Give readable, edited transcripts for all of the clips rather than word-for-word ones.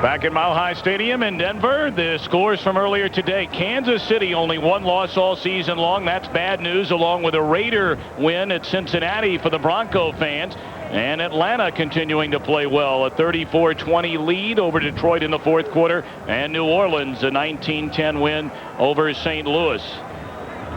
Back at Mile High Stadium in Denver, the scores from earlier today. Kansas City only one loss all season long. That's bad news, along with a Raider win at Cincinnati for the Bronco fans. And Atlanta continuing to play well. A 34-20 lead over Detroit in the fourth quarter. And New Orleans, a 19-10 win over St. Louis.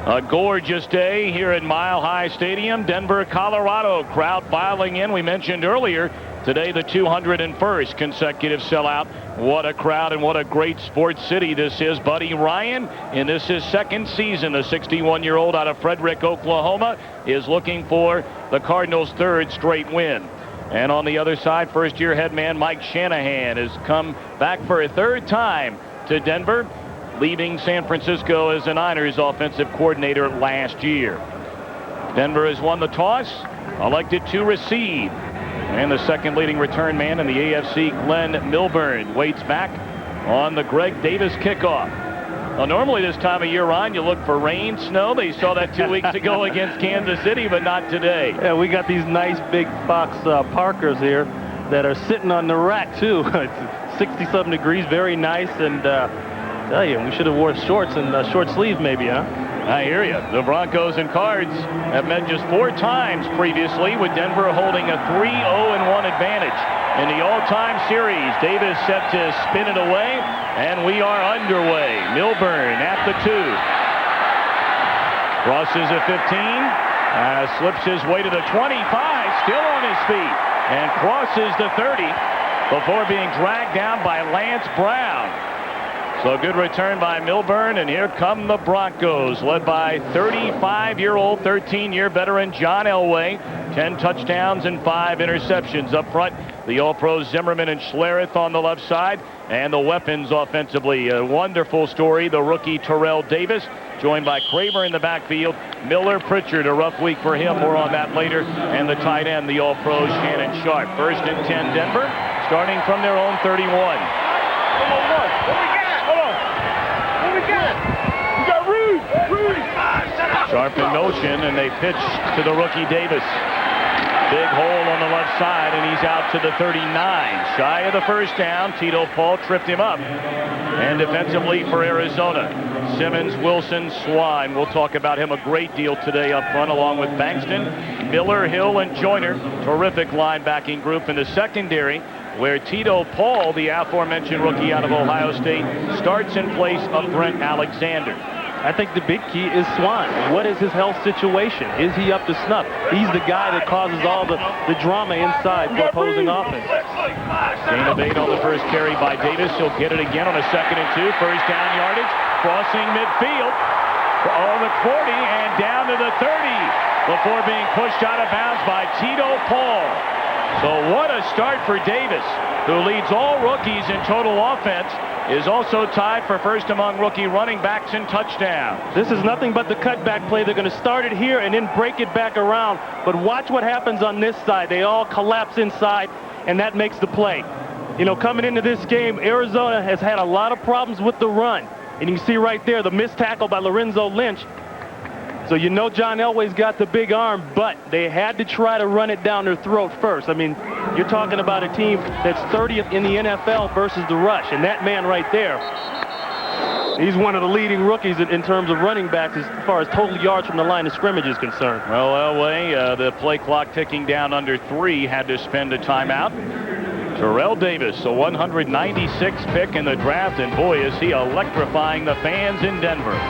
A gorgeous day here at Mile High Stadium, Denver, Colorado. Crowd filing in. We mentioned earlier today the 201st consecutive sellout. What a crowd and what a great sports city this is. Buddy Ryan, in this his second season, the 61-year-old out of Frederick, Oklahoma, is looking for the Cardinals' third straight win. And on the other side, first-year head man Mike Shanahan has come back for a third time to Denver, leaving San Francisco as the Niners' offensive coordinator last year. Denver has won the toss, elected to receive. And the second leading return man in the AFC, Glenn Milburn, waits back on the Greg Davis kickoff. Well, normally this time of year, Ron, you look for rain, snow. They saw that 2 weeks ago against Kansas City, but not today. Yeah, we got these nice big Fox Parkers here that are sitting on the rack, too. It's 60-something degrees, very nice. And tell you, we should have wore shorts and short sleeves maybe, huh? I hear you. The Broncos and Cards have met just 4 times previously, with Denver holding a 3-0-1 advantage in the all-time series. Davis set to spin it away, and we are underway. Milburn at the 2. Crosses a 15, slips his way to the 25, still on his feet, and crosses the 30 before being dragged down by Lance Brown. So good return by Milburn, and here come the Broncos, led by 35-year-old, 13-year veteran John Elway. 10 touchdowns and 5 interceptions up front. The All-Pros Zimmerman and Schlereth on the left side, and the weapons offensively. A wonderful story, the rookie Terrell Davis, joined by Craver in the backfield. Miller Pritchard, a rough week for him. More on that later. And the tight end, the All-Pros Shannon Sharp. First and 10 Denver, starting from their own 31. Sharp in motion, and they pitch to the rookie Davis. Big hole on the left side, and he's out to the 39. Shy of the first down. Tito Paul tripped him up. And defensively for Arizona, Simmons, Wilson, Swine. We'll talk about him a great deal today up front, along with Bankston, Miller, Hill, and Joyner. Terrific linebacking group in the secondary, where Tito Paul, the aforementioned rookie out of Ohio State, starts in place of Brent Alexander. I think the big key is Swan. What is his health situation? Is he up to snuff? He's the guy that causes all the drama inside for opposing offense. Gain of 8 on the first carry by Davis. He'll get it again on a 2nd and 2. First down yardage, crossing midfield on the 40 and down to the 30 before being pushed out of bounds by Tito Paul. So what a start for Davis, who leads all rookies in total offense, is also tied for first among rookie running backs in touchdowns. This is nothing but the cutback play. They're going to start it here and then break it back around. But watch what happens on this side. They all collapse inside, and that makes the play. You know, coming into this game, Arizona has had a lot of problems with the run. And you can see right there the missed tackle by Lorenzo Lynch. So you know John Elway's got the big arm, but they had to try to run it down their throat first. I mean, you're talking about a team that's 30th in the NFL versus the rush, and that man right there, he's one of the leading rookies in terms of running backs as far as total yards from the line of scrimmage is concerned. Well, Elway, the play clock ticking down under 3, had to spend a timeout. Terrell Davis, a 196 pick in the draft, and boy, is he electrifying the fans in Denver.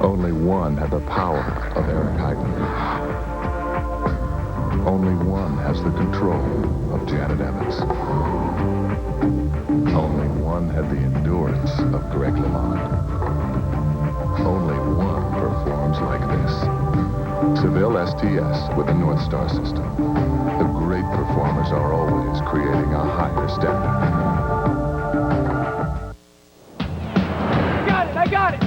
Only one had the power of Eric Heightman. Only one has the control of Janet Evans. Only one had the endurance of Greg LeMond. Only one performs like this. Seville STS with the North Star system. The great performers are always creating a higher standard. I got it!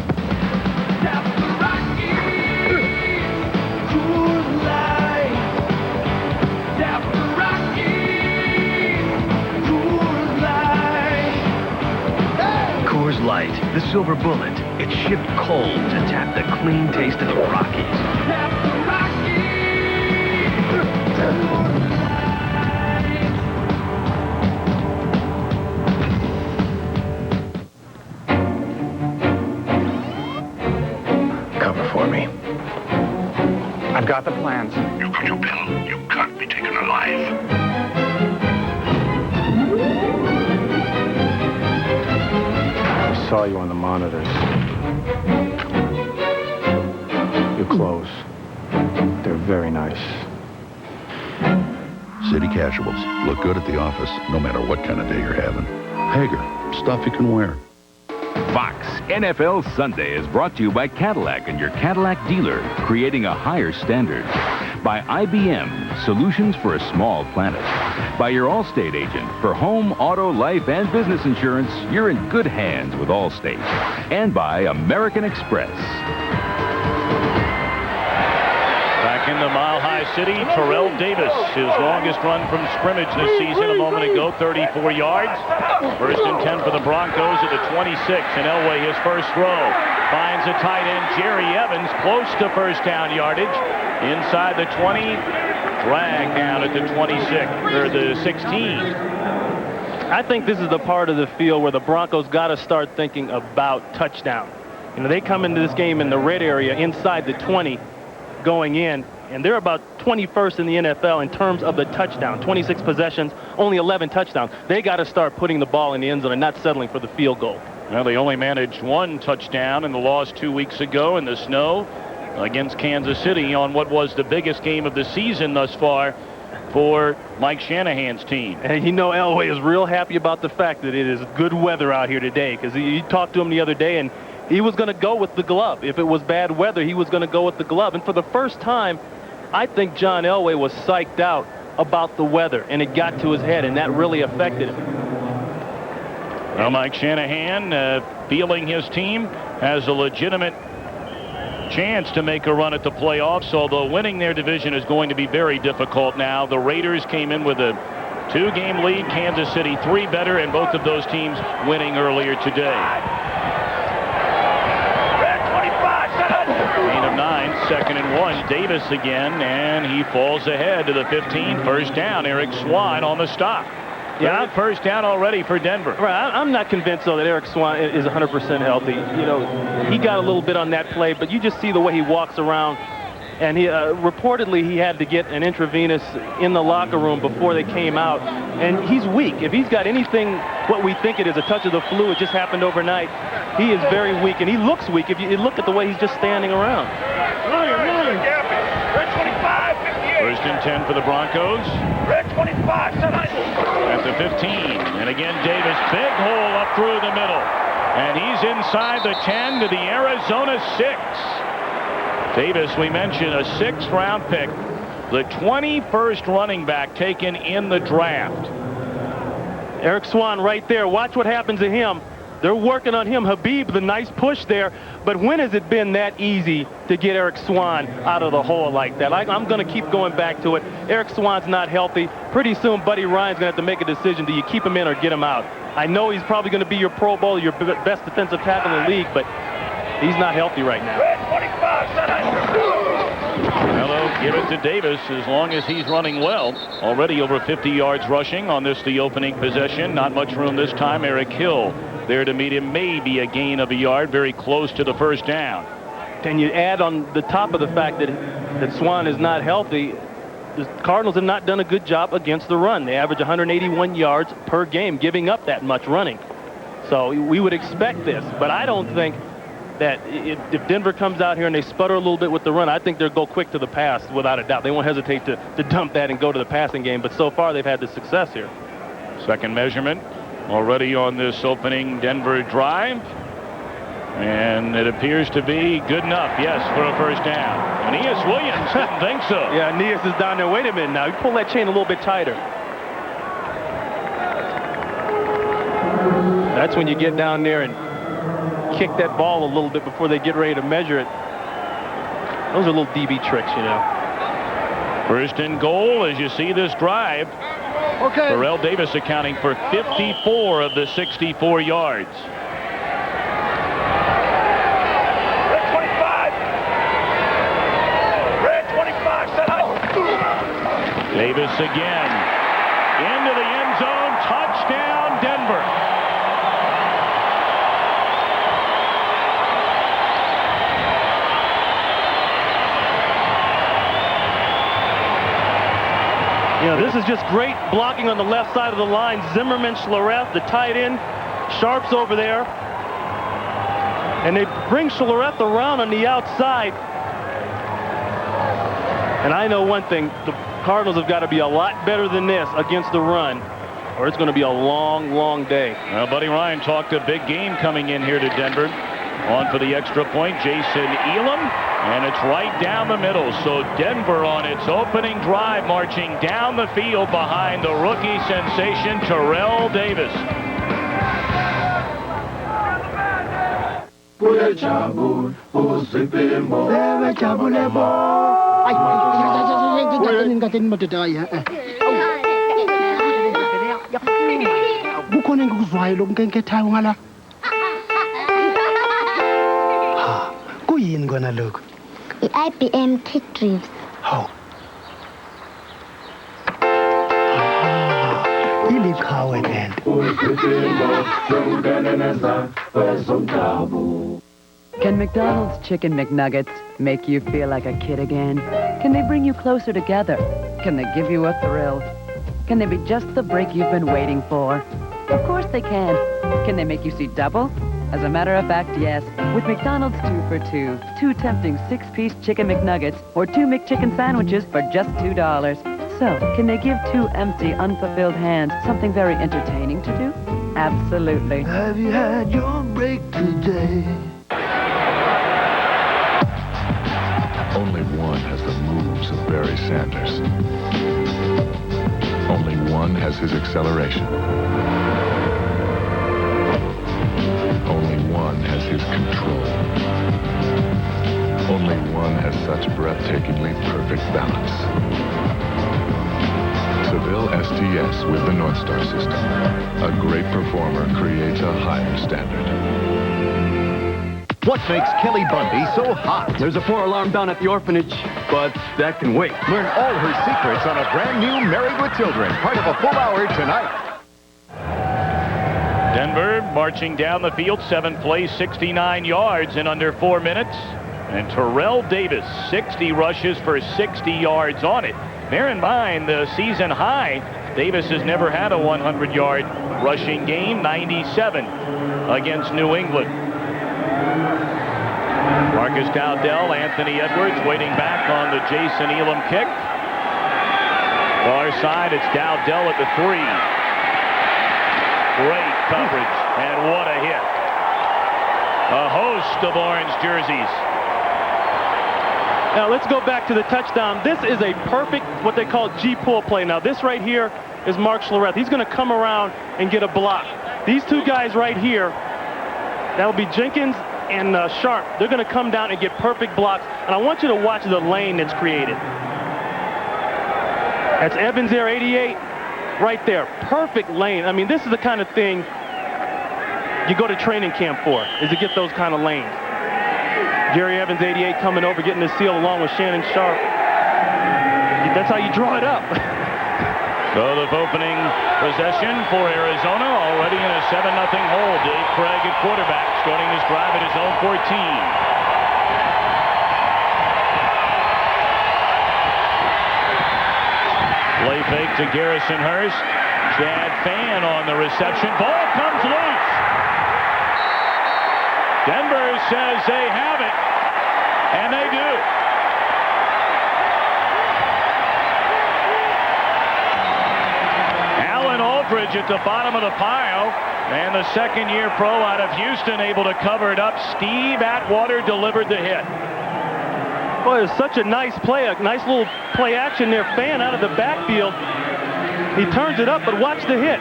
Light, the silver bullet. It's shipped cold to tap the clean taste of the Rockies. Tap the Rockies! got the plans. You got your bill. You can't be taken alive. I saw you on the monitors. Your clothes. They're very nice. City casuals. Look good at the office, no matter what kind of day you're having. Hager. Stuff you can wear. Fox NFL Sunday is brought to you by Cadillac and your Cadillac dealer, creating a higher standard. By IBM, solutions for a small planet. By your Allstate agent, for home, auto, life, and business insurance, you're in good hands with Allstate. And by American Express. Back into Mile High City, Terrell Davis, his longest run from scrimmage this season a moment ago, 34 yards. First and 10 for the Broncos at the 26, and Elway, his first throw, finds a tight end, Jerry Evans, close to first down yardage, inside the 20, drag down at the 26, or the 16. I think this is the part of the field where the Broncos got to start thinking about touchdown. You know, they come into this game in the red area inside the 20 going in, and they're about 21st in the NFL in terms of the touchdown. 26 possessions, only 11 touchdowns. They got to start putting the ball in the end zone and not settling for the field goal. Well, they only managed one touchdown in the loss 2 weeks ago in the snow against Kansas City on what was the biggest game of the season thus far for Mike Shanahan's team. And you know Elway is real happy about the fact that it is good weather out here today, because he talked to him the other day, and he was going to go with the glove. If it was bad weather, he was going to go with the glove. And for the first time, I think John Elway was psyched out about the weather, and it got to his head, and that really affected him. Well, Mike Shanahan feeling his team has a legitimate chance to make a run at the playoffs, although winning their division is going to be very difficult now. The Raiders came in with a 2-game lead, Kansas City 3 better, and both of those teams winning earlier today. Gain of 9, 2nd and 1. Davis again, and he falls ahead to the 15. First down, Eric Swan on the stop. Yeah, first down already for Denver. Right, I'm not convinced, though, that Eric Swan is 100% healthy. You know, he got a little bit on that play, but you just see the way he walks around. And he reportedly he had to get an intravenous in the locker room before they came out. And he's weak. If he's got anything, what we think it is, a touch of the flu, it just happened overnight, he is very weak. And he looks weak if you look at the way he's just standing around. First and 10 for the Broncos. Red 25, At the 15. And again, Davis, big hole up through the middle. And he's inside the 10 to the Arizona 6. Davis, we mentioned, a 6th-round pick, the 21st running back taken in the draft. Eric Swan right there. Watch what happens to him. They're working on him. Habib, the nice push there. But when has it been that easy to get Eric Swan out of the hole like that? I'm going to keep going back to it. Eric Swan's not healthy. Pretty soon, Buddy Ryan's going to have to make a decision. Do you keep him in or get him out? I know he's probably going to be your Pro Bowl, your best defensive tackle in the league, but he's not healthy right now. Hello, give it to Davis as long as he's running well. Already over 50 yards rushing on this, the opening possession. Not much room this time. Eric Hill there to meet him. Maybe a gain of a yard, very close to the first down. And you add on the top of the fact that Swan is not healthy, the Cardinals have not done a good job against the run. They average 181 yards per game, giving up that much running. So we would expect this, but I don't think that if Denver comes out here and they sputter a little bit with the run, I think they'll go quick to the pass without a doubt. They won't hesitate to dump that and go to the passing game, but so far they've had the success here. Second measurement already on this opening Denver drive, and it appears to be good enough, yes, for a first down. Aeneas Williams didn't think so. Yeah, Aeneas is down there. Wait a minute now. You pull that chain a little bit tighter. That's when you get down there and kick that ball a little bit before they get ready to measure it. Those are little DB tricks, you know. First and goal as you see this drive. Okay. Terrell Davis accounting for 54 of the 64 yards. Red 25. Red 25, set up. Davis again. Into the end zone. Touchdown, Denver. You know, this is just great blocking on the left side of the line. Zimmerman, Schlereth, the tight end. Sharp's over there. And they bring Schlereth around on the outside. And I know one thing, the Cardinals have got to be a lot better than this against the run, or it's going to be a long, long day. Well, Buddy Ryan talked a big game coming in here to Denver. On for the extra point, Jason Elam, and it's right down the middle. So Denver on its opening drive marching down the field behind the rookie sensation Terrell Davis. Kukhona engikuzwayo lokunkekethayo ngala. Kuyini kona lokho? I-IBM kick drives. Hawu. Iliqhawe lento. Can McDonald's Chicken McNuggets make you feel like a kid again? Can they bring you closer together? Can they give you a thrill? Can they be just the break you've been waiting for? Of course they can. Can they make you see double? As a matter of fact, yes. With McDonald's 2 for $2. 2 tempting 6-piece Chicken McNuggets or 2 McChicken sandwiches for just $2. So, can they give 2 empty, unfulfilled hands something very entertaining to do? Absolutely. Have you had your break today? Only one has the moves of Barry Sanders. Only one has his acceleration. Only one has his control. Only one has such breathtakingly perfect balance. Seville STS with the North Star system. A great performer creates a higher standard. What makes Kelly Bundy so hot? There's a 4-alarm down at the orphanage, but that can wait. Learn all her secrets on a brand new Married with Children, part of a full hour tonight. Denver marching down the field, 7 plays, 69 yards in under 4 minutes. And Terrell Davis, 60 rushes for 60 yards on it. Bear in mind, the season high, Davis has never had a 100-yard rushing game, 97 against New England. Marcus Dowdell, Anthony Edwards waiting back on the Jason Elam kick. Far side, it's Dowdell at the 3. Great coverage, and what a hit. A host of orange jerseys. Now let's go back to the touchdown. This is a perfect, what they call G-pull play. Now this right here is Mark Schlereth. He's going to come around and get a block. These two guys right here, that'll be Jenkins and Sharp. They're going to come down and get perfect blocks. And I want you to watch the lane that's created. That's Evans there, 88, right there. Perfect lane. I mean, this is the kind of thing you go to training camp for, is to get those kind of lanes. Jerry Evans, 88, coming over, getting the seal along with Shannon Sharp. That's how you draw it up. So the opening possession for Arizona, already in a 7-0 hole. Dave Craig at quarterback, starting his drive at his own 14. Play fake to Garrison Hurst. Chad Fan on the reception. Ball comes loose. Denver says they have it, and they do. Alan Aldridge at the bottom of the pile, and the second-year pro out of Houston able to cover it up. Steve Atwater delivered the hit. Boy, it was such a nice play, a nice little play action there. Fan out of the backfield. He turns it up, but watch the hit.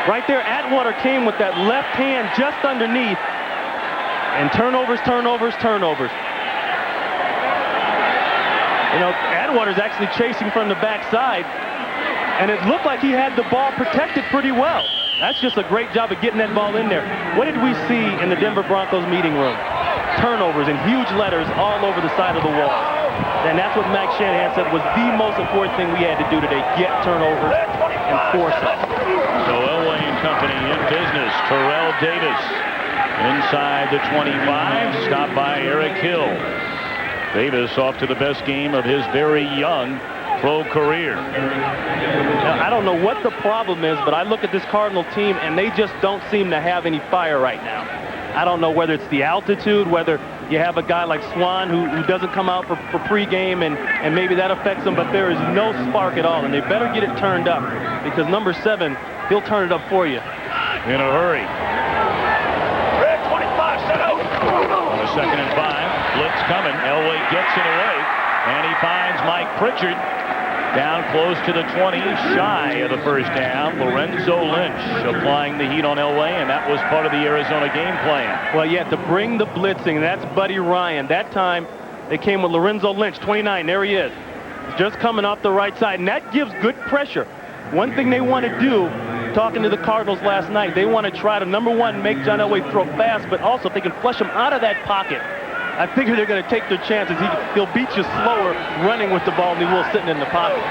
Right there, Atwater came with that left hand just underneath. And turnovers, turnovers, turnovers. You know, Atwater's actually chasing from the backside. And it looked like he had the ball protected pretty well. That's just a great job of getting that ball in there. What did we see in the Denver Broncos meeting room? Turnovers in huge letters all over the side of the wall. And that's what Max Shanahan said was the most important thing we had to do today, get turnovers and force them. So Elway and company in business. Terrell Davis inside the 25, stopped by Eric Hill. Davis off to the best game of his very young pro career. Now, I don't know what the problem is, but I look at this Cardinal team, and they just don't seem to have any fire right now. I don't know whether it's the altitude, whether you have a guy like Swan who doesn't come out for pregame, and maybe that affects them, but there is no spark at all, and they better get it turned up, because number 7, he'll turn it up for you. In a hurry. Red 25, set out. On a 2nd and 5, blitz coming. Elway gets it away, and he finds Mike Pritchard down close to the 20, shy of the first down. Lorenzo Lynch applying the heat on Elway, and that was part of the Arizona game plan. Well, yeah, to bring the blitzing, that's Buddy Ryan. That time, they came with Lorenzo Lynch, 29. There he is. Just coming off the right side, and that gives good pressure. One thing they want to do, talking to the Cardinals last night, they want to try to, number 1, make John Elway throw fast, but also if they can flush him out of that pocket, I figure they're going to take their chances. He'll beat you slower running with the ball than he will sitting in the pocket.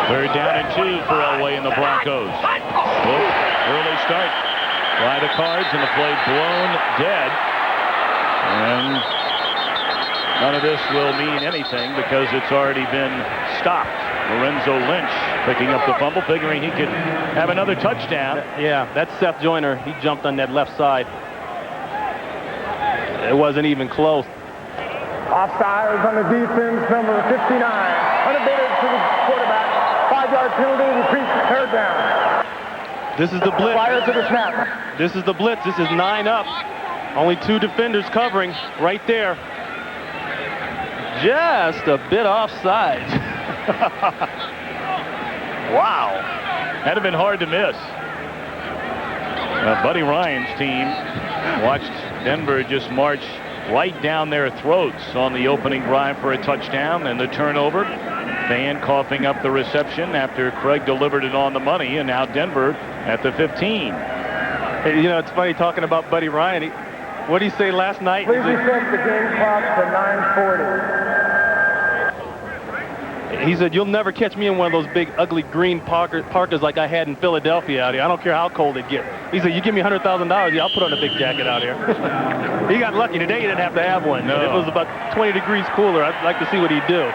3rd down and 2 for Elway and the Broncos. Early start by the Cards, and the play blown dead. And none of this will mean anything because it's already been stopped. Lorenzo Lynch picking up the fumble, figuring he could have another touchdown. Yeah, that's Seth Joyner. He jumped on that left side. It wasn't even close. Offside on the defense, number 59. Unabated to the quarterback. 5-yard penalty, repeat, 3rd down. This is the blitz. Prior to the snap. This is the blitz. This is 9 up. Only 2 defenders covering right there. Just a bit offside. Wow. That'd have been hard to miss. Buddy Ryan's team watched Denver just march right down their throats on the opening drive for a touchdown, and the turnover. Fan coughing up the reception after Craig delivered it on the money, and now Denver at the 15. Hey, you know, it's funny talking about Buddy Ryan. What did he say last night? Please reset the game clock to 9:40. He said, "You'll never catch me in one of those big, ugly green parkas like I had in Philadelphia out here. I don't care how cold it gets." He said, "You give me $100,000, yeah, I'll put on a big jacket out here." He got lucky. Today he didn't have to have one. No. It was about 20 degrees cooler. I'd like to see what he'd do.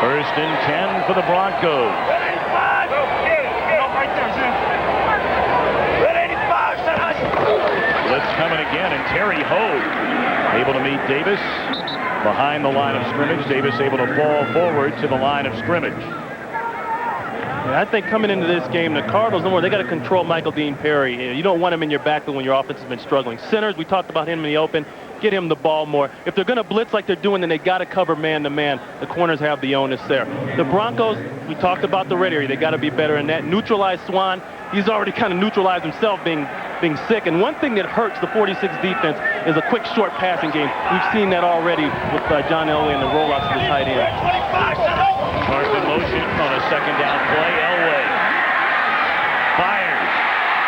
1st and 10 for the Broncos. Red 85. Right there, Jim. Red 85, set out. Blitz coming again, and Terry Hogue able to meet Davis behind the line of scrimmage. Davis able to fall forward to the line of scrimmage. Yeah, I think coming into this game, the Cardinals, they got to control Michael Dean Perry. You don't want him in your backfield when your offense has been struggling. Centers, we talked about him in the open. Get him the ball more. If they're going to blitz like they're doing, then they got to cover man-to-man. The corners have the onus there. The Broncos, we talked about the red area. They got to be better in that. Neutralize Swan. He's already kind of neutralized himself being sick. And one thing that hurts the 46 defense is a quick, short passing game. We've seen that already with John Elway and the rollouts to the tight end. Sharp in motion on a 2nd down play. Elway fires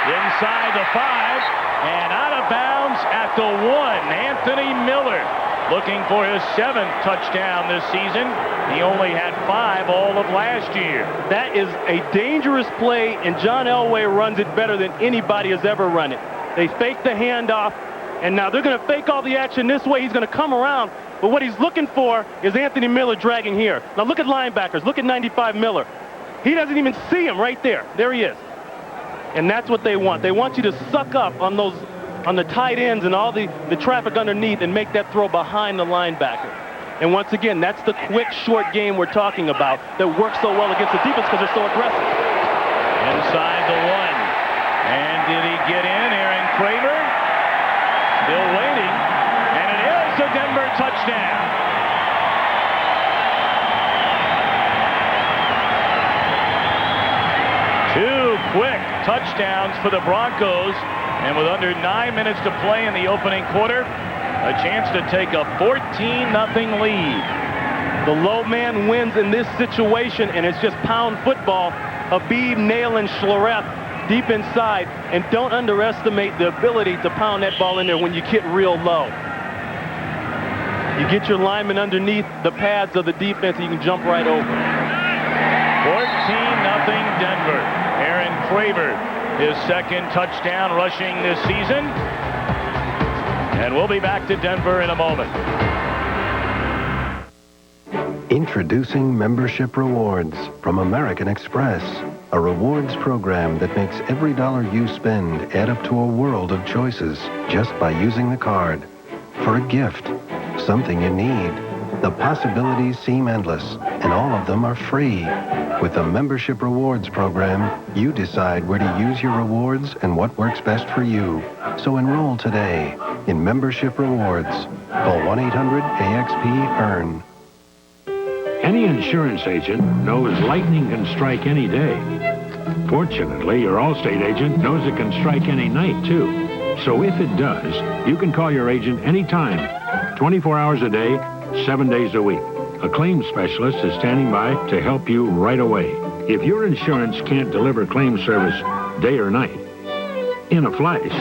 inside the 5 and out of bounds at the 1. Anthony Miller looking for his 7th touchdown this season. He only had 5 all of last year. That is a dangerous play, and John Elway runs it better than anybody has ever run it. They fake the handoff, and now they're going to fake all the action this way. He's going to come around, but what he's looking for is Anthony Miller dragging here. Now look at linebackers. Look at 95 Miller. He doesn't even see him right there. There he is. And that's what they want. They want you to suck up on the tight ends and all the traffic underneath and make that throw behind the linebacker. And once again, that's the quick, short game we're talking about that works so well against the defense because they're so aggressive. Inside the 1. And did he get in? Aaron Kramer still waiting. And it is a Denver touchdown. Two quick touchdowns for the Broncos. And with under 9 minutes to play in the opening quarter, a chance to take a 14-0 lead. The low man wins in this situation, and it's just pound football. Habib, Nail, and Schlereth deep inside, and don't underestimate the ability to pound that ball in there when you get real low. You get your lineman underneath the pads of the defense, and you can jump right over. 14-0 Denver. Aaron Kramer, his 2nd touchdown rushing this season. And we'll be back to Denver in a moment. Introducing Membership Rewards from American Express, a rewards program that makes every dollar you spend add up to a world of choices just by using the card. For a gift, something you need. The possibilities seem endless, and all of them are free. With the Membership Rewards program, you decide where to use your rewards and what works best for you. So enroll today in Membership Rewards. Call 1-800-AXP-EARN. Any insurance agent knows lightning can strike any day. Fortunately, your Allstate agent knows it can strike any night, too. So if it does, you can call your agent anytime, 24 hours a day, 7 days a week. A claims specialist is standing by to help you right away. If your insurance can't deliver claim service day or night, in a flash,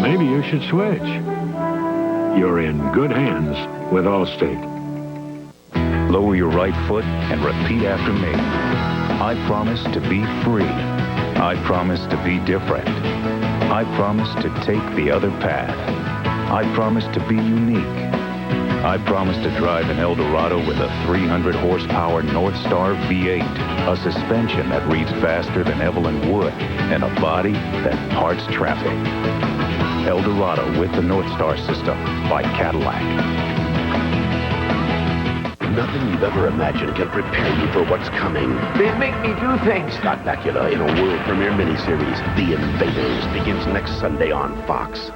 maybe you should switch. You're in good hands with Allstate. Lower your right foot and repeat after me. I promise to be free. I promise to be different. I promise to take the other path. I promise to be unique. I promise to drive an Eldorado with a 300 horsepower Northstar V8, a suspension that reads faster than Evelyn would, and a body that parts traffic. Eldorado with the Northstar system by Cadillac. Nothing you've ever imagined can prepare you for what's coming. They make me do things. Scott Bakula in a world premiere miniseries, The Invaders, begins next Sunday on Fox.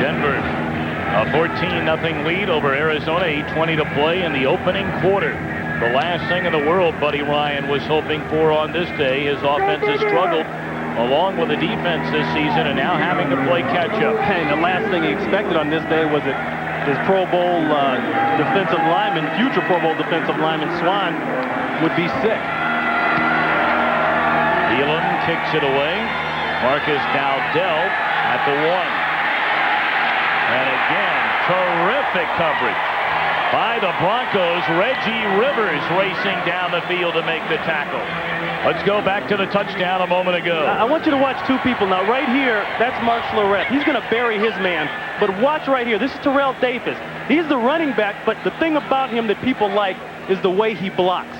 Denver, a 14-0 lead over Arizona, 8:20 to play in the opening quarter. The last thing in the world Buddy Ryan was hoping for on this day. His offense has struggled along with the defense this season and now having to play catch-up. And the last thing he expected on this day was that his Pro Bowl defensive lineman, future Pro Bowl defensive lineman Swan, would be sick. Elam kicks it away. Marcus Dowdell at the 1. And again, terrific coverage by the Broncos. Reggie Rivers racing down the field to make the tackle. Let's go back to the touchdown a moment ago. I want you to watch two people. Now, right here, that's Mark Schlereth. He's going to bury his man. But watch right here. This is Terrell Davis. He's the running back, but the thing about him that people like is the way he blocks.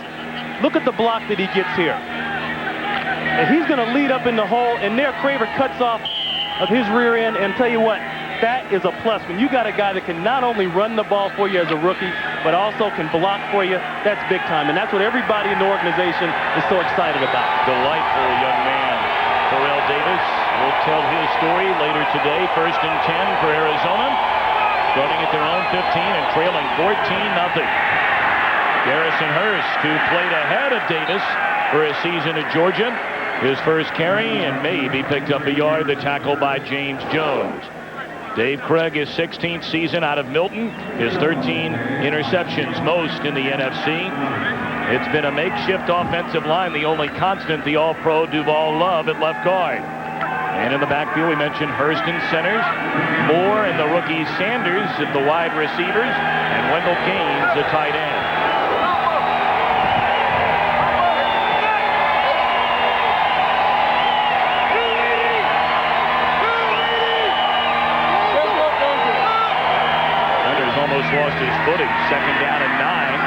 Look at the block that he gets here. And he's going to lead up in the hole, and there Craver cuts off of his rear end, and tell you what, that is a plus. When you got a guy that can not only run the ball for you as a rookie, but also can block for you, that's big time. And that's what everybody in the organization is so excited about. Delightful young man. Terrell Davis will tell his story later today. 1st and 10 for Arizona. Starting at their own 15 and trailing 14-0. Garrison Hurst, who played ahead of Davis for his season at Georgia. His first carry and maybe picked up a yard. The tackle by James Jones. Dave Craig, his 16th season out of Milton, his 13 interceptions, most in the NFC. It's been a makeshift offensive line, the only constant, the All-Pro Duval Love at left guard. And in the backfield, we mentioned Hurst in centers, Moore and the rookie Sanders at the wide receivers, and Wendell Gaines, the tight end. Lost his footing. 2nd down and 9.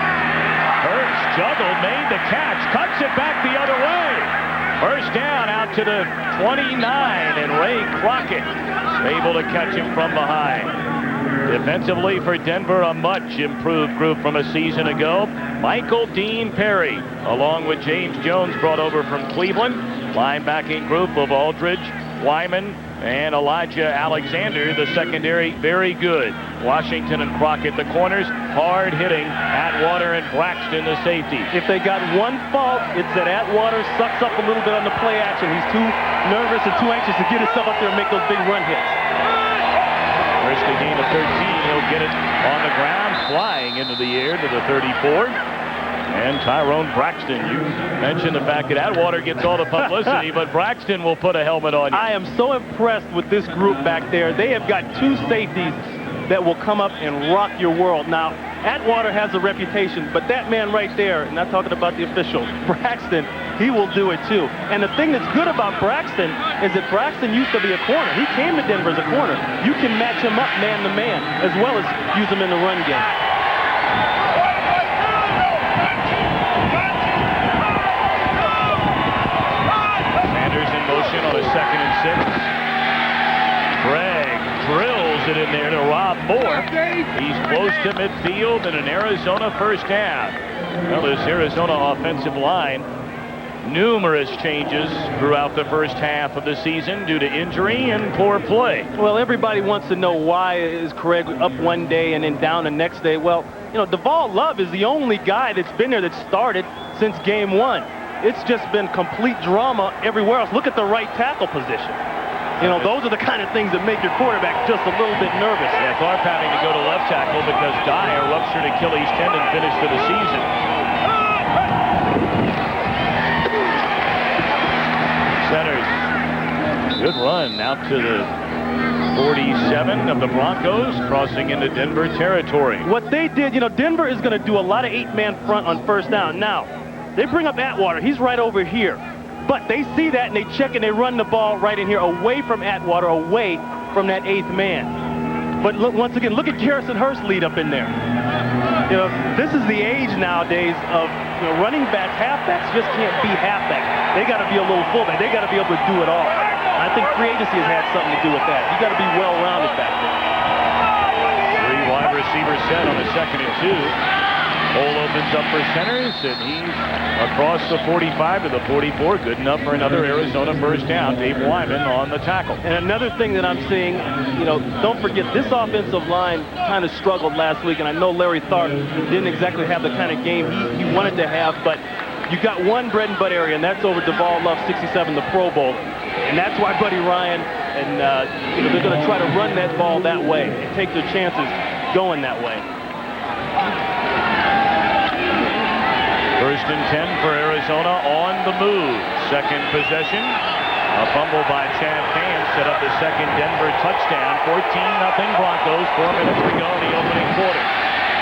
Hurst juggled, made the catch, cuts it back the other way. First down out to the 29, and Ray Crockett able to catch him from behind. Defensively for Denver, a much improved group from a season ago. Michael Dean Perry, along with James Jones, brought over from Cleveland. Linebacking group of Aldridge, Wyman, and Elijah Alexander, the secondary, very good. Washington and Crockett, the corners, hard hitting. Atwater and Braxton, the safety. If they got one fault, it's that Atwater sucks up a little bit on the play action. He's too nervous and too anxious to get himself up there and make those big run hits. First a gain of 13. He'll get it on the ground, flying into the air to the 34. And Tyrone Braxton, you mentioned the fact that Atwater gets all the publicity, but Braxton will put a helmet on you. I am so impressed with this group back there. They have got two safeties that will come up and rock your world. Now, Atwater has a reputation, but that man right there, not talking about the official, Braxton, he will do it too. And the thing that's good about Braxton is that Braxton used to be a corner. He came to Denver as a corner. You can match him up man to man as well as use him in the run game. Rob Moore. He's close to midfield in an Arizona first half. Well, this Arizona offensive line, numerous changes throughout the first half of the season due to injury and poor play. Well, everybody wants to know why is Craig up one day and then down the next day. Well, you know, Devall Love is the only guy that's been there that started since game one. It's just been complete drama everywhere else. Look at the right tackle position. You know, those are the kind of things that make your quarterback just a little bit nervous. Yeah, Tharp having to go to left tackle because Dyer ruptured Achilles tendon finished for the season. Centers. Good run out to the 47 of the Broncos, crossing into Denver territory. What they did, you know, Denver is going to do a lot of 8-man front on first down. Now, they bring up Atwater. He's right over here. But they see that and they check and they run the ball right in here away from Atwater, away from that 8th man. But look, once again, look at Garrison Hurst lead up in there. You know, this is the age nowadays of, you know, running backs, halfbacks just can't be halfbacks. They got to be a little fullback. They got to be able to do it all. I think free agency has had something to do with that. You got to be well-rounded back there. 3 wide receivers set on a 2nd and 2. Hole opens up for Centers, and he's across the 45 to the 44. Good enough for another Arizona first down. Dave Wyman on the tackle. And another thing that I'm seeing, you know, don't forget, this offensive line kind of struggled last week, and I know Larry Tharp didn't exactly have the kind of game he wanted to have, but you got one bread and butter area, and that's over Devall Love, 67, the Pro Bowl. And that's why Buddy Ryan and, you know, they're going to try to run that ball that way and take their chances going that way. 1st and 10 for Arizona on the move. 2nd possession. A fumble by Chad Fan set up the 2nd Denver touchdown. 14-0 Broncos. 4 minutes to go in the opening quarter.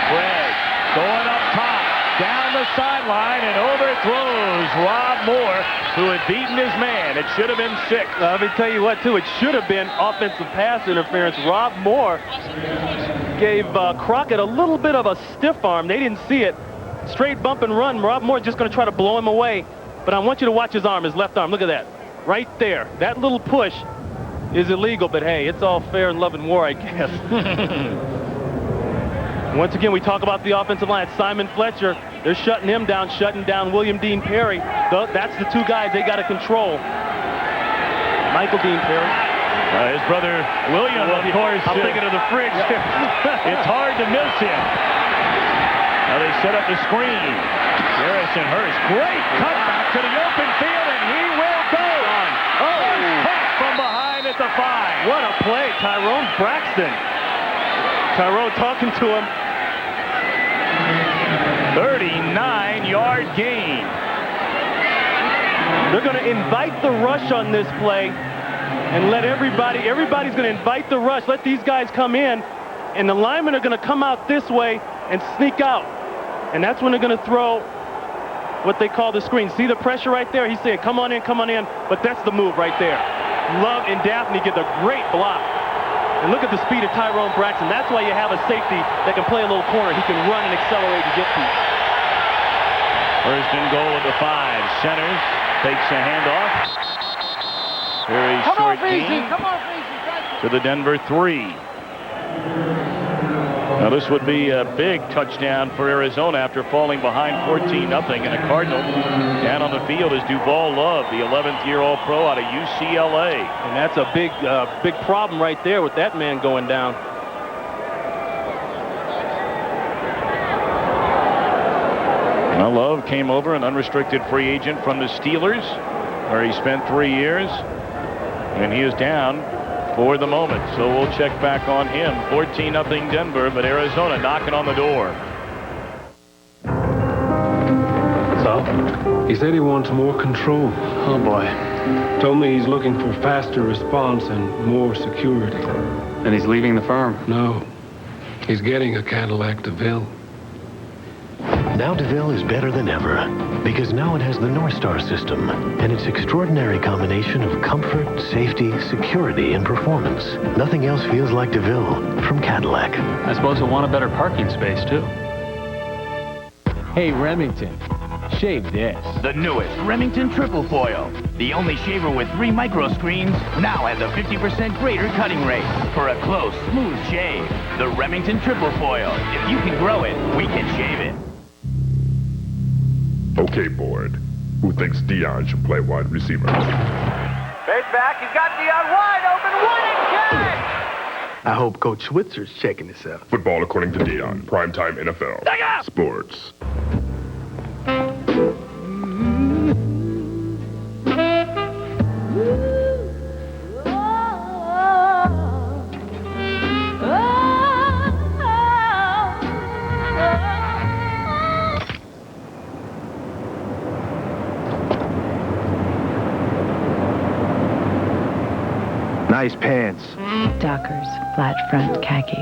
Craig going up top, down the sideline, and overthrows Rob Moore, who had beaten his man. It should have been 6. Let me tell you what, too. It should have been offensive pass interference. Rob Moore gave Crockett a little bit of a stiff arm. They didn't see it. Straight bump and run. Rob Moore just going to try to blow him away. But I want you to watch his arm, his left arm. Look at that. Right there. That little push is illegal, but hey, it's all fair in love and war, I guess. Once again, we talk about the offensive line. Simon Fletcher, they're shutting him down, shutting down William Dean Perry. That's the 2 guys they got to control. Michael Dean Perry. His brother William, of course. I'm thinking of the fridge. It's hard to miss him. Now they set up the screen. Garrison Hurst, great cutback to the open field, and he will go. Caught from behind at the 5. What a play, Tyrone Braxton. Tyrone talking to him. 39-yard gain. They're going to invite the rush on this play and let everybody's going to invite the rush. Let these guys come in, and the linemen are going to come out this way and sneak out. And that's when they're going to throw what they call the screen. See the pressure right there? He's saying, come on in, but that's the move right there. Love and Daphne get a great block. And look at the speed of Tyrone Braxton. That's why you have a safety that can play a little corner. He can run and accelerate and get people. 1st and goal at the 5. Centers takes a handoff. Very short gain to the Denver 3. Now this would be a big touchdown for Arizona after falling behind 14-0. And a Cardinal down on the field is Devall Love, the 11th-year-old pro out of UCLA. And that's a big problem right there with that man going down. Now Love came over, an unrestricted free agent from the Steelers, where he spent 3 years. And he is down for the moment, so we'll check back on him. 14-0 Denver, but Arizona knocking on the door. So? He said he wants more control. Oh, boy. Told me he's looking for faster response and more security. And he's leaving the firm? No. He's getting a Cadillac DeVille. Now DeVille is better than ever, because now it has the North Star system and its extraordinary combination of comfort, safety, security, and performance. Nothing else feels like DeVille from Cadillac. I suppose he'll want a better parking space, too. Hey, Remington, shave this. The newest Remington Triple Foil. The the only shaver with 3 micro screens, now has a 50% greater cutting rate for a close, smooth shave. The Remington Triple Foil. If you can grow it, we can shave it. Okay, board. Who thinks Dion should play wide receiver? Fade back. He's got Dion wide open. One and catch. I hope Coach Schwitzer's checking this out. Football according to Dion. Primetime NFL. Sports. Nice pants. Dockers, flat front khakis.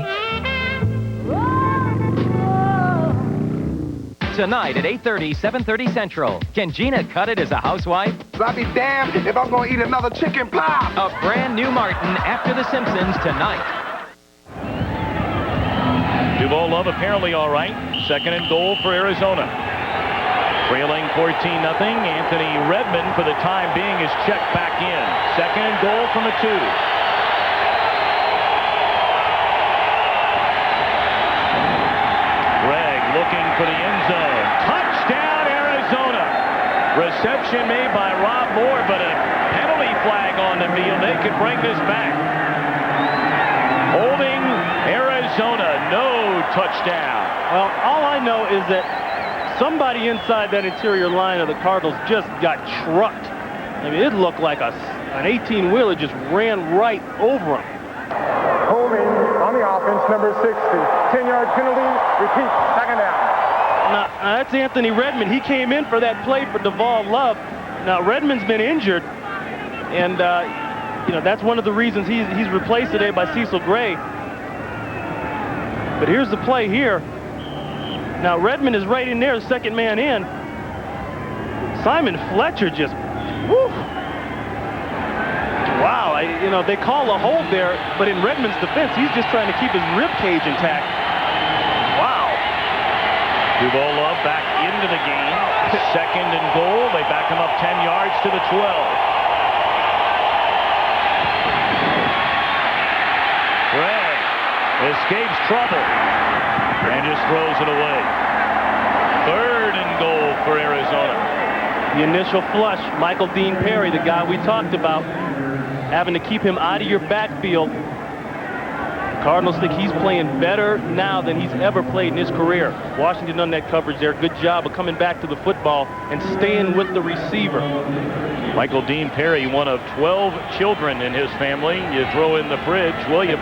Tonight at 8:30, 7:30 Central. Can Gina cut it as a housewife? I'll be damned if I'm going to eat another chicken pie. A brand new Martin after The Simpsons tonight. Duval Love apparently all right. 2nd and goal for Arizona. Trailing 14-0. Anthony Redmond, for the time being, is checked back in. 2nd and goal from the 2. Looking for the end zone. Touchdown, Arizona. Reception made by Rob Moore, but a penalty flag on the field. They could bring this back. Holding Arizona, no touchdown. Well, all I know is that somebody inside that interior line of the Cardinals just got trucked. I mean, it looked like an 18-wheeler just ran right over him. Holding on the offense, number 60. 10-yard penalty. Repeat, 2nd down. Now, that's Anthony Redmond. He came in for that play for Duval Love. Now, Redmond's been injured, and, you know, that's one of the reasons he's replaced today by Cecil Gray. But here's the play here. Now, Redmond is right in there, the 2nd man in. Simon Fletcher just, whew. Wow, you know, they call a hold there, but in Redmond's defense, he's just trying to keep his rib cage intact. Wow. Duval Love back into the game. 2nd and goal. They back him up 10 yards to the 12. Gregg escapes trouble and just throws it away. 3rd and goal for Arizona. The initial flush, Michael Dean Perry, the guy we talked about, having to keep him out of your backfield. Cardinals think he's playing better now than he's ever played in his career. Washington on that coverage there. Good job of coming back to the football and staying with the receiver. Michael Dean Perry, one of 12 children in his family. You throw in the fridge. Well, you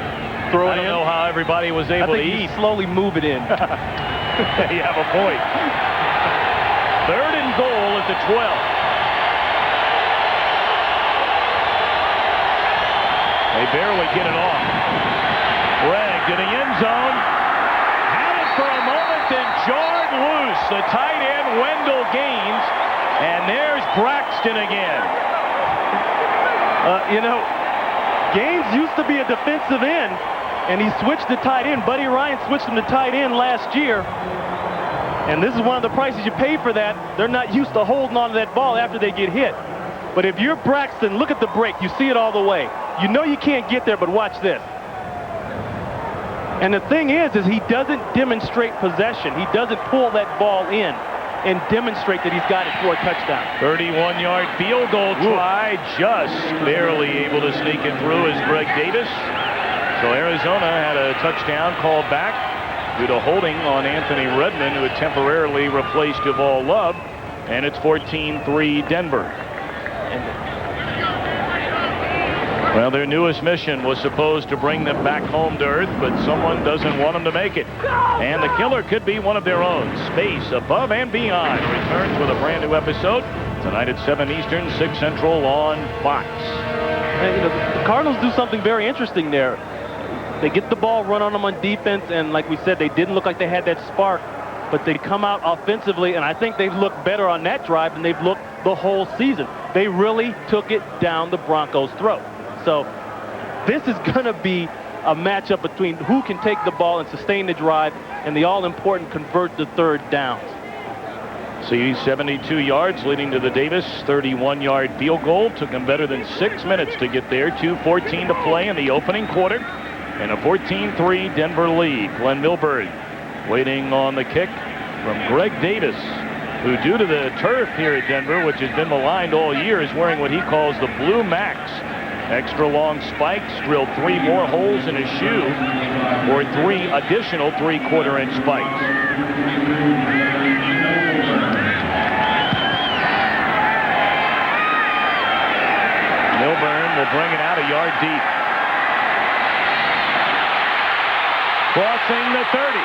throw it in. I don't know how everybody was able to eat. Slowly move it in. You have a point. 3rd and goal at the 12. They barely get it off. Gregg to the end zone. Had it for a moment, then jarred loose. The tight end, Wendell Gaines. And there's Braxton again. You know, Gaines used to be a defensive end, and he switched to tight end. Buddy Ryan switched him to tight end last year. And this is one of the prices you pay for that. They're not used to holding on to that ball after they get hit. But if you're Braxton, look at the break. You see it all the way. You know you can't get there, but watch this. And the thing is he doesn't demonstrate possession. He doesn't pull that ball in and demonstrate that he's got it for a touchdown. 31-yard field goal try, just barely able to sneak it through as Greg Davis. So Arizona had a touchdown called back due to holding on Anthony Redmond, who had temporarily replaced Duval Love, and it's 14-3 Denver. Well, their newest mission was supposed to bring them back home to earth, but someone doesn't want them to make it. And the killer could be one of their own. Space Above and Beyond returns with a brand new episode tonight at 7 Eastern, 6 Central on Fox. And, you know, the Cardinals do something very interesting there. They get the ball run on them on defense, and like we said, they didn't look like they had that spark, but they come out offensively, and I think they've looked better on that drive than they've looked the whole season. They really took it down the Broncos' throat. So this is going to be a matchup between who can take the ball and sustain the drive, and the all-important convert the 3rd downs. See, 72 yards leading to the Davis 31-yard field goal. Took him better than 6 minutes to get there. 2:14 to play in the opening quarter. And a 14-3 Denver lead. Glenn Milburn waiting on the kick from Greg Davis, who, due to the turf here at Denver, which has been maligned all year, is wearing what he calls the Blue Max. Extra long spikes, drilled 3 more holes in his shoe, or 3 additional 3/4-inch spikes. Milburn will bring it out a yard deep. Crossing the 30.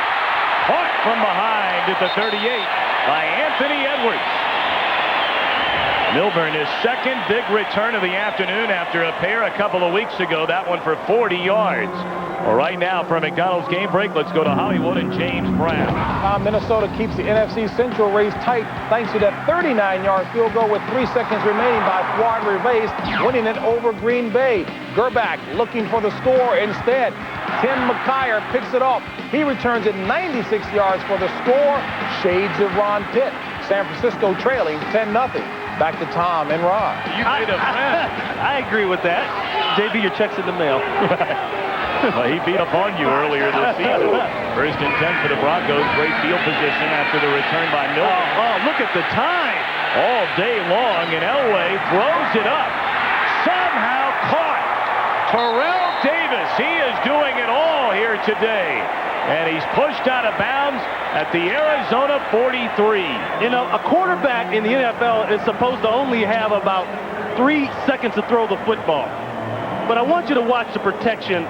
Caught from behind at the 38 by Anthony Edwards. Milburn, his second big return of the afternoon after a pair a couple of weeks ago. That one for 40 yards. Well, right now for a McDonald's game break, let's go to Hollywood and James Brown. Minnesota keeps the NFC Central race tight thanks to that 39-yard field goal with 3 seconds remaining by Fuad Reves, winning it over Green Bay. Gerback looking for the score instead. Tim McKyer picks it up. He returns it 96 yards for the score. Shades of Ron Pitt. San Francisco trailing 10-0. Back to Tom and Ron. You made a friend. I agree with that. JB, your check's in the mail. Well, he beat up on you earlier this season. 1st and 10 for the Broncos. Great field position after the return by Milton. Oh, look at the time. All day long, and Elway throws it up. Somehow caught. Terrell Davis. He is doing it all here today. And he's pushed out of bounds at the Arizona 43. You know, a quarterback in the NFL is supposed to only have about 3 seconds to throw the football. But I want you to watch the protection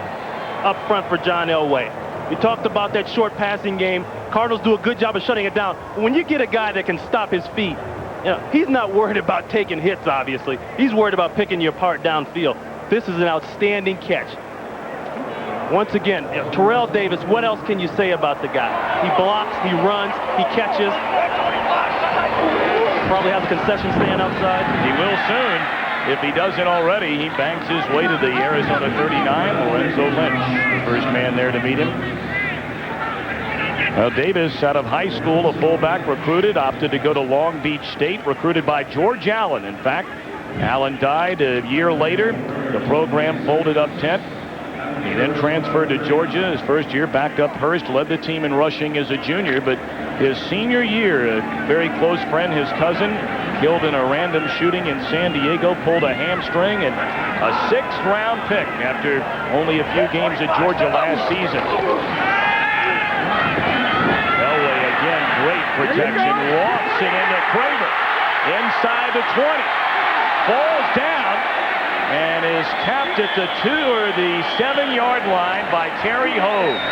up front for John Elway. We talked about that short passing game. Cardinals do a good job of shutting it down. But when you get a guy that can stop his feet, you know, he's not worried about taking hits, obviously. He's worried about picking you apart downfield. This is an outstanding catch. Once again, Terrell Davis, what else can you say about the guy? He blocks, he runs, he catches. Probably have a concession stand outside. He will soon. If he doesn't already, he banks his way to the Arizona 39. Lorenzo Lynch, the first man there to meet him. Well, Davis, out of high school, a fullback, recruited, opted to go to Long Beach State, recruited by George Allen. In fact, Allen died a year later. The program folded up tent. He then transferred to Georgia. His first year backed up Hurst, led the team in rushing as a junior. But his senior year, a very close friend, his cousin, killed in a random shooting in San Diego, pulled a hamstring, and a 6th-round pick after only a few games at Georgia last season. Elway again, great protection, walks it into Craver, inside the 20, falls down, and is capped at the 2 or the 7-yard line by Terry Hogue.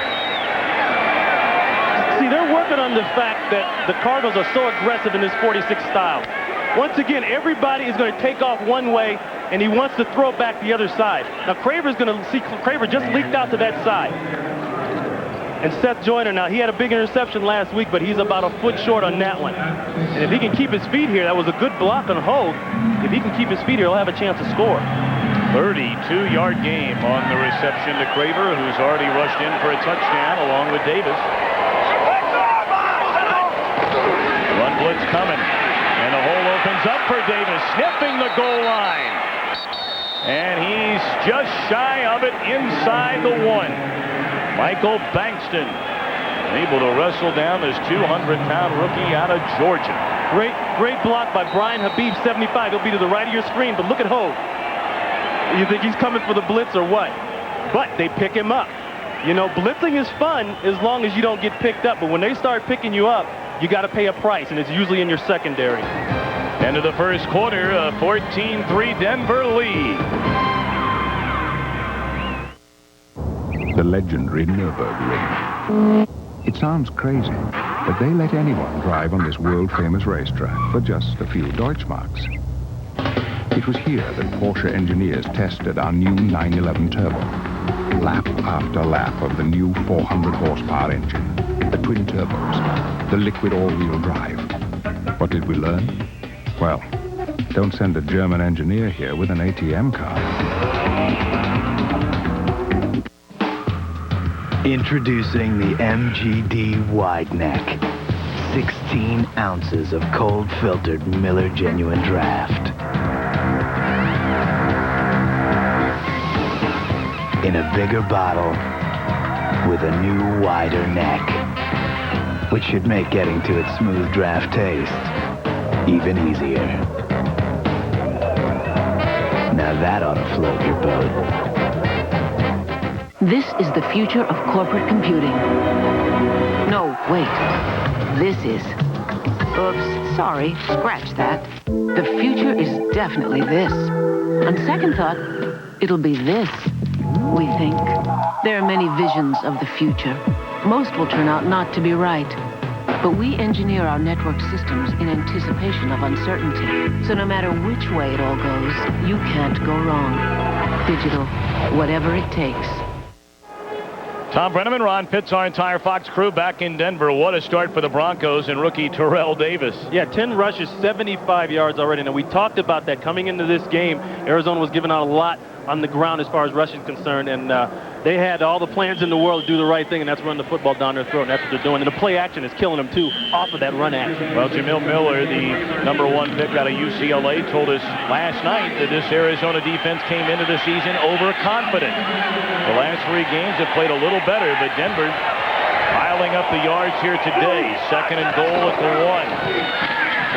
See, they're working on the fact that the Cardinals are so aggressive in this 46 style. Once again, everybody is going to take off one way, and he wants to throw back the other side. Now, Craver's going to see Craver just leaked out to that side. And Seth Joyner, now, he had a big interception last week, but he's about a foot short on that one. And if he can keep his feet here, that was a good block on Hogue. If he can keep his feet here, he'll have a chance to score. 32-yard game on the reception to Craver, who's already rushed in for a touchdown along with Davis. Run blitz coming. And the hole opens up for Davis, sniffing the goal line. And he's just shy of it inside the 1. Michael Bankston able to wrestle down this 200-pound rookie out of Georgia. Great block by Brian Habib, 75. He'll be to the right of your screen, but look at Hogue. You think he's coming for the blitz or what? But they pick him up. You know, blitzing is fun as long as you don't get picked up, but when they start picking you up, you got to pay a price, and it's usually in your secondary. End of the first quarter, a 14-3 Denver lead. The legendary Nürburgring. It sounds crazy, but they let anyone drive on this world-famous racetrack for just a few Deutschmarks. It was here that Porsche engineers tested our new 911 Turbo. Lap after lap of the new 400-horsepower engine, the twin turbos, the liquid all-wheel drive. What did we learn? Well, don't send a German engineer here with an ATM card. Introducing the MGD Wide Neck. 16 ounces of cold-filtered Miller Genuine Draft. In a bigger bottle with a new, wider neck, which should make getting to its smooth draft taste even easier. Now that ought to float your boat. This is the future of corporate computing. No, wait. This is. Oops, sorry, scratch that. The future is definitely this. On second thought, it'll be this, we think. There are many visions of the future. Most will turn out not to be right. But we engineer our network systems in anticipation of uncertainty. So no matter which way it all goes, you can't go wrong. Digital, whatever it takes. Tom Brenneman, Ron Pitts, our entire Fox crew back in Denver. What a start for the Broncos and rookie Terrell Davis. Yeah, 10 rushes, 75 yards already. Now, we talked about that coming into this game. Arizona was giving out a lot on the ground as far as rushing is concerned, and they had all the plans in the world to do the right thing, and that's run the football down their throat, and that's what they're doing. And the play action is killing them, too, off of that run action. Well, Jamil Miller, the #1 pick out of UCLA, told us last night that this Arizona defense came into the season overconfident. The last 3 games have played a little better, but Denver piling up the yards here today. 2nd and goal at the 1.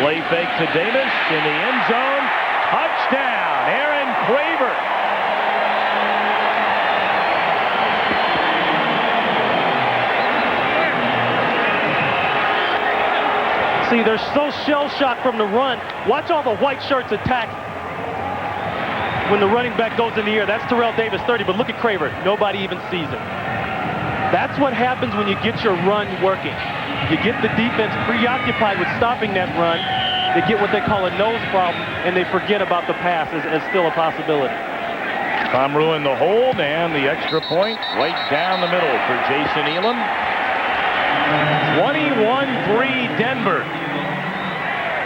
Play fake to Davis in the end zone. Touchdown, Aaron Craver. See, they're so shell-shocked from the run. Watch all the white shirts attack when the running back goes in the air. That's Terrell Davis, 30, but look at Craver. Nobody even sees him. That's what happens when you get your run working. You get the defense preoccupied with stopping that run. They get what they call a nose problem, and they forget about the pass as still a possibility. Tom ruined the hold and the extra point right down the middle for Jason Elam. 21-3 Denver.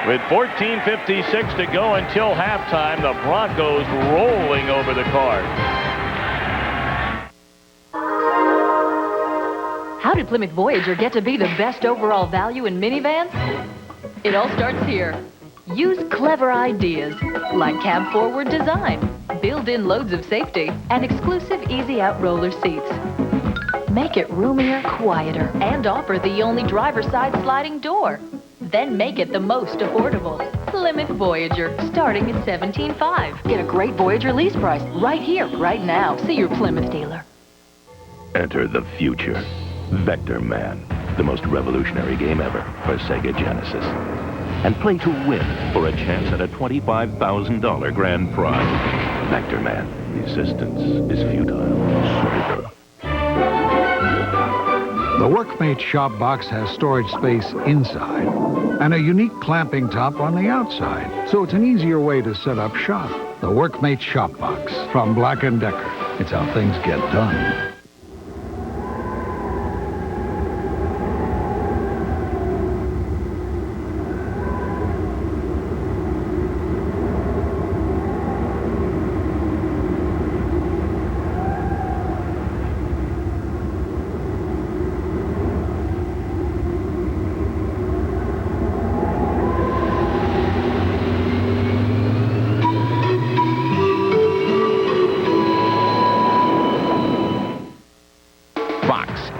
With 14:56 to go until halftime, the Broncos rolling over the Cards. How did Plymouth Voyager get to be the best overall value in minivans? It all starts here. Use clever ideas like cab forward design, build-in loads of safety, and exclusive easy-out roller seats. Make it roomier, quieter, and offer the only driver's side sliding door. Then make it the most affordable. Plymouth Voyager, starting at $17,500. Get a great Voyager lease price right here, right now. See your Plymouth dealer. Enter the future. Vector Man, the most revolutionary game ever for Sega Genesis. And play to win for a chance at a $25,000 grand prize. Vector Man, resistance is futile. Sega. The Workmate Shop Box has storage space inside and a unique clamping top on the outside, so it's an easier way to set up shop. The Workmate Shop Box from Black & Decker. It's how things get done.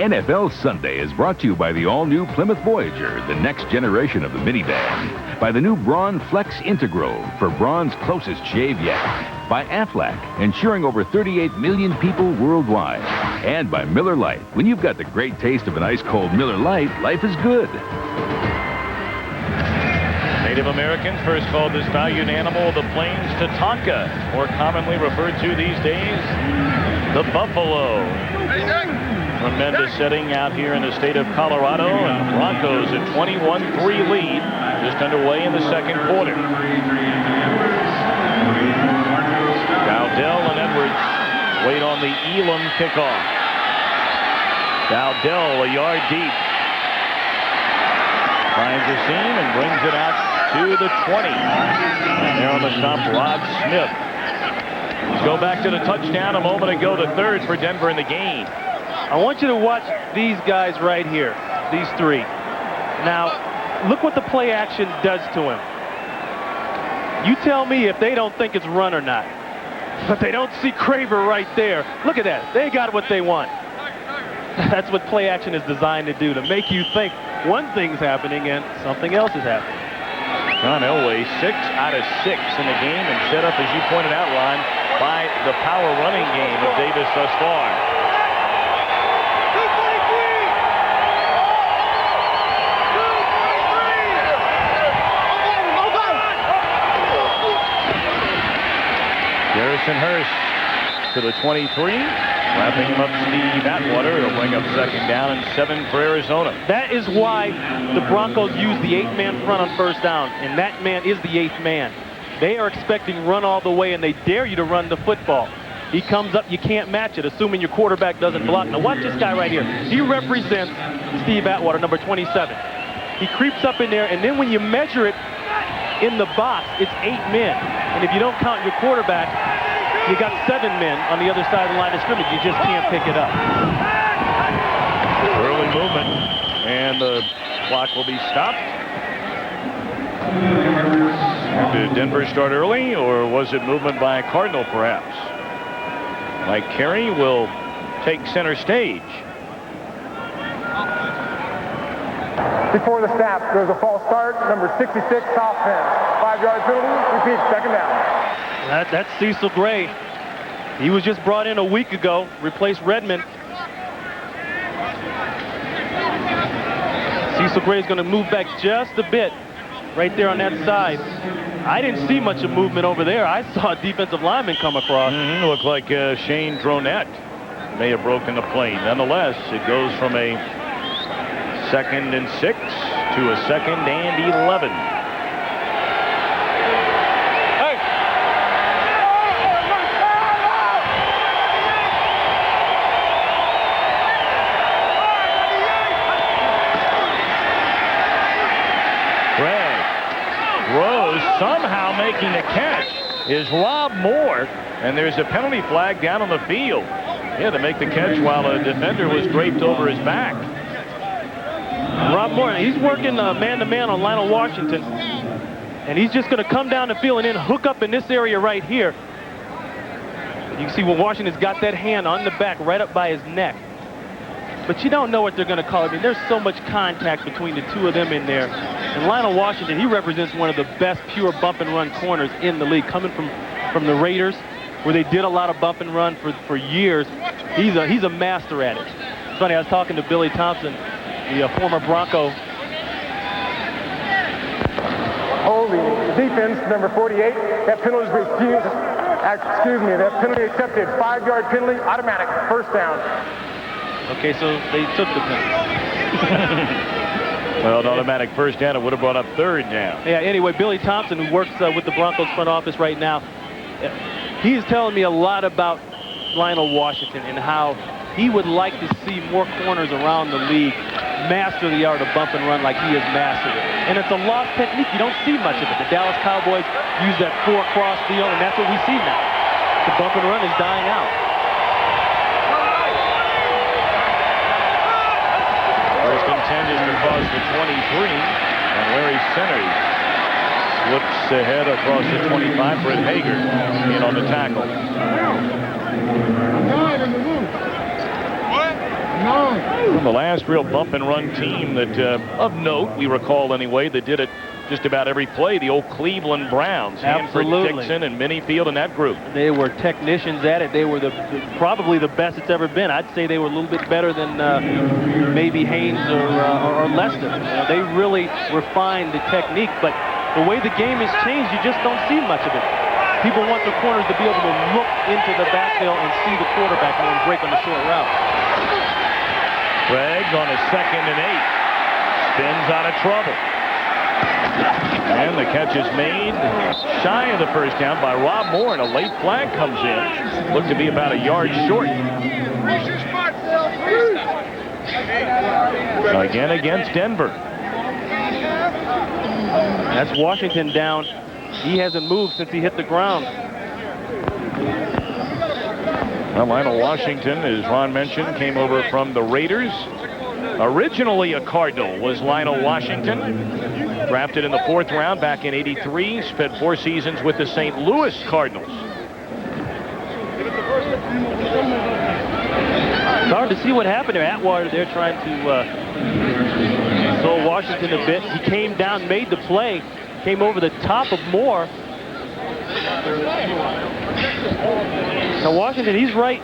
NFL Sunday is brought to you by the all-new Plymouth Voyager, the next generation of the minivan. By the new Braun Flex Integral for Braun's closest shave yet. By Aflac, ensuring over 38 million people worldwide. And by Miller Lite. When you've got the great taste of an ice-cold Miller Lite, life is good. Native Americans first called this valued animal of the plains Tatanka, more commonly referred to these days, the buffalo. Tremendous setting out here in the state of Colorado, and the Broncos a 21-3 lead just underway in the second quarter. Dowdell and Edwards wait on the Elam kickoff. Dowdell a yard deep. Finds a seam and brings it out to the 20. And there on the stop, Rod Smith. Let's go back to the touchdown a moment ago, the third for Denver in the game. I want you to watch these guys right here, these three. Now, look what the play action does to him. You tell me if they don't think it's run or not. But they don't see Craver right there. Look at that. They got what they want. That's what play action is designed to do, to make you think one thing's happening and something else is happening. John Elway, 6 out of 6 in the game, and set up, as you pointed out, Ron, by the power running game of Davis thus far. Garrison Hurst to the 23. Wrapping him up, Steve Atwater. It'll bring up second down and 7 for Arizona. That is why the Broncos use the 8-man front on first down, and that man is the 8th man. They are expecting run all the way, and they dare you to run the football. He comes up, you can't match it, assuming your quarterback doesn't block. Now watch this guy right here. He represents Steve Atwater, number 27. He creeps up in there, and then when you measure it in the box, it's 8 men. And if you don't count your quarterback, you got 7 men on the other side of the line of scrimmage. You just can't pick it up. Early movement, and the clock will be stopped. Did Denver start early, or was it movement by a Cardinal, perhaps? Mike Carey will take center stage. Before the snap, there's a false start, number 66, South Penn. 5-yard penalty, repeat, second down. That's Cecil Gray. He was just brought in a week ago, replaced Redmond. Cecil Gray's going to move back just a bit right there on that side. I didn't see much of movement over there. I saw a defensive lineman come across. Looked like Shane Dronette may have broken the play. Nonetheless, it goes from a 2nd and 6 to a 2nd and 11. Somehow making the catch is Rob Moore, and there's a penalty flag down on the field. Yeah, to make the catch while a defender was draped over his back. Rob Moore, he's working man-to-man on Lionel Washington, and he's just going to come down the field and then hook up in this area right here. You can see when Washington's got that hand on the back right up by his neck. But you don't know what they're going to call it. I mean, there's so much contact between the two of them in there. And Lionel Washington, he represents one of the best pure bump and run corners in the league, coming from the Raiders, where they did a lot of bump and run for years. He's a master at it. It's funny, I was talking to Billy Thompson, the former Bronco. Holding defense, number 48. That penalty is refused. Excuse me, that penalty accepted. 5-yard penalty, automatic, first down. Okay, so they took the penalty. Well, an automatic first down, it would have brought up 3rd down. Yeah, anyway, Billy Thompson, who works with the Broncos front office right now, he's telling me a lot about Lionel Washington and how he would like to see more corners around the league master the art of bump and run like he has mastered it. And it's a lost technique. You don't see much of it. The Dallas Cowboys use that 4-cross deal, and that's what we see now. The bump and run is dying out. First and 10 is across the 23, and Larry Centers slips ahead across the 25. Brett Hager in on the tackle. From the last real bump and run team that, of note, we recall anyway, that did it just about every play, the old Cleveland Browns. Absolutely. Hanford, Dixon, and Minifield in that group. They were technicians at it. They were probably the best it's ever been. I'd say they were a little bit better than maybe Haynes or Lester. They really refined the technique, but the way the game has changed, you just don't see much of it. People want the corners to be able to look into the backfield and see the quarterback and break on the short route. Craig on a 2nd and 8. Spins out of trouble. And the catch is made shy of the first down by Rob Moore, and a late flag comes in. Looked to be about a yard short. Again against Denver. That's Washington down. He hasn't moved since he hit the ground. Well, Lionel Washington, as Ron mentioned, came over from the Raiders. Originally a Cardinal was Lionel Washington. Drafted in the 4th round back in '83. Spent 4 seasons with the St. Louis Cardinals. It's hard to see what happened there. Atwater there trying to slow Washington a bit. He came down, made the play, came over the top of Moore. Now Washington, he's right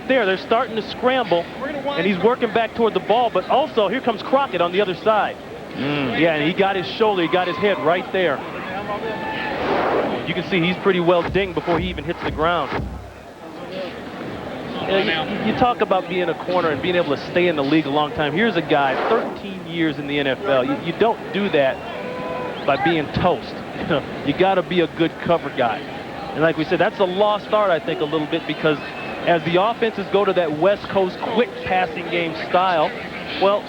there. They're starting to scramble, and he's working back toward the ball, but also here comes Crockett on the other side. Yeah, and he got his shoulder, he got his head right there. You can see he's pretty well dinged before he even hits the ground. You talk about being a corner and being able to stay in the league a long time. Here's a guy, 13 years in the NFL. You don't do that by being toast. You got to be a good cover guy. And like we said, that's a lost art, I think, a little bit, because as the offenses go to that West Coast quick passing game style, well,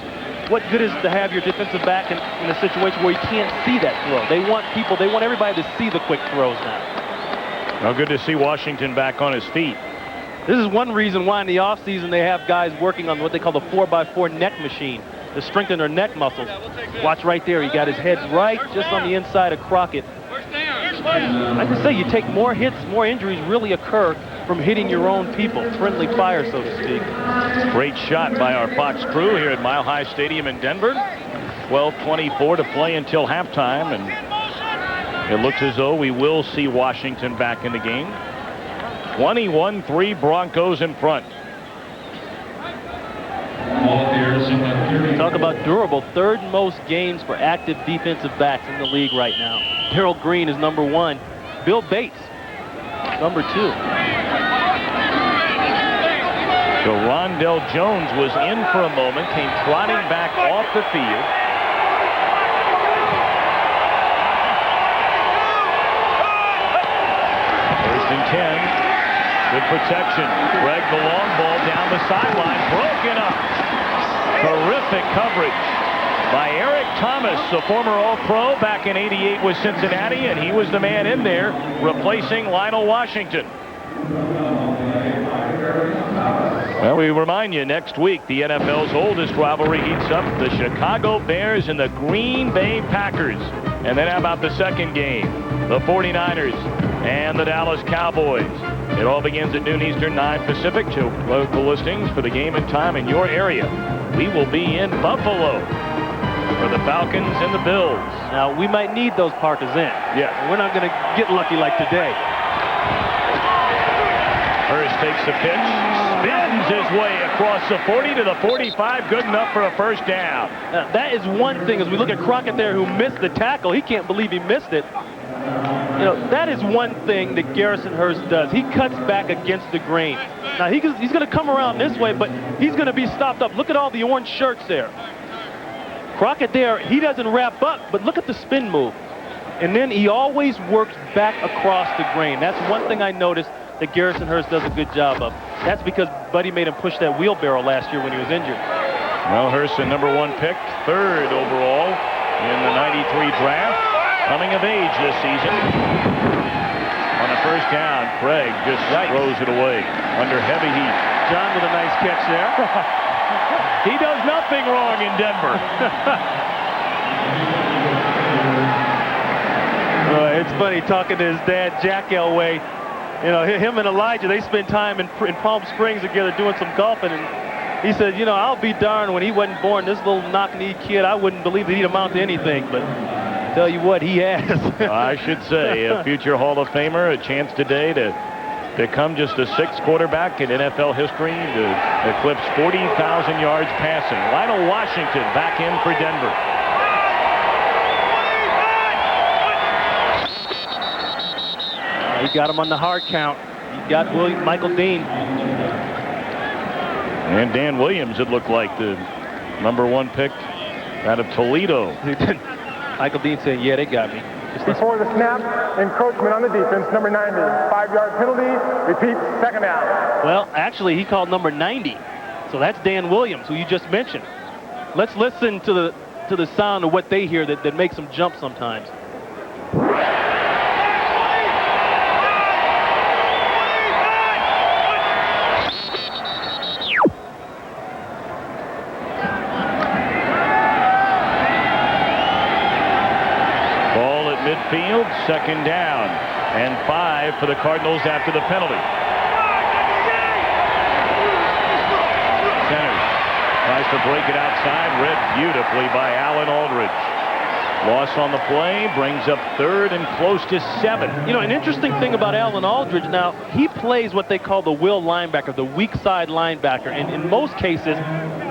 what good is to have your defensive back in a situation where you can't see that throw? They want everybody to see the quick throws now. Well, good to see Washington back on his feet. This is one reason why in the offseason they have guys working on what they call the 4x4 neck machine to strengthen their neck muscles. Watch right there. He got his head right just on the inside of Crockett. I can say you take more hits, more injuries really occur from hitting your own people. Friendly fire, so to speak. Great shot by our Fox crew here at Mile High Stadium in Denver. 12:24 to play until halftime, and it looks as though we will see Washington back in the game. 21-3 Broncos in front. Talk about durable. 3rd most games for active defensive backs in the league right now. Darrell Green is number 1. Bill Bates, number 2. So Rondell Jones was in for a moment, came trotting back off the field. First and 10. Good protection. Greg, the long ball down the sideline, broken up. Terrific coverage by Eric Thomas, the former All-Pro back in '88 with Cincinnati, and he was the man in there replacing Lionel Washington. Well, we remind you, next week, the NFL's oldest rivalry heats up, the Chicago Bears and the Green Bay Packers. And then how about the second game? The 49ers and the Dallas Cowboys. It all begins at noon Eastern, 9 Pacific. Check local listings for the game and time in your area. We will be in Buffalo for the Falcons and the Bills. Now, we might need those Parkers in. Yeah. We're not going to get lucky like today. Hurst takes the pitch, spins his way across the 40 to the 45, good enough for a first down. Now, that is one thing, as we look at Crockett there, who missed the tackle. He can't believe he missed it. You know, that is one thing that Garrison Hurst does. He cuts back against the grain. Now, he's going to come around this way, but he's going to be stopped up. Look at all the orange shirts there. Crockett there, he doesn't wrap up, but look at the spin move. And then he always works back across the grain. That's one thing I noticed that Garrison Hurst does a good job of. That's because Buddy made him push that wheelbarrow last year when he was injured. Well, Hurst, the #1 pick, 3rd overall in the '93 draft. Coming of age this season. On a first down, Craig just throws it away under heavy heat. John with a nice catch there. He does nothing wrong in Denver. It's funny talking to his dad, Jack Elway. You know, him and Elijah, they spend time in Palm Springs together doing some golfing. And he said, you know, I'll be darned, when he wasn't born, this little knock-knee kid, I wouldn't believe that he'd amount to anything. But tell you what, he has. I should say, a future Hall of Famer, a chance today to become just the 6th quarterback in NFL history to eclipse 40,000 yards passing. Lionel Washington back in for Denver. He got him on the hard count. He got Michael Dean. And Dan Williams, it looked like, the #1 pick out of Toledo. Michael Dean saying, yeah, they got me. Before the snap, encroachment on the defense, number 90. 5-yard penalty, repeat, 2nd down. Well, actually, he called number 90. So that's Dan Williams, who you just mentioned. Let's listen to the sound of what they hear that makes them jump sometimes. midfield. 2nd down and 5 for the Cardinals after the penalty. Centers. Tries to break it outside. Read beautifully by Alan Aldridge. Loss on the play brings up 3rd and close to 7. You know, an interesting thing about Alan Aldridge now, he plays what they call the will linebacker, the weak side linebacker. And in most cases,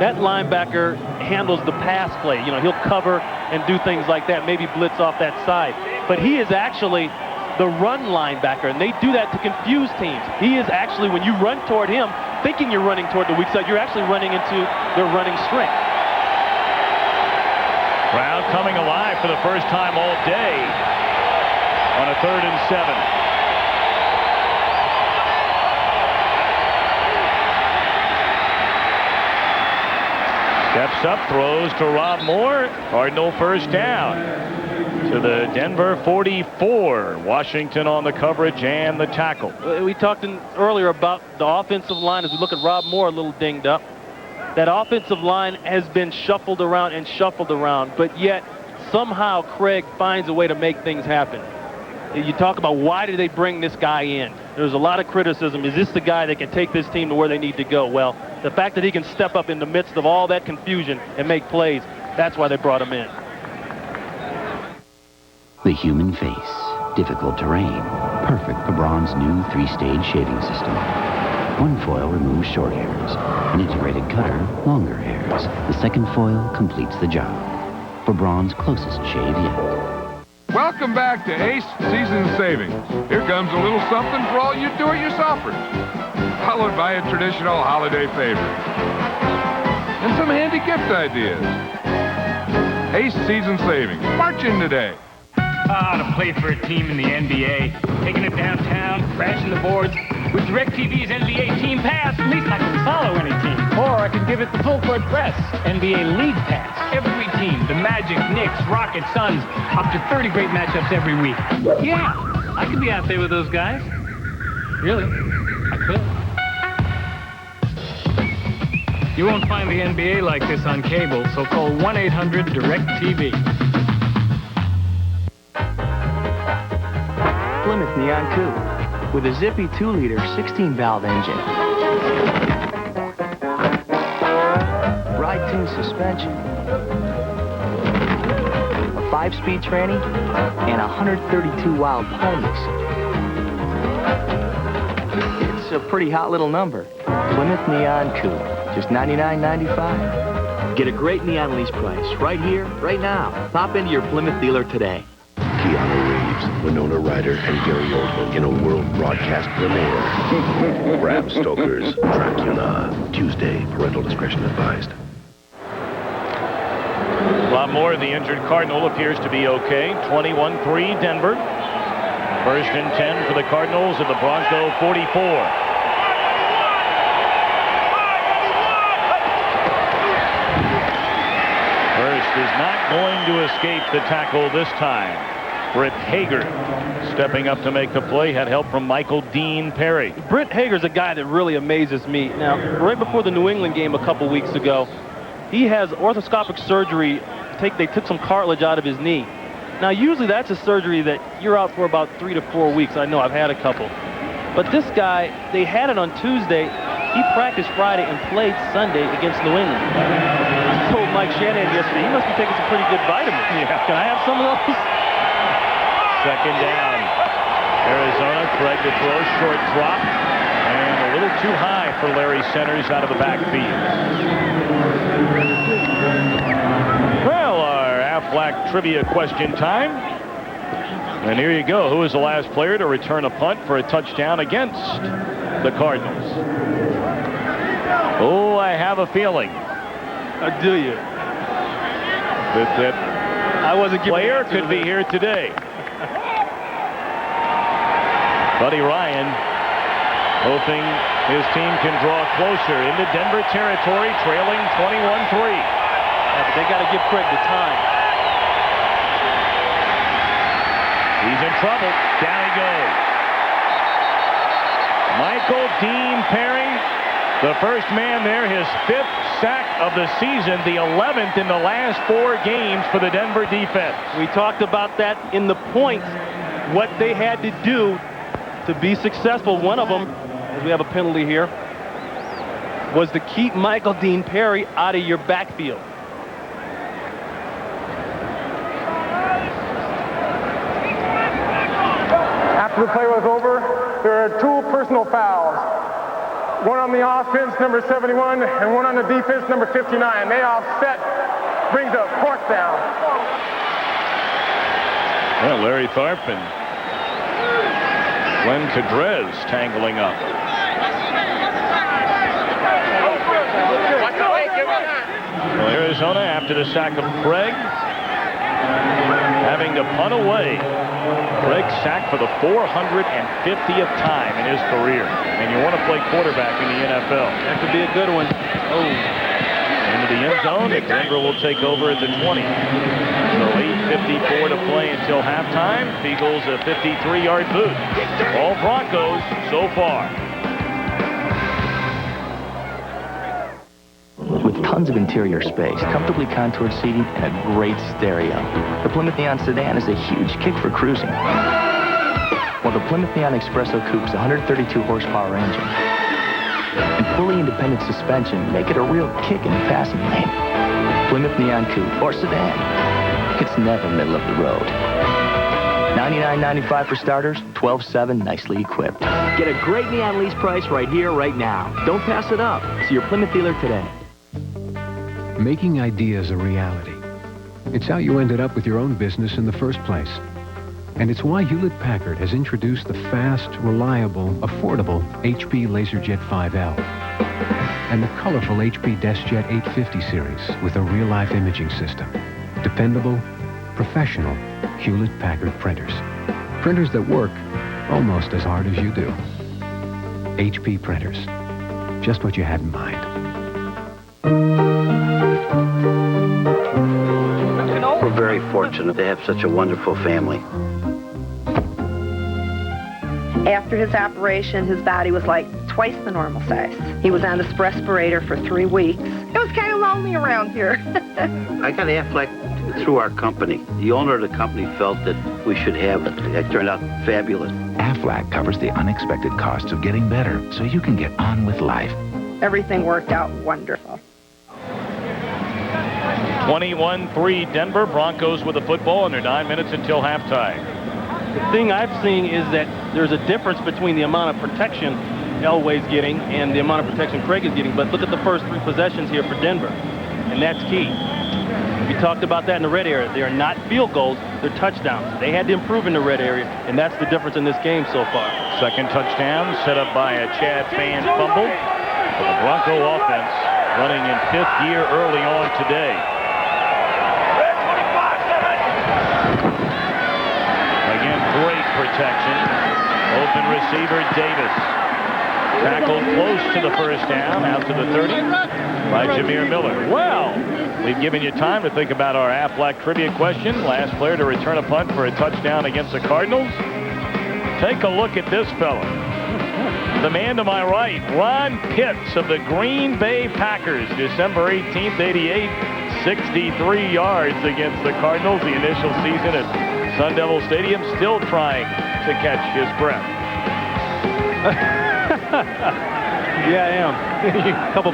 that linebacker handles the pass play. You know, he'll cover and do things like that, maybe blitz off that side. But he is actually the run linebacker, and they do that to confuse teams. He is actually, when you run toward him, thinking you're running toward the weak side, you're actually running into their running strength. Crowd coming alive for the first time all day on a 3rd and 7. Steps up, throws to Rob Moore. Cardinal first down to the Denver 44. Washington on the coverage and the tackle. We talked earlier about the offensive line. As we look at Rob Moore, a little dinged up. That offensive line has been shuffled around, but yet somehow Craig finds a way to make things happen. You talk about why did they bring this guy in? There's a lot of criticism. Is this the guy that can take this team to where they need to go? Well, the fact that he can step up in the midst of all that confusion and make plays, that's why they brought him in. The human face, difficult terrain, perfect for Braun's new 3-stage shaving system. One foil removes short hairs, an integrated cutter, longer hairs. The second foil completes the job for Braun's closest shave yet. Welcome back to Ace Season Savings. Here comes a little something for all you do-it-yourselfers, followed by a traditional holiday favorite and some handy gift ideas. Ace Season Savings. March in today. To play for a team in the NBA, taking it downtown, crashing the boards. With DirecTV's NBA Team Pass, at least I can follow any team. Or I can give it the full court press, NBA League Pass. Every team, the Magic, Knicks, Rockets, Suns, up to 30 great matchups every week. Yeah, I could be out there with those guys. Really, I could. You won't find the NBA like this on cable, so call 1-800-DirecTV. Plymouth Neon Coupe with a zippy 2-liter 16-valve engine. Ride-tuned suspension, a 5-speed tranny, and 132 wild ponies. It's a pretty hot little number. Plymouth Neon Coupe, just $99.95. Get a great neon lease price right here, right now. Pop into your Plymouth dealer today. Keanu Reeves, Winona Ryder, and Gary Oldman in a world broadcast premiere. Bram Stoker's Dracula. Tuesday, parental discretion advised. Rob Moore, the injured Cardinal, appears to be okay. 21-3 Denver. 1st and 10 for the Cardinals at the Bronco 44. Hurst is not going to escape the tackle this time. Britt Hager stepping up to make the play, had help from Michael Dean Perry. Britt Hager's a guy that really amazes me. Now, right before the New England game a couple weeks ago, he has orthoscopic surgery. They took some cartilage out of his knee. Now, usually that's a surgery that you're out for about 3 to 4 weeks. I know, I've had a couple. But this guy, they had it on Tuesday. He practiced Friday and played Sunday against New England. I told Mike Shanahan yesterday, he must be taking some pretty good vitamins. Yeah. Can I have some of those? 2nd down. Arizona, Craig to throw, short drop, and a little too high for Larry Centers out of the backfield. Well, our Aflac trivia question time. And here you go. Who is the last player to return a punt for a touchdown against the Cardinals? Oh, I have a feeling. Do you? That I wasn't player could be here today. Buddy Ryan hoping his team can draw closer into Denver territory, trailing 21-3. Yeah, but they got to give Craig the time. He's in trouble. Down he goes. Michael Dean Perry The first man there, his 5th sack of the season, the 11th in the last 4 games for the Denver defense. We talked about that in the points, what they had to do to be successful. One of them, as we have a penalty here, was to keep Michael Dean Perry out of your backfield. After the play was over, there are 2 personal fouls. One on the offense, number 71, and one on the defense, number 59. They offset, brings a 4th down. Well, Larry Tharp and Glenn Tadrez tangling up. Well, Arizona, after the sack of Craig, having to punt away. Craig sacked for the 450th time in his career. And you want to play quarterback in the NFL. That could be a good one. Oh. Into the end zone, and Denver will take over at the 20. So 8:54 to play until halftime. Beagles a 53-yard boot. All Broncos so far. With tons of interior space, comfortably contoured seating, and a great stereo, the Plymouth Neon sedan is a huge kick for cruising. While the Plymouth Neon Espresso Coupe's 132 horsepower engine and fully independent suspension make it a real kick in the passing lane. Plymouth Neon Coupe or sedan, it's never middle of the road. $99.95 for starters, $12.7 nicely equipped. Get a great neon lease price right here, right now. Don't pass it up. See your Plymouth dealer today. Making ideas a reality. It's how you ended up with your own business in the first place. And it's why Hewlett-Packard has introduced the fast, reliable, affordable HP LaserJet 5L and the colorful HP DeskJet 850 series with a real-life imaging system. Dependable, professional Hewlett-Packard printers. Printers that work almost as hard as you do. HP printers. Just what you had in mind. We're very fortunate to have such a wonderful family. After his operation, his body was like twice the normal size. He was on this respirator for 3 weeks. It was kind of lonely around here. I got Aflac through our company. The owner of the company felt that we should have it. It turned out fabulous. Aflac covers the unexpected costs of getting better so you can get on with life. Everything worked out wonderful. 21-3 Denver. Broncos with the football, and they're 9 minutes until halftime. The thing I've seen is that there's a difference between the amount of protection Elway's getting and the amount of protection Craig is getting. But look at the first 3 possessions here for Denver, and that's key. We talked about that in the red area. They are not field goals, they're touchdowns. They had to improve in the red area, and that's the difference in this game so far. Second touchdown set up by a Chad Fan fumble. For the Bronco offense running in 5th year early on today. Again, great protection. Open receiver Davis. Tackled close to the first down, out to the 30 by Jameer Miller. Well, we've given you time to think about our Aflac trivia question. Last player to return a punt for a touchdown against the Cardinals. Take a look at this fella. The man to my right, Ron Pitts of the Green Bay Packers. December 18th, 88, 63 yards against the Cardinals. The initial season at Sun Devil Stadium, still trying to catch his breath. Yeah, I am. couple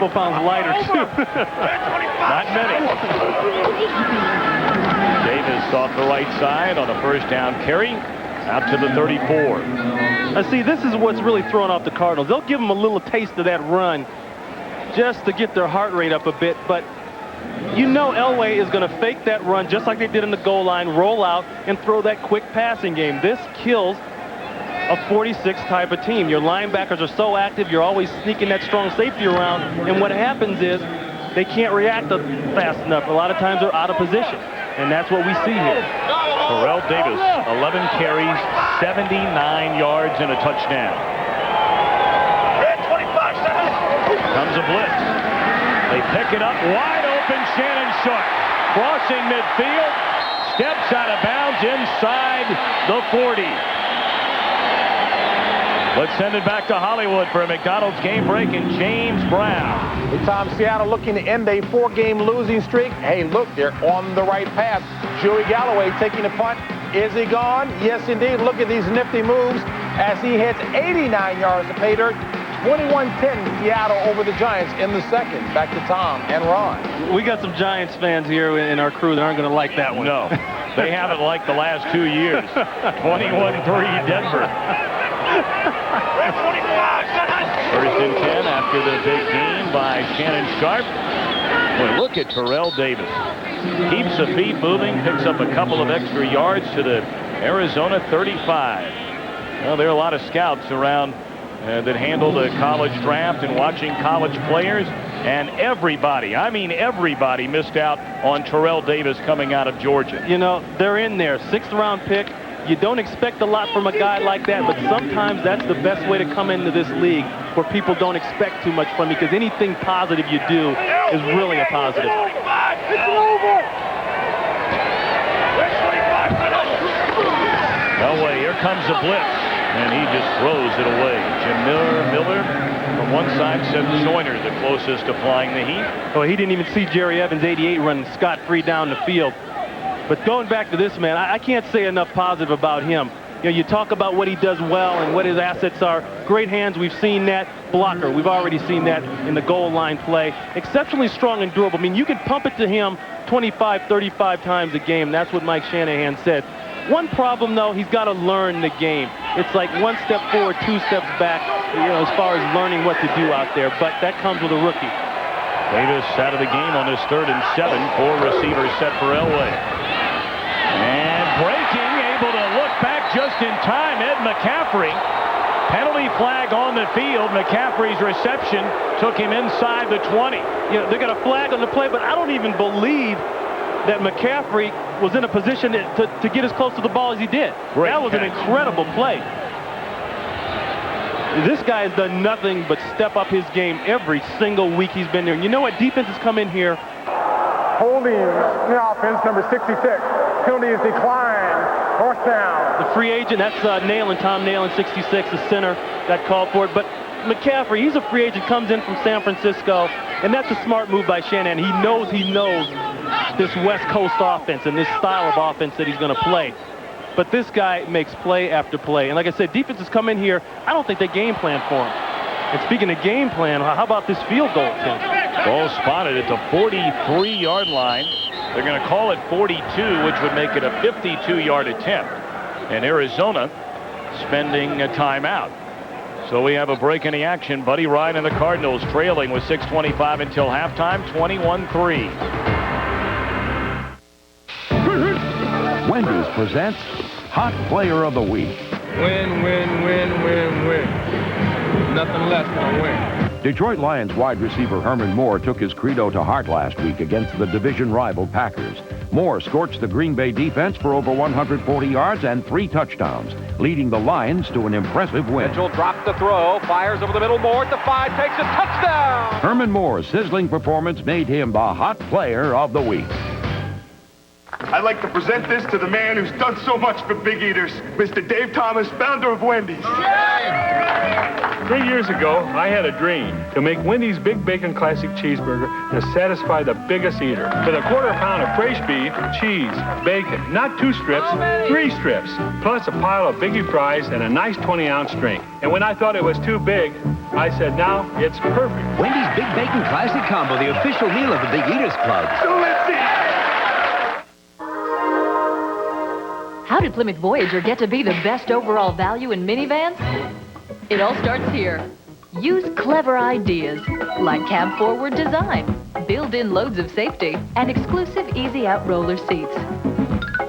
pounds lighter, too. Not many. Davis off the right side on a first down carry, out to the 34. See, this is what's really throwing off the Cardinals. They'll give them a little taste of that run just to get their heart rate up a bit, but you know Elway is going to fake that run just like they did in the goal line, roll out, and throw that quick passing game. This kills a 46 type of team. Your linebackers are so active, you're always sneaking that strong safety around, and what happens is they can't react fast enough. A lot of times they're out of position, and that's what we see here. Terrell Davis, 11 carries, 79 yards, and a touchdown. Comes a blitz. They pick it up, wide open, Shannon Sharp. Crossing midfield, steps out of bounds inside the 40. Let's send it back to Hollywood for a McDonald's game break and James Brown. Hey, Tom, Seattle looking to end a 4-game losing streak. Hey, look, they're on the right path. Joey Galloway taking a punt. Is he gone? Yes, indeed. Look at these nifty moves as he hits 89 yards to pay dirt. 21-10 Seattle over the Giants in the second. Back to Tom and Ron. We got some Giants fans here in our crew that aren't going to like that one. No, they haven't liked the last 2 years. 21-3 Denver. First and 10 after the big gain by Shannon Sharp. Boy, look at Terrell Davis. Keeps the feet moving, picks up a couple of extra yards to the Arizona 35. Well, there are a lot of scouts around that handle the college draft and watching college players, and everybody, I mean everybody, missed out on Terrell Davis coming out of Georgia. You know, they're in there. 6th-round pick. You don't expect a lot from a guy like that, but sometimes that's the best way to come into this league where people don't expect too much from you, because anything positive you do is really a positive. Elway, here comes the blitz, and he just throws it away. Jim Miller from one side sends Joyner the closest to flying the heat. Oh, he didn't even see Jerry Evans, 88, running scot-free down the field. But going back to this man, I can't say enough positive about him. You know, you talk about what he does well and what his assets are. Great hands, we've seen that. Blocker, we've already seen that in the goal line play. Exceptionally strong and durable. I mean, you can pump it to him 25, 35 times a game. That's what Mike Shanahan said. One problem, though, he's got to learn the game. It's like 1 step forward, 2 steps back, you know, as far as learning what to do out there. But that comes with a rookie. Davis out of the game on this 3rd and 7. 4 receivers set for Elway. And breaking, able to look back just in time, Ed McCaffrey. Penalty flag on the field. McCaffrey's reception took him inside the 20. You know, they got a flag on the play, but I don't even believe that McCaffrey was in a position to get as close to the ball as he did. Great that was catch. An incredible play. This guy has done nothing but step up his game every single week he's been there. And you know what? Defenses come in here. Holding the offense, number 66. Penalty is declined. 4th down. The free agent, that's Nalen, Tom Nalen, 66, the center, got called for it. But McCaffrey, he's a free agent, comes in from San Francisco, and that's a smart move by Shanahan. He knows this West Coast offense and this style of offense that he's going to play. But this guy makes play after play. And like I said, defenses come in here, I don't think they game plan for him. And speaking of game plan, how about this field goal attempt? Ball spotted at the 43-yard line. They're going to call it 42, which would make it a 52-yard attempt. And Arizona spending a timeout. So we have a break in the action. Buddy Ryan and the Cardinals trailing with 6:25 until halftime, 21-3. Wendy's presents Hot Player of the Week. Win, win, win, win, win. Nothing less than a win. Detroit Lions wide receiver Herman Moore took his credo to heart last week against the division rival Packers. Moore scorched the Green Bay defense for over 140 yards and 3 touchdowns, leading the Lions to an impressive win. Mitchell drops the throw, fires over the middle, Moore at the 5, takes a touchdown! Herman Moore's sizzling performance made him the Hot Player of the Week. I'd like to present this to the man who's done so much for Big Eaters, Mr. Dave Thomas, founder of Wendy's. 3 years ago, I had a dream to make Wendy's Big Bacon Classic Cheeseburger to satisfy the biggest eater. With a quarter pound of fresh beef, cheese, bacon, not 2 strips, 3 strips, plus a pile of Biggie fries and a nice 20-ounce drink. And when I thought it was too big, I said, now it's perfect. Wendy's Big Bacon Classic Combo, the official meal of the Big Eaters Club. So let's eat. How did Plymouth Voyager get to be the best overall value in minivans? It all starts here. Use clever ideas like cab forward design, built-in loads of safety, and exclusive easy-out roller seats.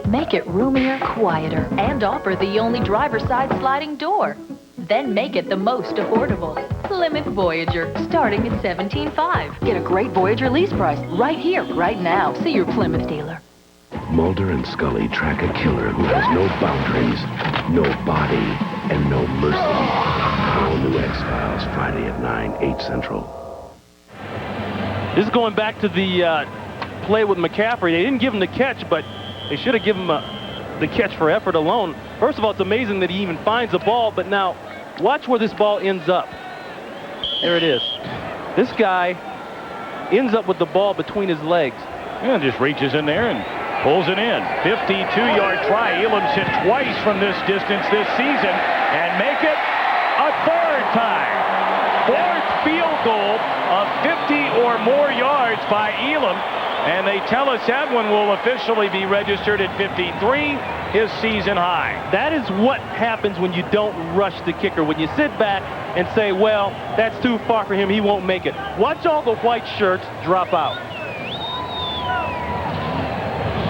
Make it roomier, quieter, and offer the only driver's side sliding door. Then make it the most affordable. Plymouth Voyager, starting at $17,500. Get a great Voyager lease price right here, right now. See your Plymouth dealer. Mulder and Scully track a killer who has no boundaries, no body, and no mercy. All new X-Files, Friday at 9, 8 Central. This is going back to the play with McCaffrey. They didn't give him the catch, but they should have given him the catch for effort alone. First of all, it's amazing that he even finds the ball, but now Watch where this ball ends up. There it is. This guy ends up with the ball between his legs. And just reaches in there and pulls it in. 52-yard try. Elam's hit twice from this distance this season and make it a third time. Fourth field goal of 50 or more yards by Elam. And they tell us that one will officially be registered at 53, his season high. That is what happens when you don't rush the kicker. When you sit back and say, well, that's too far for him, he won't make it. Watch all the white shirts drop out.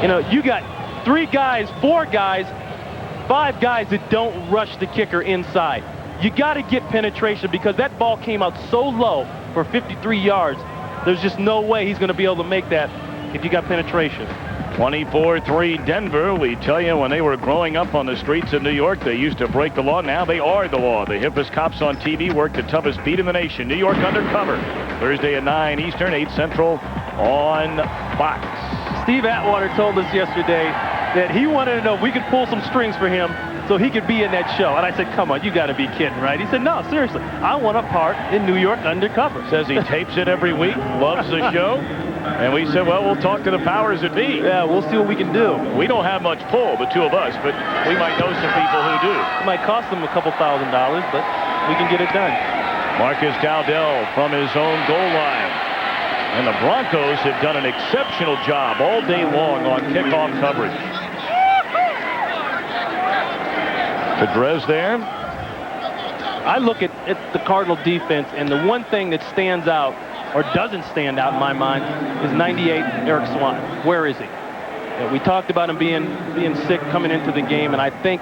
You know, you got 3 guys, 4 guys, 5 guys that don't rush the kicker inside. You got to get penetration because that ball came out so low for 53 yards. There's just no way he's going to be able to make that if you got penetration. 24-3 Denver. We tell you, when they were growing up on the streets of New York, they used to break the law. Now they are the law. The hippest cops on TV work the toughest beat in the nation. New York Undercover. Thursday at 9 Eastern, 8 Central on Fox. Steve Atwater told us yesterday that he wanted to know if we could pull some strings for him so he could be in that show. And I said, come on, you got to be kidding, right? He said, no, seriously, I want a part in New York Undercover. Says he tapes it every week, loves the show. And we said, well, we'll talk to the powers that be. Yeah, we'll see what we can do. We don't have much pull, the 2 of us, but we might know some people who do. It might cost them a couple $1,000, but we can get it done. Marcus Dowdell from his own goal line. And the Broncos have done an exceptional job all day long on kickoff coverage. Pedrez there. I look at the Cardinal defense, and the one thing that stands out, or doesn't stand out in my mind, is 98 Eric Swan. Where is he? Yeah, we talked about him being sick coming into the game, and I think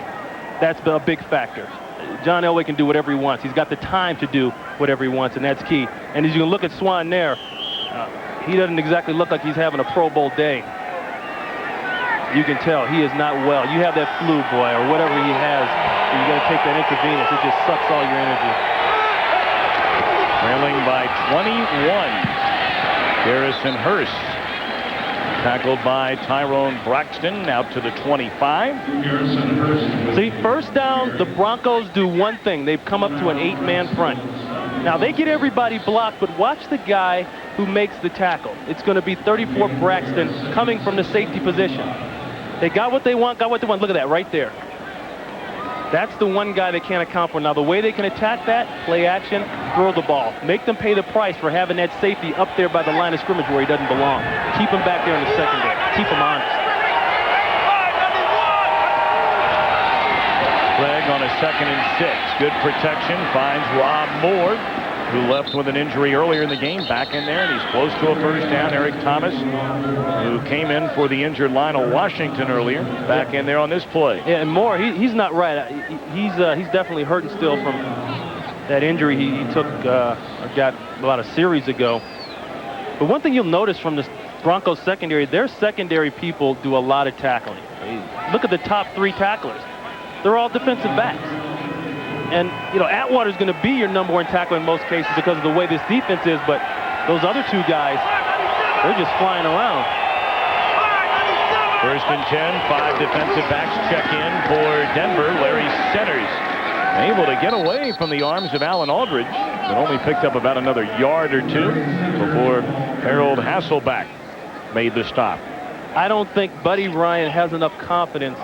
that's a big factor. John Elway can do whatever he wants. He's got the time to do whatever he wants, and that's key. And as you can look at Swan there, he doesn't exactly look like he's having a Pro Bowl day. You can tell he is not well. You have that flu, boy, or whatever he has, and you got to take that intravenous. It just sucks all your energy. Trailing by 21. Garrison Hurst, tackled by Tyrone Braxton, out to the 25. See, first down, the Broncos do one thing. They've come up to an 8-man front. Now, they get everybody blocked, but watch the guy who makes the tackle. It's going to be 34 Braxton coming from the safety position. They got what they want, Look at that right there. That's the one guy they can't account for. Now, the way they can attack that, play action, throw the ball. Make them pay the price for having that safety up there by the line of scrimmage where he doesn't belong. Keep him back there in the secondary. Keep him honest. Craig on a 2nd and 6. Good protection. Finds Rob Moore, who left with an injury earlier in the game, back in there, and he's close to a first down. Eric Thomas, who came in for the injured Lionel Washington earlier, back in there on this play. Yeah, and Moore, he's not right. He's definitely hurting still from that injury he took, got about a series ago. But one thing you'll notice from the Broncos secondary, their secondary people do a lot of tackling. Look at the top 3 tacklers. They're all defensive backs. And, you know, Atwater's going to be your number 1 tackler in most cases because of the way this defense is, but those other 2 guys, they're just flying around. First and 10, 5 defensive backs check in for Denver. Larry Centers able to get away from the arms of Alan Aldridge, but only picked up about another yard or 2 before Harold Hasselback made the stop. I don't think Buddy Ryan has enough confidence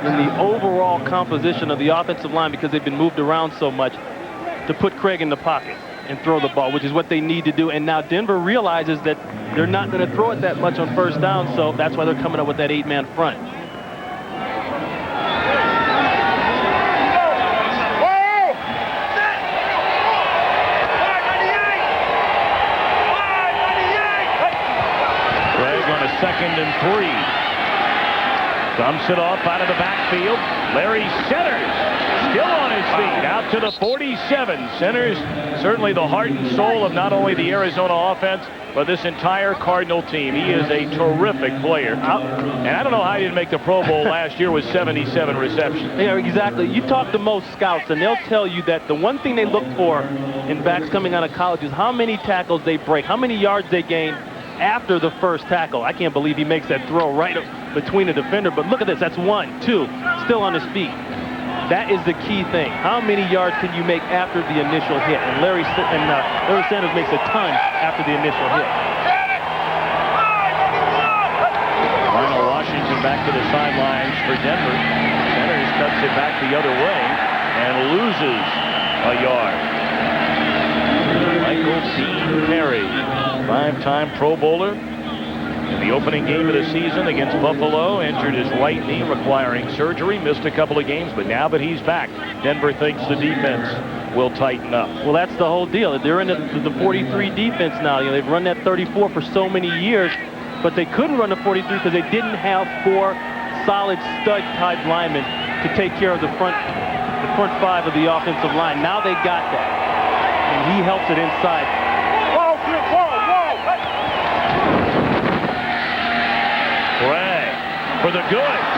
in the overall composition of the offensive line because they've been moved around so much to put Craig in the pocket and throw the ball, which is what they need to do. And now Denver realizes that they're not going to throw it that much on first down, so that's why they're coming up with that 8-man front. Craig on a 2nd and 3. Dumps it off out of the backfield. Larry Centers still on his feet, out to the 47. Centers certainly the heart and soul of not only the Arizona offense, but this entire Cardinal team. He is a terrific player. And I don't know how he didn't make the Pro Bowl last year with 77 receptions. Yeah, exactly. You talk to most scouts, and they'll tell you that the one thing they look for in backs coming out of college is how many tackles they break, how many yards they gain after the first tackle. I can't believe he makes that throw right up between the defender, but look at this. That's 1, 2, still on his feet. That is the key thing. How many yards can you make after the initial hit? And Larry Sanders makes a ton after the initial hit. Lionel Washington back to the sidelines for Denver. Sanders cuts it back the other way and loses a yard. Michael Dean Perry, 5-time Pro Bowler. In the opening game of the season against Buffalo, injured his right knee, requiring surgery, missed a couple of games, but now that he's back, Denver thinks the defense will tighten up. Well, that's the whole deal. They're in the 43 defense now. You know, they've run that 34 for so many years, but they couldn't run the 43 because they didn't have 4 solid stud-type linemen to take care of the front 5 of the offensive line. Now they got that, and he helps it inside. Gray for the goods.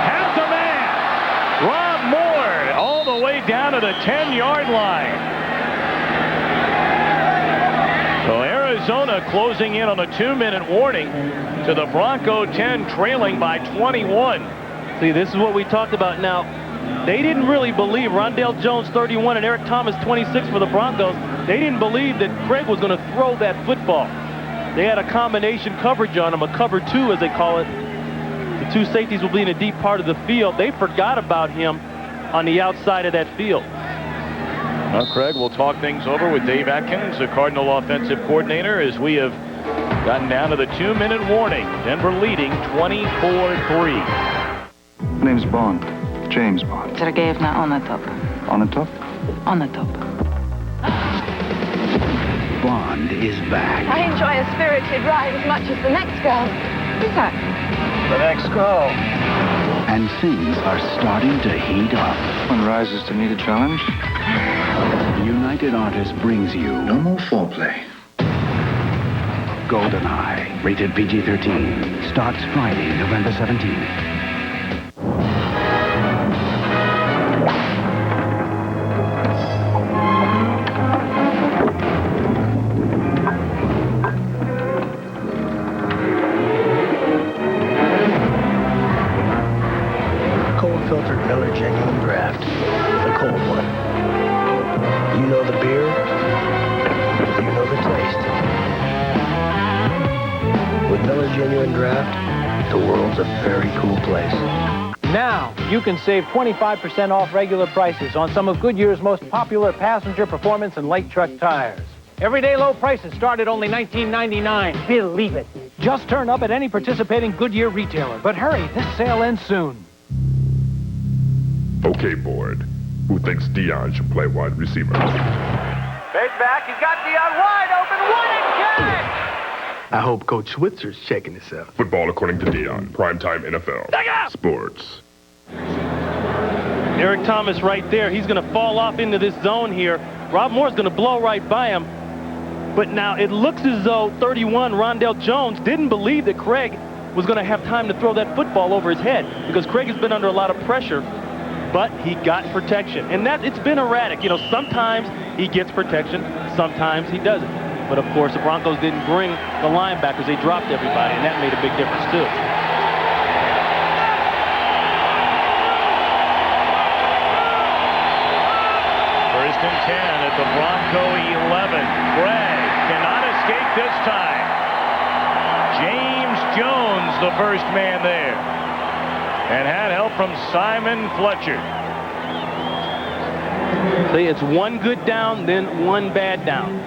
Has a man. Rob Moore all the way down to the 10-yard line. So Arizona closing in on a 2-minute warning to the Bronco 10, trailing by 21. See, this is what we talked about. Now, they didn't really believe, Rondell Jones 31 and Eric Thomas 26 for the Broncos, they didn't believe that Craig was going to throw that football. They had a combination coverage on him, a cover 2 as they call it. The 2 safeties will be in a deep part of the field. They forgot about him on the outside of that field. Well, Craig, we'll talk things over with Dave Atkins, the Cardinal offensive coordinator, as we have gotten down to the 2-minute warning. Denver leading 24-3. My name's Bond. James Bond. Sergeyevna on the top. On the top? On the top. Bond is back. I enjoy a spirited ride as much as the next girl. Who's that? The next girl. And things are starting to heat up. One rises to meet a challenge. United Artists brings you... No more foreplay. GoldenEye, rated PG-13. Starts Friday, November 17th. You can save 25% off regular prices on some of Goodyear's most popular passenger performance and light truck tires. Everyday low prices start at only $19.99. Believe it. Just turn up at any participating Goodyear retailer. But hurry, this sale ends soon. Okay, board. Who thinks Dion should play wide receiver? Fade back. He's got Dion wide open. One and catch! I hope Coach Schwitzer's checking this out. Football according to Dion. Primetime NFL. Sports. Eric Thomas right there. He's going to fall off into this zone here. Rob Moore's going to blow right by him. But now it looks as though 31, Rondell Jones, didn't believe that Craig was going to have time to throw that football over his head because Craig has been under a lot of pressure, but he got protection. And it's been erratic. You know, sometimes he gets protection, sometimes he doesn't. But, of course, the Broncos didn't bring the linebackers. They dropped everybody, and that made a big difference, too. First and 10 at the Bronco 11. Gray cannot escape this time. James Jones, the first man there. And had help from Simon Fletcher. See, it's one good down, then one bad down.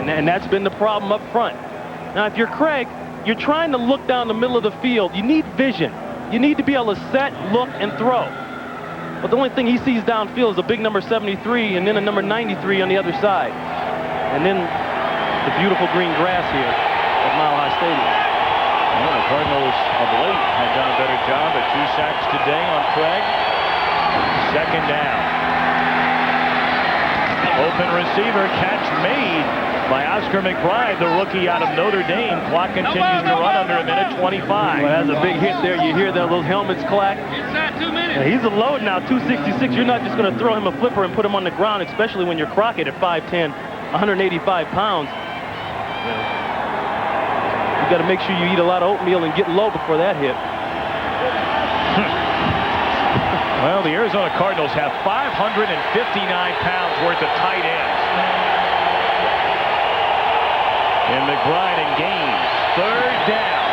And that's been the problem up front. Now, if you're Craig, you're trying to look down the middle of the field. You need vision. You need to be able to set, look, and throw. But the only thing he sees downfield is a big number 73 and then a number 93 on the other side. And then the beautiful green grass here at Mile High Stadium. Well, the Cardinals of late have done a better job at 2 sacks today on Craig. Second down. Open receiver, catch made by Oscar McBride, the rookie out of Notre Dame. Clock continues to run under a minute 25. Well, that's a big hit there. You hear those helmets clack. Inside 2 minutes. Now, he's a load now, 266. You're not just going to throw him a flipper and put him on the ground, especially when you're Crockett at 5'10", 185 pounds. You got to make sure you eat a lot of oatmeal and get low before that hit. Well, the Arizona Cardinals have 559 pounds worth of tight ends. And McBride and Gaines, 3rd down.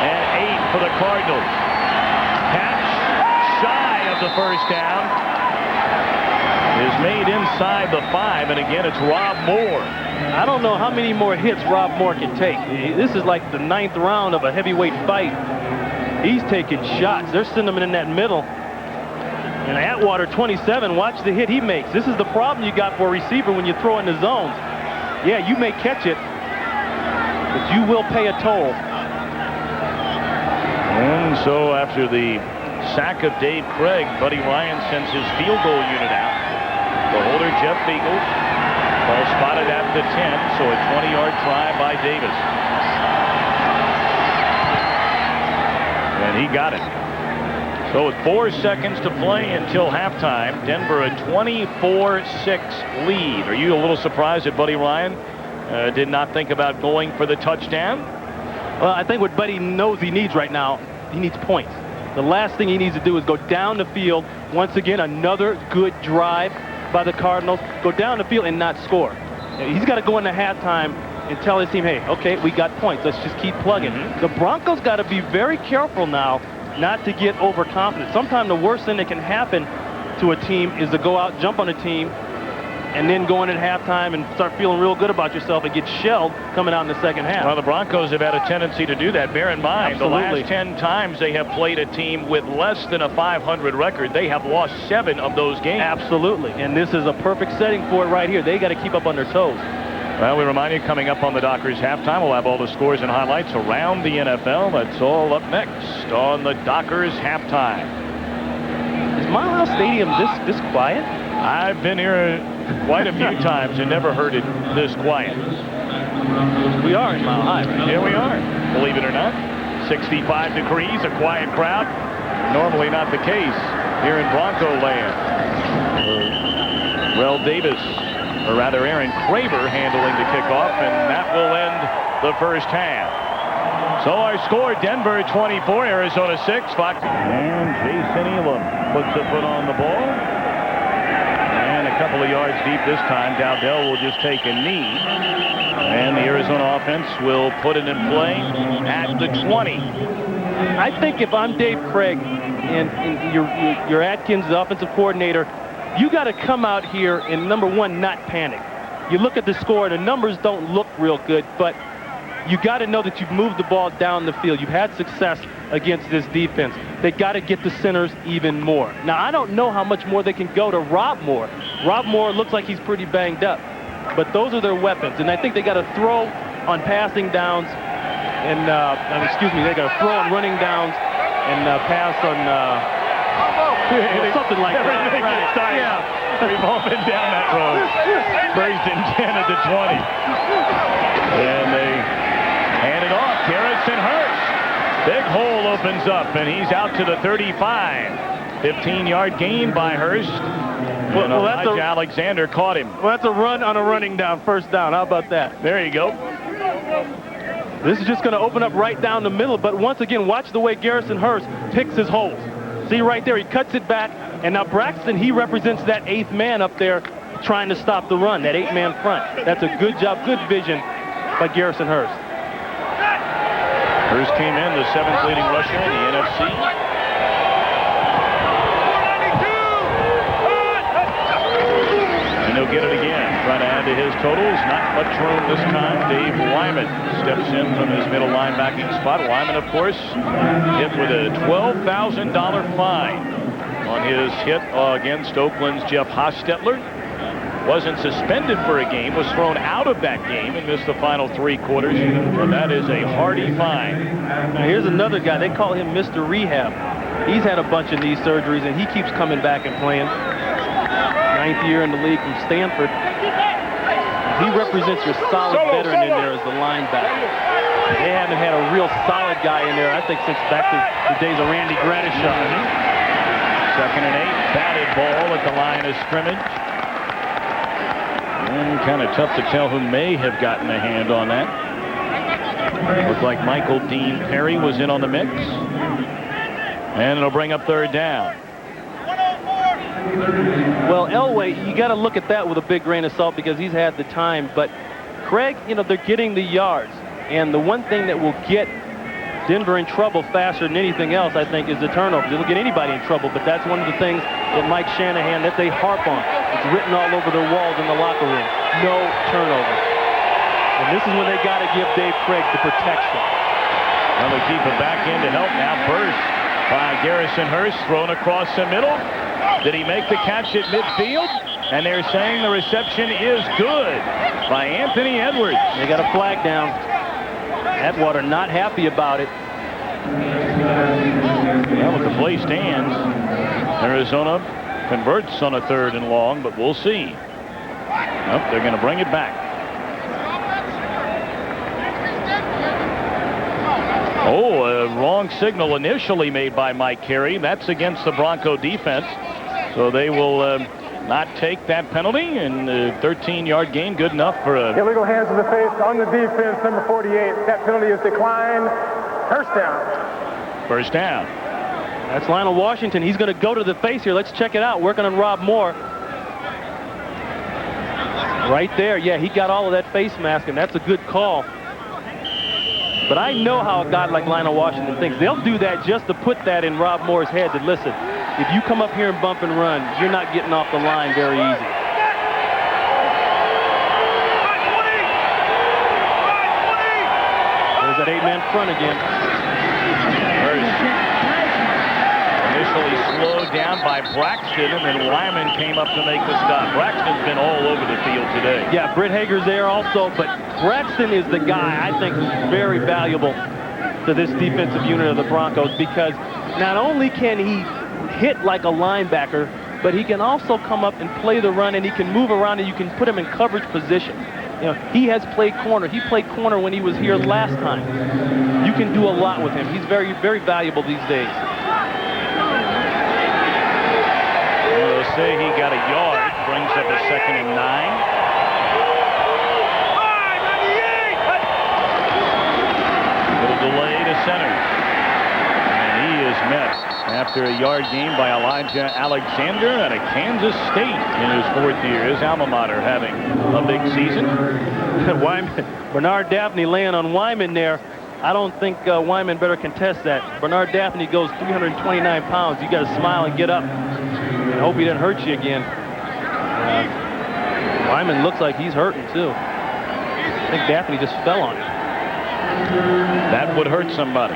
And 8 for the Cardinals. Catch shy of the 1st down is made inside the 5, and again it's Rob Moore. I don't know how many more hits Rob Moore can take. This is like the 9th round of a heavyweight fight. He's taking shots. They're sending him in that middle. And Atwater, 27, watch the hit he makes. This is the problem you got for a receiver when you throw in the zones. Yeah, you may catch it, but you will pay a toll. And so after the sack of Dave Craig, Buddy Ryan sends his field goal unit out. The holder, Jeff Beagle, ball spotted at the 10, so a 20-yard try by Davis. And he got it. So with 4 seconds to play until halftime, Denver a 24-6 lead. Are you a little surprised that Buddy Ryan did not think about going for the touchdown? Well, I think what Buddy knows he needs right now, he needs points. The last thing he needs to do is go down the field. Once again, another good drive by the Cardinals. Go down the field and not score. He's got to go into halftime and tell his team, hey, okay, we got points. Let's just keep plugging. The Broncos got to be very careful now not to get overconfident. Sometimes the worst thing that can happen to a team is to go out, jump on a team, and then go in at halftime and start feeling real good about yourself and get shelled coming out in the 2nd half. Well, the Broncos have had a tendency to do that. Bear in mind, Absolutely. The last 10 times they have played a team with less than a 500 record, they have lost 7 of those games. Absolutely, and this is a perfect setting for it right here. They got to keep up on their toes. Well, we remind you, coming up on the Dockers halftime, we'll have all the scores and highlights around the NFL. That's all up next on the Dockers halftime. Is Mile High Stadium this quiet? I've been here quite a few times and never heard it this quiet. We are in Mile High, right? Here we are, believe it or not. 65 degrees, a quiet crowd. Normally not the case here in Bronco land. Rel Davis, or rather Aaron Craver, handling the kickoff, and that will end the 1st half. So our score, Denver 24, Arizona 6. Fox. And Jason Elam puts a foot on the ball. And a couple of yards deep this time. Dowdell will just take a knee. And the Arizona offense will put it in play at the 20. I think if I'm Dave Craig and you're Atkins, the offensive coordinator, you got to come out here and, number one, not panic. You look at the score, the numbers don't look real good, but you got to know that you've moved the ball down the field. You've had success against this defense. They got to get the centers even more. Now, I don't know how much more they can go to Rob Moore. Rob Moore looks like he's pretty banged up, but those are their weapons, and I think they got to throw on passing downs, and they got to throw on running downs and pass on something like that. Right. Yeah. We've all been down that road. First and 10 at the 20. And they hand it off. Garrison Hurst. Big hole opens up, and he's out to the 35. 15-yard gain by Hurst. Well, that's Alexander caught him. Well, that's a run on a running down, 1st down. How about that? There you go. This is just going to open up right down the middle, but once again, watch the way Garrison Hurst picks his holes. See right there, he cuts it back, and now Braxton, he represents that 8th man up there trying to stop the run, that 8-man front. That's a good job, good vision by Garrison Hurst. Hurst came in, the 7th leading rusher in the NFC. And he'll get it again. Trying to add to his totals. Not much room this time. Dave Wyman steps in from his middle linebacking spot. Wyman, of course, hit with a $12,000 fine on his hit against Oakland's Jeff Hostetler. Wasn't suspended for a game, was thrown out of that game and missed the final 3 quarters. And that is a hearty fine. Now here's another guy. They call him Mr. Rehab. He's had a bunch of knee surgeries, and he keeps coming back and playing. 9th year in the league from Stanford. He represents your solid veteran in there as the linebacker. They haven't had a real solid guy in there, I think, since back to the days of Randy Gradishar. 2nd and 8, batted ball at the line of scrimmage. And kind of tough to tell who may have gotten a hand on that. Looked like Michael Dean Perry was in on the mix. And it'll bring up third down. Well, Elway, you got to look at that with a big grain of salt because he's had the time. But Craig, you know, they're getting the yards. And the one thing that will get Denver in trouble faster than anything else, I think, is the turnovers. It'll get anybody in trouble, but that's one of the things that Mike Shanahan, that they harp on. It's written all over their walls in the locker room. No turnovers. And this is when they got to give Dave Craig the protection. Well, they keep it back in to help now. Burst by Garrison Hurst, thrown across the middle. Did he make the catch at midfield? And they're saying the reception is good by Anthony Edwards. They got a flag down. Atwater not happy about it. Well, with the play stands, Arizona converts on a 3rd and long, but we'll see. Nope, they're going to bring it back. Oh, a wrong signal initially made by Mike Carey. That's against the Bronco defense. So they will not take that penalty, and 13-yard gain, good enough for a... Illegal hands to the face on the defense, number 48. That penalty is declined. First down. First down. That's Lionel Washington. He's going to go to the face here. Let's check it out. Working on Rob Moore. Right there. Yeah, he got all of that face mask, and that's a good call. But I know how a guy like Lionel Washington thinks. They'll do that just to put that in Rob Moore's head that, listen, if you come up here and bump and run, you're not getting off the line very easy. There's that 8-man front again. Initially slowed down by Braxton, and then Wyman came up to make the stop. Braxton's been all over the field today. Yeah, Britt Hager's there also, but Braxton is the guy I think who's very valuable to this defensive unit of the Broncos because not only can he hit like a linebacker, but he can also come up and play the run, and he can move around, and you can put him in coverage position. You know, he has played corner. He played corner when he was here last time. You can do a lot with him. He's very, very valuable these days. They'll say he got a yard, brings up a 2nd and 9. Little delay to center. And he is met after a yard gain by Elijah Alexander out of Kansas State in his 4th year. His alma mater having a big season. Bernard Daphne laying on Wyman there. I don't think Wyman better contest that. Bernard Daphne goes 329 pounds. You got to smile and get up. I hope he didn't hurt you again. Wyman looks like he's hurting too. I think Daphne just fell on him. That would hurt somebody.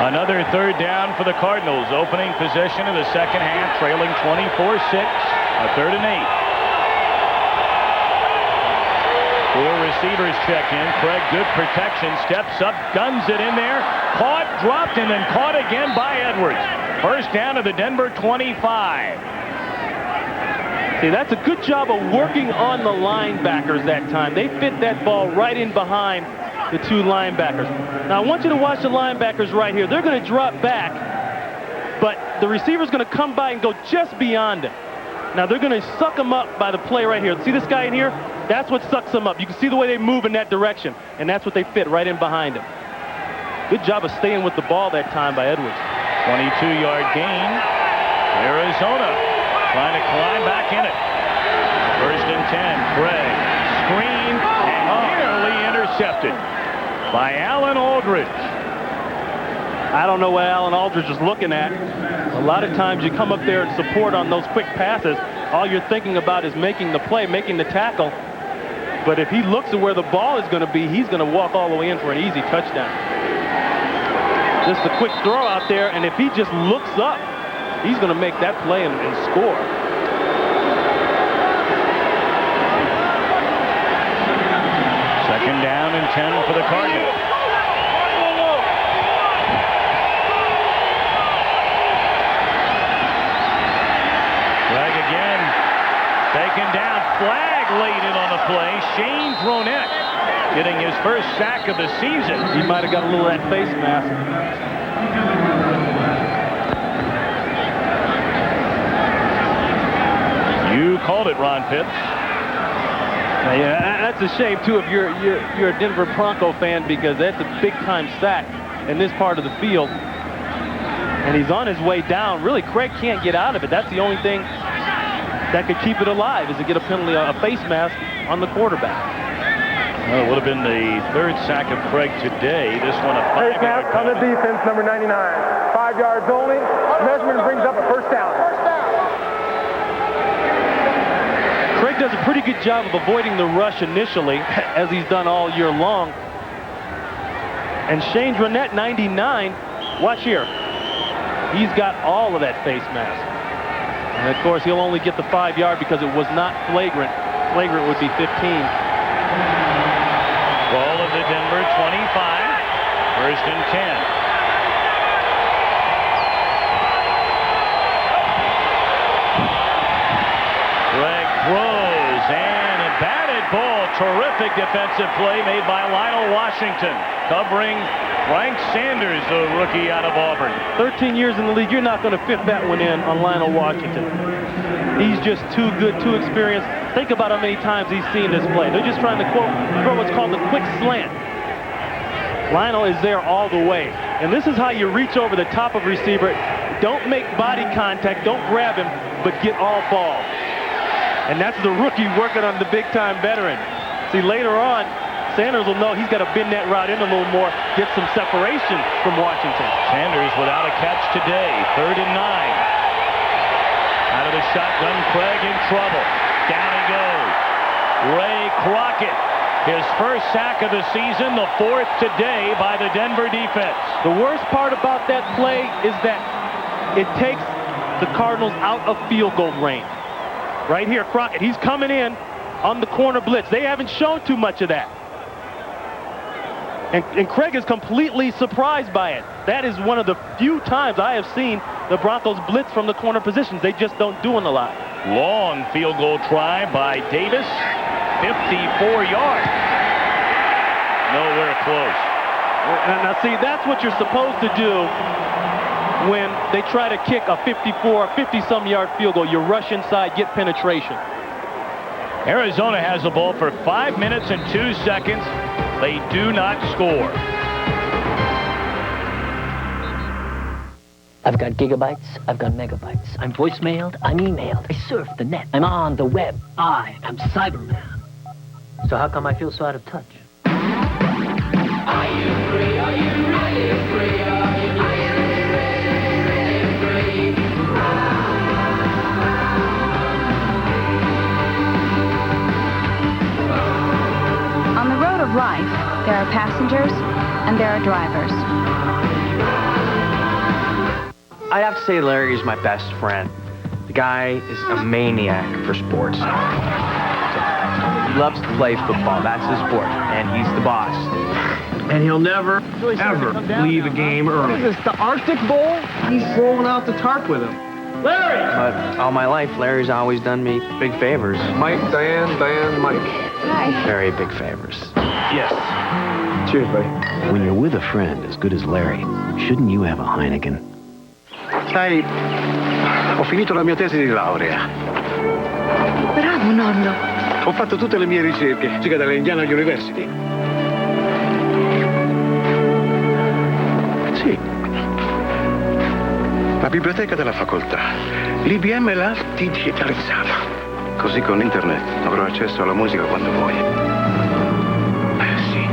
Another 3rd down for the Cardinals. Opening possession of the second half, trailing 24-6. A 3rd and 8. 4 receivers check in. Craig, good protection. Steps up, guns it in there. Caught, dropped, and then caught again by Edwards. First down to the Denver 25. See, that's a good job of working on the linebackers that time. They fit that ball right in behind the 2 linebackers. Now, I want you to watch the linebackers right here. They're going to drop back, but the receiver's going to come by and go just beyond him. Now, they're going to suck him up by the play right here. See this guy in here? That's what sucks them up. You can see the way they move in that direction, and that's what they fit right in behind him. Good job of staying with the ball that time by Edwards. 22-yard gain. Arizona trying to climb back in it. 1st and 10. Craig. Screen and nearly intercepted by Alan Aldridge. I don't know what Alan Aldridge is looking at. A lot of times you come up there and support on those quick passes. All you're thinking about is making the play, making the tackle. But if he looks at where the ball is going to be, he's going to walk all the way in for an easy touchdown. Just a quick throw out there, and if he just looks up, he's going to make that play and score. Second down and 10 for the Cardinals. Flag again. Taken down. Flag laid in on the play. Shane Dronette getting his first sack of the season. He might have got a little of that face mask. You called it, Ron Pitts. Yeah, that's a shame too if you're a Denver Bronco fan, because that's a big time sack. in this part of the field. And he's on his way down. Really, Craig can't get out of it. That's the only thing that could keep it alive, is to get a penalty, a face mask on the quarterback. Well, it would have been the third sack of Craig today. This one a 5-yard on the defense, number 99. 5 yards only. Measurement brings up a first down. Craig does a pretty good job of avoiding the rush initially, as he's done all year long. And Shane Dronette, 99, watch here. He's got all of that face mask. And of course, he'll only get the 5-yard because it was not flagrant. Flagrant would be 15. Ball of the Denver 25. First and 10. Craig throws, and a batted ball. Terrific defensive play made by Lionel Washington, covering Frank Sanders, the rookie out of Auburn. 13 years in the league, you're not going to fit that one in on Lionel Washington. He's just too good, too experienced. Think about how many times he's seen this play. They're just trying to throw what's called the quick slant. Lionel is there all the way. And this is how you reach over the top of a receiver. Don't make body contact, don't grab him, but get all ball. And that's the rookie working on the big-time veteran. See, later on, Sanders will know he's got to bend that route in a little more, get some separation from Washington. Sanders without a catch today. 3rd and 9. Out of the shotgun, Craig in trouble. Down he goes. Ray Crockett, his first sack of the season, the 4th today by the Denver defense. The worst part about that play is that it takes the Cardinals out of field goal range. Right here, Crockett, he's coming in on the corner blitz. They haven't shown too much of that. And Craig is completely surprised by it. That is one of the few times I have seen the Broncos blitz from the corner positions. They just don't do it a lot. Long field goal try by Davis. 54 yards. Nowhere close. Now see, that's what you're supposed to do when they try to kick a 50-some yard field goal. You rush inside, get penetration. Arizona has the ball for 5 minutes and 2 seconds. They do not score. I've got gigabytes, I've got megabytes. I'm voicemailed, I'm emailed. I surf the net, I'm on the web. I am Cyberman. So how come I feel so out of touch? Are you free? Are you really free? Are you really free? On the road of life, there are passengers and there are drivers. I'd have to say Larry is my best friend. The guy is a maniac for sports. He loves to play football. That's his sport, and he's the boss. And he'll never, ever leave a game early. What is this, the Arctic Bowl? He's rolling out the tarp with him. Larry! But all my life, Larry's always done me big favors. Mike, Diane, Mike. Hi. Very big favors. Yes. Cheers, buddy. When you're with a friend as good as Larry, shouldn't you have a Heineken? Sai, ho finito la mia tesi di laurea. Bravo, nonno. Ho fatto tutte le mie ricerche, circa dalle Indiana University. Sì. La biblioteca della facoltà. L'IBM l'ha digitalizzata. Così con internet avrò accesso alla musica quando vuoi. Sì,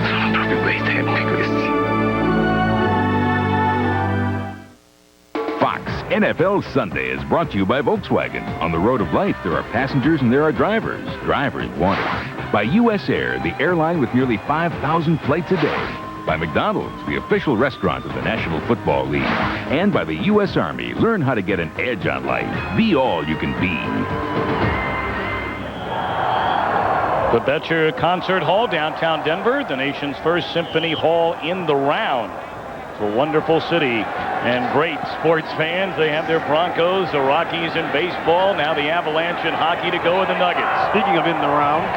sono proprio bei tempi questi. Fox NFL Sunday is brought to you by Volkswagen. On the road of life, there are passengers and there are drivers. Drivers wanted. By U.S. Air, the airline with nearly 5,000 flights a day. By McDonald's, the official restaurant of the National Football League. And by the U.S. Army. Learn how to get an edge on life. Be all you can be. The Betcher Concert Hall, downtown Denver, the nation's first symphony hall in the round. It's a wonderful city and great sports fans. They have their Broncos, the Rockies in baseball, now the Avalanche in hockey to go with the Nuggets. Speaking of in the round.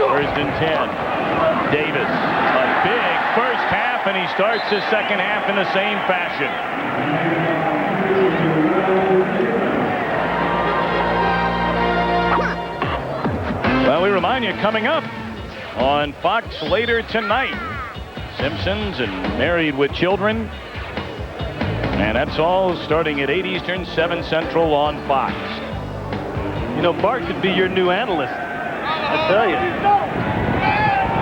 First and 10. Davis, a big first half, and he starts his second half in the same fashion. Well, we remind you, coming up, on Fox later tonight. Simpsons and Married with Children. And that's all starting at 8 Eastern, 7 Central on Fox. You know, Bart could be your new analyst. I tell you.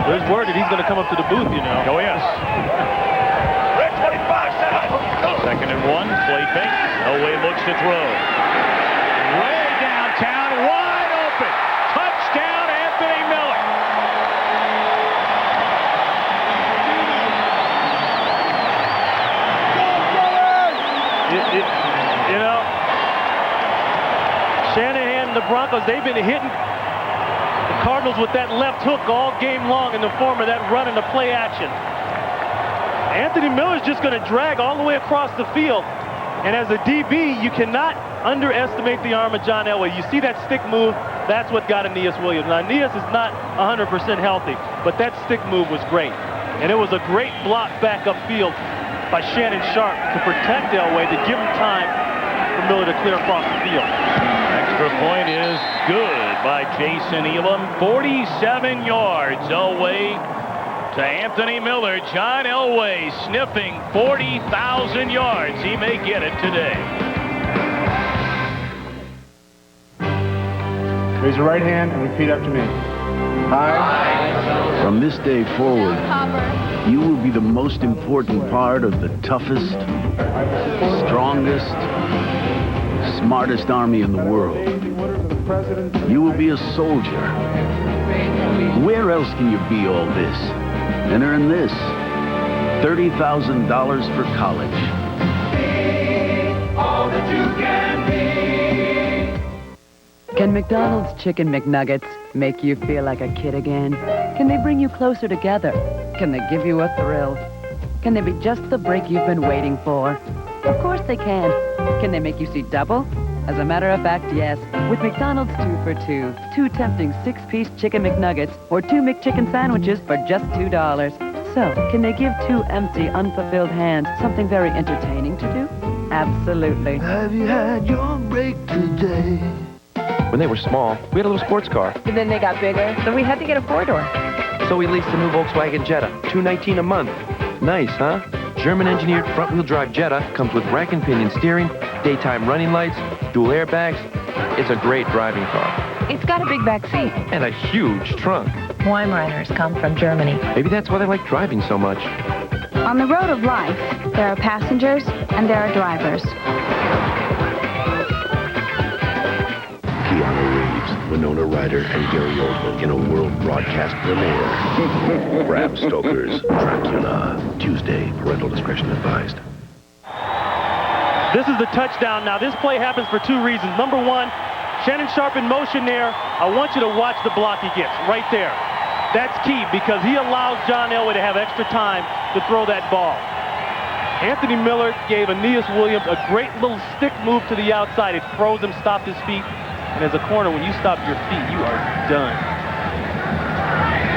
There's word that he's going to come up to the booth, you know. Oh, yes. Second and 1, play fake. Elway looks to throw. Way downtown, wide open. Touchdown, Anthony Miller. You know, Shanahan and the Broncos, they've been hitting the Cardinals with that left hook all game long in the form of that run and the play action. Anthony Miller's just going to drag all the way across the field. And as a DB, you cannot underestimate the arm of John Elway. You see that stick move, that's what got Aeneas Williams. Now, Aeneas is not 100% healthy, but that stick move was great. And it was a great block back upfield by Shannon Sharp to protect Elway, to give him time for Miller to clear across the field. Extra point is good by Jason Elam. 47 yards. Elway to Anthony Miller. John Elway sniffing 40,000 yards. He may get it today. Raise your right hand and repeat after me. I. From this day forward, you will be the most important part of the toughest, strongest, smartest army in the world. You will be a soldier. Where else can you be all this and earn this? $30,000 for college. All that you can be. Can McDonald's Chicken McNuggets make you feel like a kid again? Can they bring you closer together? Can they give you a thrill? Can they be just the break you've been waiting for? Of course they can. Can they make you see double? As a matter of fact, yes. With McDonald's 2 for $2. 2 tempting 6-piece Chicken McNuggets or 2 McChicken sandwiches for just $2. So, can they give 2 empty, unfulfilled hands something very entertaining to do? Absolutely. Have you had your break today? When they were small, we had a little sports car. But then they got bigger, so we had to get a 4-door. So we leased a new Volkswagen Jetta, $219 a month. Nice, huh? German-engineered front-wheel drive Jetta comes with rack and pinion steering, daytime running lights, dual airbags. It's a great driving car. It's got a big back seat. And a huge trunk. Weimaraners come from Germany. Maybe that's why they like driving so much. On the road of life, there are passengers and there are drivers. Keanu Reeves, Winona Ryder, and Gary Oldman in a world broadcast premiere. Bram Stoker's Dracula. Tuesday, parental discretion advised. This is the touchdown. Now, this play happens for 2 reasons. Number 1, Shannon Sharp in motion there. I want you to watch the block he gets right there. That's key because he allows John Elway to have extra time to throw that ball. Anthony Miller gave Aeneas Williams a great little stick move to the outside. It froze him, stopped his feet. And as a corner, when you stop your feet, you are done.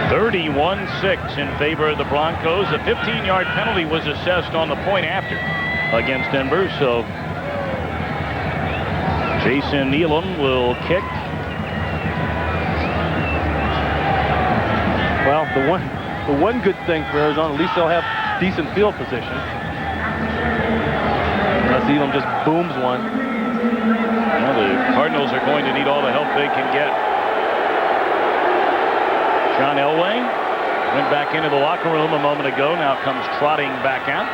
31-6 in favor of the Broncos. A 15-yard penalty was assessed on the point after against Denver, so Jason Elam will kick. Well, the one good thing for Arizona, at least they'll have decent field position. Unless Elam just booms one. Well, the Cardinals are going to need all the help they can get. John Elway went back into the locker room a moment ago, now comes trotting back out.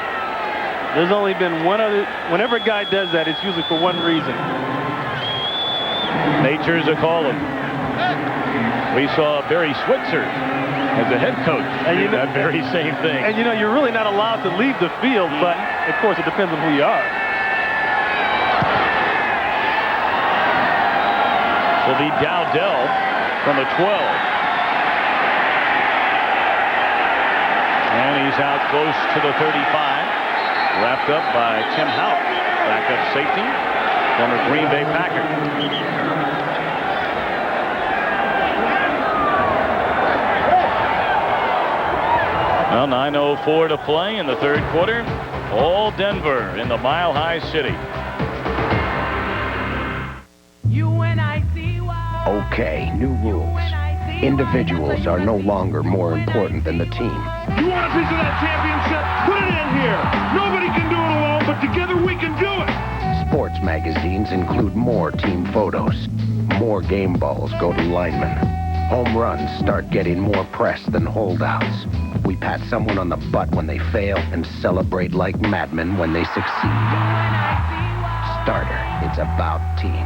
There's only been one other, whenever a guy does that, it's usually for one reason. Nature's a call him. We saw Barry Switzer as a head coach do that very same thing. And you know, you're really not allowed to leave the field, but of course it depends on who you are. Will be Dowdell from the 12. And he's out close to the 35. Wrapped up by Tim Houck, backup safety, former Green Bay Packer. Well, 9:04 to play in the 3rd quarter. All Denver in the Mile High City. You and I see why. Okay, new rules. Individuals are no longer more important than the team. You want a piece of that championship? Put it in here. Nobody can do it alone, but together we can do it. Sports magazines include more team photos. More game balls go to linemen. Home runs start getting more press than holdouts. We pat someone on the butt when they fail and celebrate like madmen when they succeed. Starter, it's about team.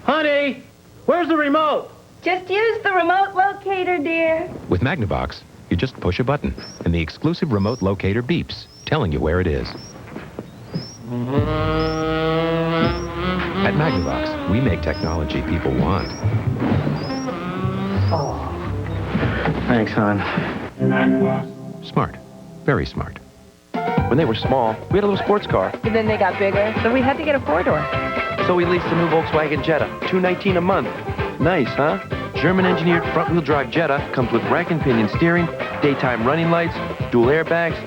Honey, where's the remote? Just use the remote locator, dear. With Magnavox, you just push a button, and the exclusive remote locator beeps, telling you where it is. At Magnavox, we make technology people want. Thanks, hon. Smart. Very smart. When they were small, we had a little sports car. And then they got bigger, so we had to get a four-door. So we leased a new Volkswagen Jetta, $219 a month. Nice, huh? German-engineered front-wheel drive Jetta comes with rack and pinion steering, daytime running lights, dual airbags.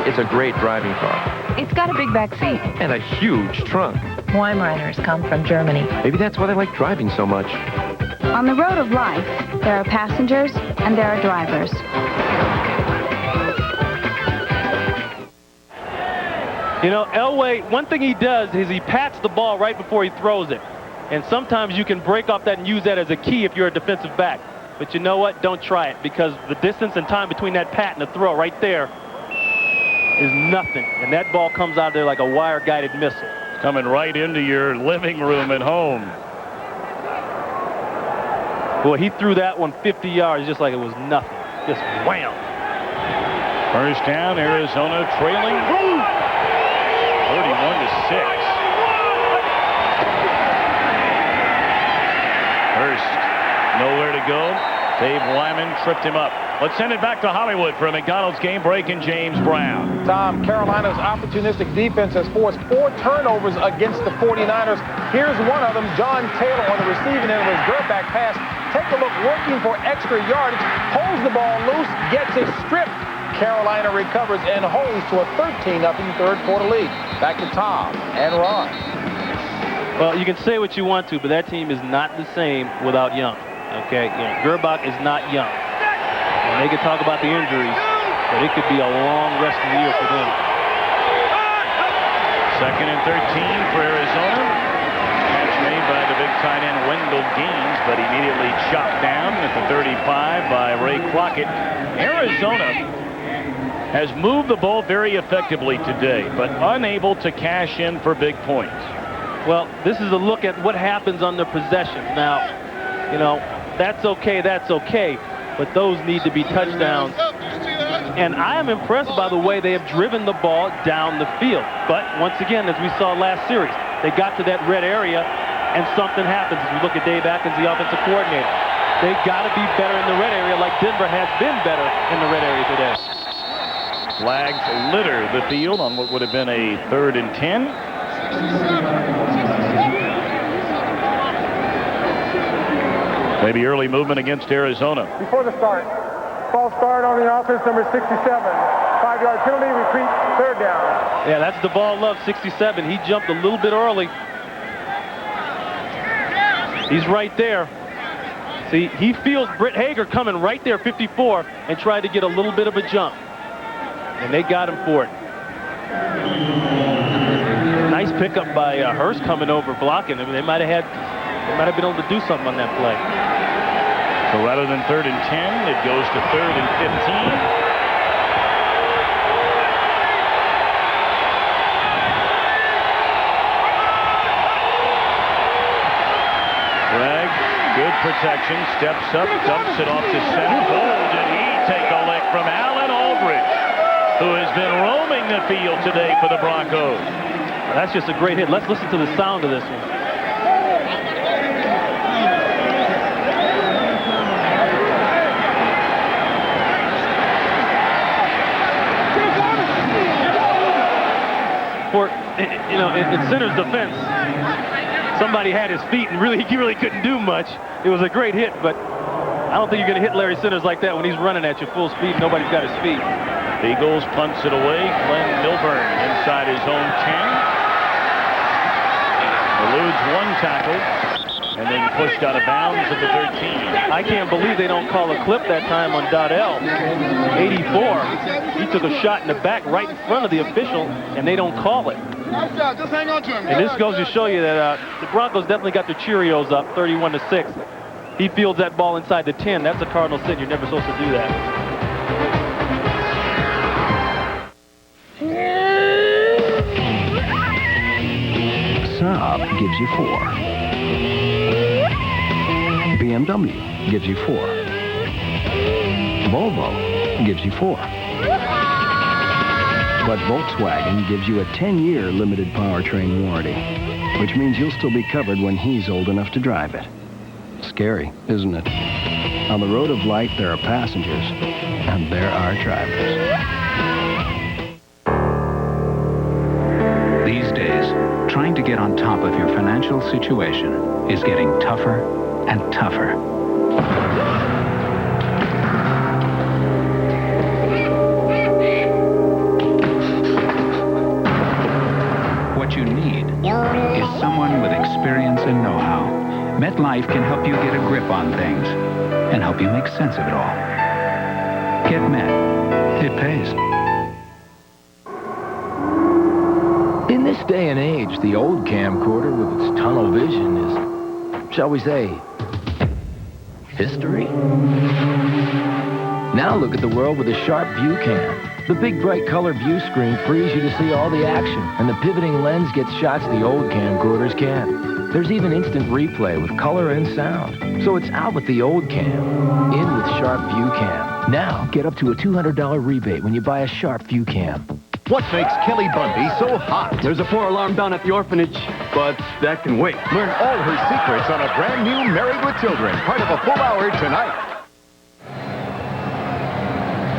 It's a great driving car. It's got a big back seat. And a huge trunk. Weimaraner's come from Germany. Maybe that's why they like driving so much. On the road of life, there are passengers and there are drivers. You know, Elway, one thing he does is he pats the ball right before he throws it. And sometimes you can break off that and use that as a key if you're a defensive back. But you know what? Don't try it, because the distance and time between that pat and the throw right there is nothing. And that ball comes out there like a wire-guided missile. Coming right into your living room at home. Boy, he threw that one 50 yards just like it was nothing. Just wham. First down, Arizona trailing 31-6. Hurst, nowhere to go. Dave Wyman tripped him up. Let's send it back to Hollywood for a McDonald's game break and James Brown. Tom, Carolina's opportunistic defense has forced 4 turnovers against the 49ers. Here's one of them, John Taylor on the receiving end of his dirtback pass. Take a look, working for extra yardage, holds the ball loose, gets it stripped. Carolina recovers and holds to a 13-0 third quarter lead. Back to Tom and Ron. Well, you can say what you want to, but that team is not the same without Young. Okay, Gerbach is not Young. And they could talk about the injuries, but it could be a long rest of the year for them. 2nd and 13 for Arizona. Catch made by the big tight end Wendell Gaines, but immediately chopped down at the 35 by Ray Crockett. Arizona has moved the ball very effectively today, but unable to cash in for big points. Well, this is a look at what happens on the possession. Now, you know, that's okay, but those need to be touchdowns. And I am impressed by the way they have driven the ball down the field. But once again, as we saw last series, they got to that red area and something happens. As we look at Dave Atkins, the offensive coordinator, they got to be better in the red area like Denver has been better in the red area today. Flags litter the field on what would have been a 3rd and 10. Maybe early movement against Arizona. Before the start, false start on the offense, number 67. 5-yard penalty, repeat, 3rd down. Yeah, that's the ball love, 67. He jumped a little bit early. He's right there. See, he feels Britt Hager coming right there, 54, and tried to get a little bit of a jump. And they got him for it. Nice pickup by Hurst coming over blocking. I mean, they might have been able to do something on that play. So rather than 3rd and 10, it goes to 3rd and 15. Bragg, good protection, steps up, dumps it off to center. Oh, did he take a lick from Alan Aldridge, who has been roaming the field today for the Broncos. Well, that's just a great hit. Let's listen to the sound of this one. For, you know, in center's defense, somebody had his feet and he really couldn't do much. It was a great hit, but I don't think you're going to hit Larry Centers like that when he's running at you full speed and nobody's got his feet. Eagles punts it away. Glenn Milburn inside his own 10. Eludes one tackle and then pushed out of bounds at the 13. I can't believe they don't call a clip that time on Dodell. 84. He took a shot in the back right in front of the official, and they don't call it. Nice job. Just hang on to him. And this goes to show you that the Broncos definitely got their Cheerios up, 31-6. He fields that ball inside the 10. That's a Cardinal sin. You're never supposed to do that. Saab gives you 4. BMW gives you 4. Volvo gives you 4. But Volkswagen gives you a 10-year limited powertrain warranty, which means you'll still be covered when he's old enough to drive it. Scary, isn't it? On the road of life, there are passengers, and there are drivers. These days, trying to get on top of your financial situation is getting tougher and tougher. What you need is someone with experience and know-how. MetLife can help you get a grip on things and help you make sense of it all. Get Met. It pays. In this day and age, the old camcorder with its tunnel vision is, shall we say, history. Now look at the world with a sharp view cam. The big bright color view screen frees you to see all the action, and the pivoting lens gets shots the old camcorders can't. There's even instant replay with color and sound. So it's out with the old cam, in with Sharp View Cam. Now, get up to a $200 rebate when you buy a Sharp View Cam. What makes Kelly Bundy so hot? There's a 4-alarm down at the orphanage, but that can wait. Learn all her secrets on a brand new Married with Children, part of a full hour tonight.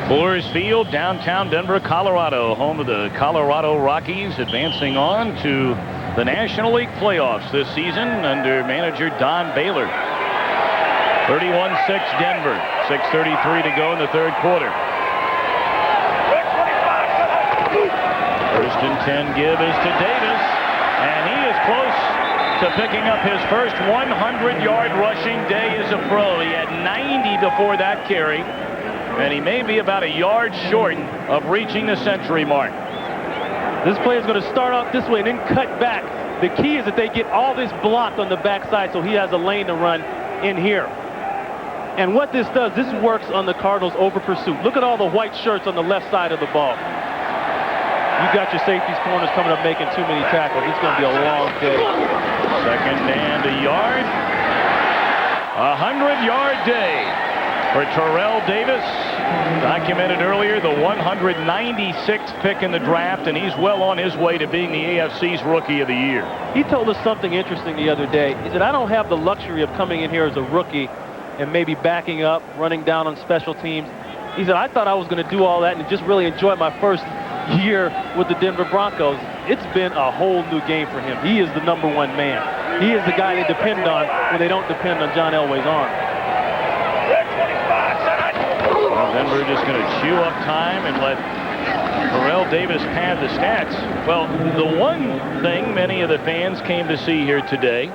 Coors Field, downtown Denver, Colorado, home of the Colorado Rockies, advancing on to the National League playoffs this season under manager Don Baylor. 31-6 Denver, 6:33 to go in the third quarter. First and 10 give is to Davis, and he is close to picking up his first 100-yard rushing day as a pro. He had 90 before that carry, and he may be about a yard short of reaching the century mark. This play is going to start off this way and then cut back. The key is that they get all this blocked on the backside so he has a lane to run in here. And what this does, this works on the Cardinals over pursuit. Look at all the white shirts on the left side of the ball. You got your safeties corners coming up making too many tackles. It's going to be a long day. Second and a yard. 100-yard day for Terrell Davis. Documented earlier, the 196th pick in the draft, and he's well on his way to being the AFC's Rookie of the Year. He told us something interesting the other day. He said, I don't have the luxury of coming in here as a rookie and maybe backing up, running down on special teams. He said, I thought I was going to do all that and just really enjoy my first year with the Denver Broncos. It's been a whole new game for him. He is the #1 man. He is the guy they depend on when they don't depend on John Elway's arm. Well, Denver just going to chew up time and let Terrell Davis pad the stats. Well, the one thing many of the fans came to see here today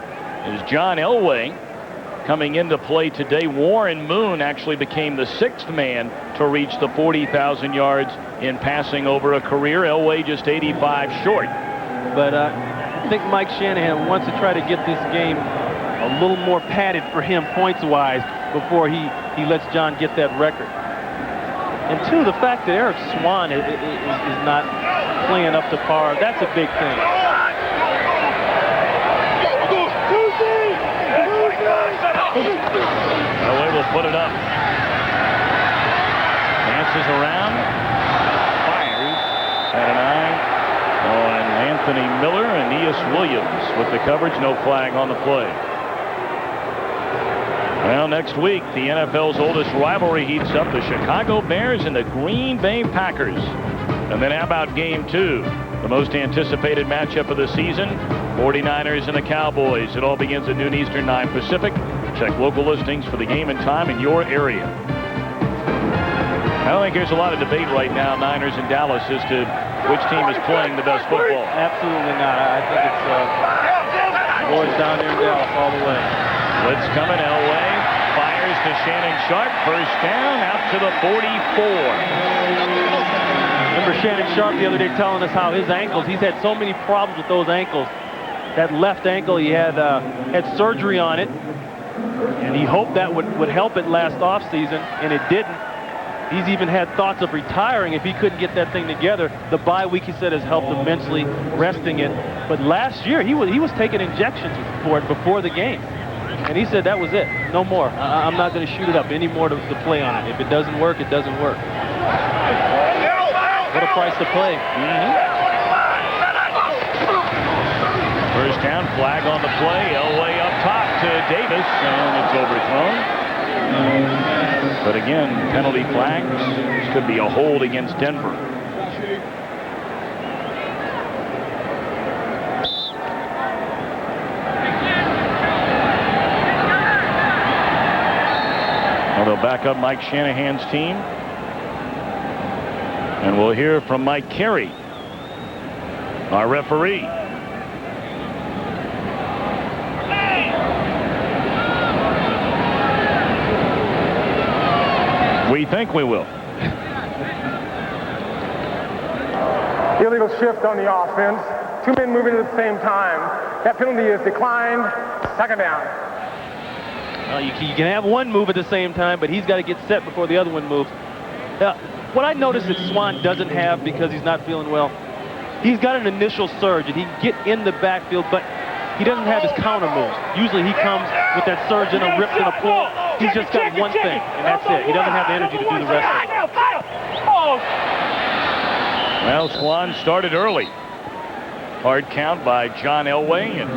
is John Elway coming into play today. Warren Moon actually became the 6th man to reach the 40,000 yards in passing over a career. Elway just 85 short. But I think Mike Shanahan wants to try to get this game a little more padded for him points-wise before he lets John get that record. And two, the fact that Eric Swan is not playing up to par, that's a big thing. Elway will put it up. Dances around. Fires at an eye on Anthony Miller and E.S. Williams with the coverage. No flag on the play. Well, next week, the NFL's oldest rivalry heats up. The Chicago Bears and the Green Bay Packers. And then how about Game 2? The most anticipated matchup of the season. 49ers and the Cowboys. It all begins at noon Eastern, 9 Pacific. Check local listings for the game and time in your area. I don't think there's a lot of debate right now, Niners and Dallas, as to which team is playing the best football. Absolutely not. I think it's Boys down there in Dallas all the way. Blitz coming Elway. Fires to Shannon Sharp. First down out to the 44. Remember Shannon Sharp the other day telling us how his ankles, he's had so many problems with those ankles. That left ankle, he had surgery on it. And he hoped that would help it last offseason, and it didn't. He's even had thoughts of retiring if he couldn't get that thing together. The bye week, he said, has helped immensely, resting it. But last year, he was taking injections for it before the game. And he said that was it. No more. I'm not going to shoot it up anymore to play on it. If it doesn't work, it doesn't work. What a price to play. First down, flag on the play. Elway up top to Davis, and it's overthrown. But again, penalty flags. This could be a hold against Denver. Well, they'll back up Mike Shanahan's team. And we'll hear from Mike Carey, our referee. We think we will. Illegal shift on the offense. Two men moving at the same time. That penalty is declined. Second down. You can have one move at the same time, but he's got to get set before the other one moves. What I noticed that Swan doesn't have because he's not feeling well, he's got an initial surge, and he can get in the backfield, but he doesn't have his counter moves. Usually he comes with that surge and a rip and a pull. He's just got one thing, and that's it. He doesn't have the energy to do the rest of it. Well, Swan started early. Hard count by John Elway, and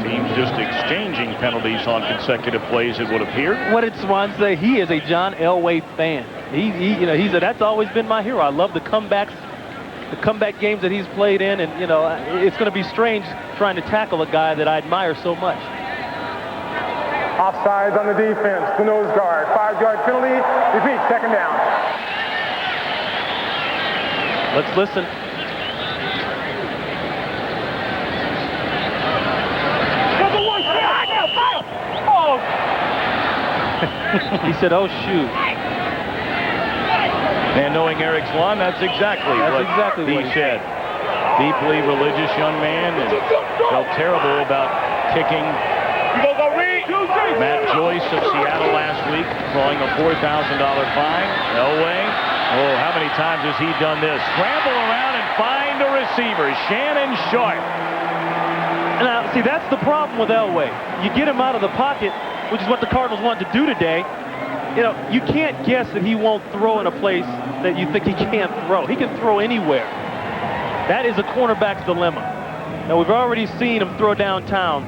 teams just exchanging penalties on consecutive plays, it would appear. What did Swan say? He is a John Elway fan. He said, that's always been my hero. I love the comeback games that he's played in, and it's going to be strange trying to tackle a guy that I admire so much. Offsides on the defense, the nose guard, 5-yard penalty, repeat, second down. Let's listen. He said, oh, shoot. And knowing Eric Swan, that's exactly what he said. Deeply religious young man, and felt terrible about kicking Matt Joyce of Seattle last week, throwing a $4,000 fine. Elway, how many times has he done this? Scramble around and find a receiver, Shannon Sharp. Now, see, that's the problem with Elway. You get him out of the pocket, which is what the Cardinals want to do today. You can't guess that he won't throw in a place that you think he can't throw. He can throw anywhere. That is a cornerback's dilemma. Now, we've already seen him throw downtown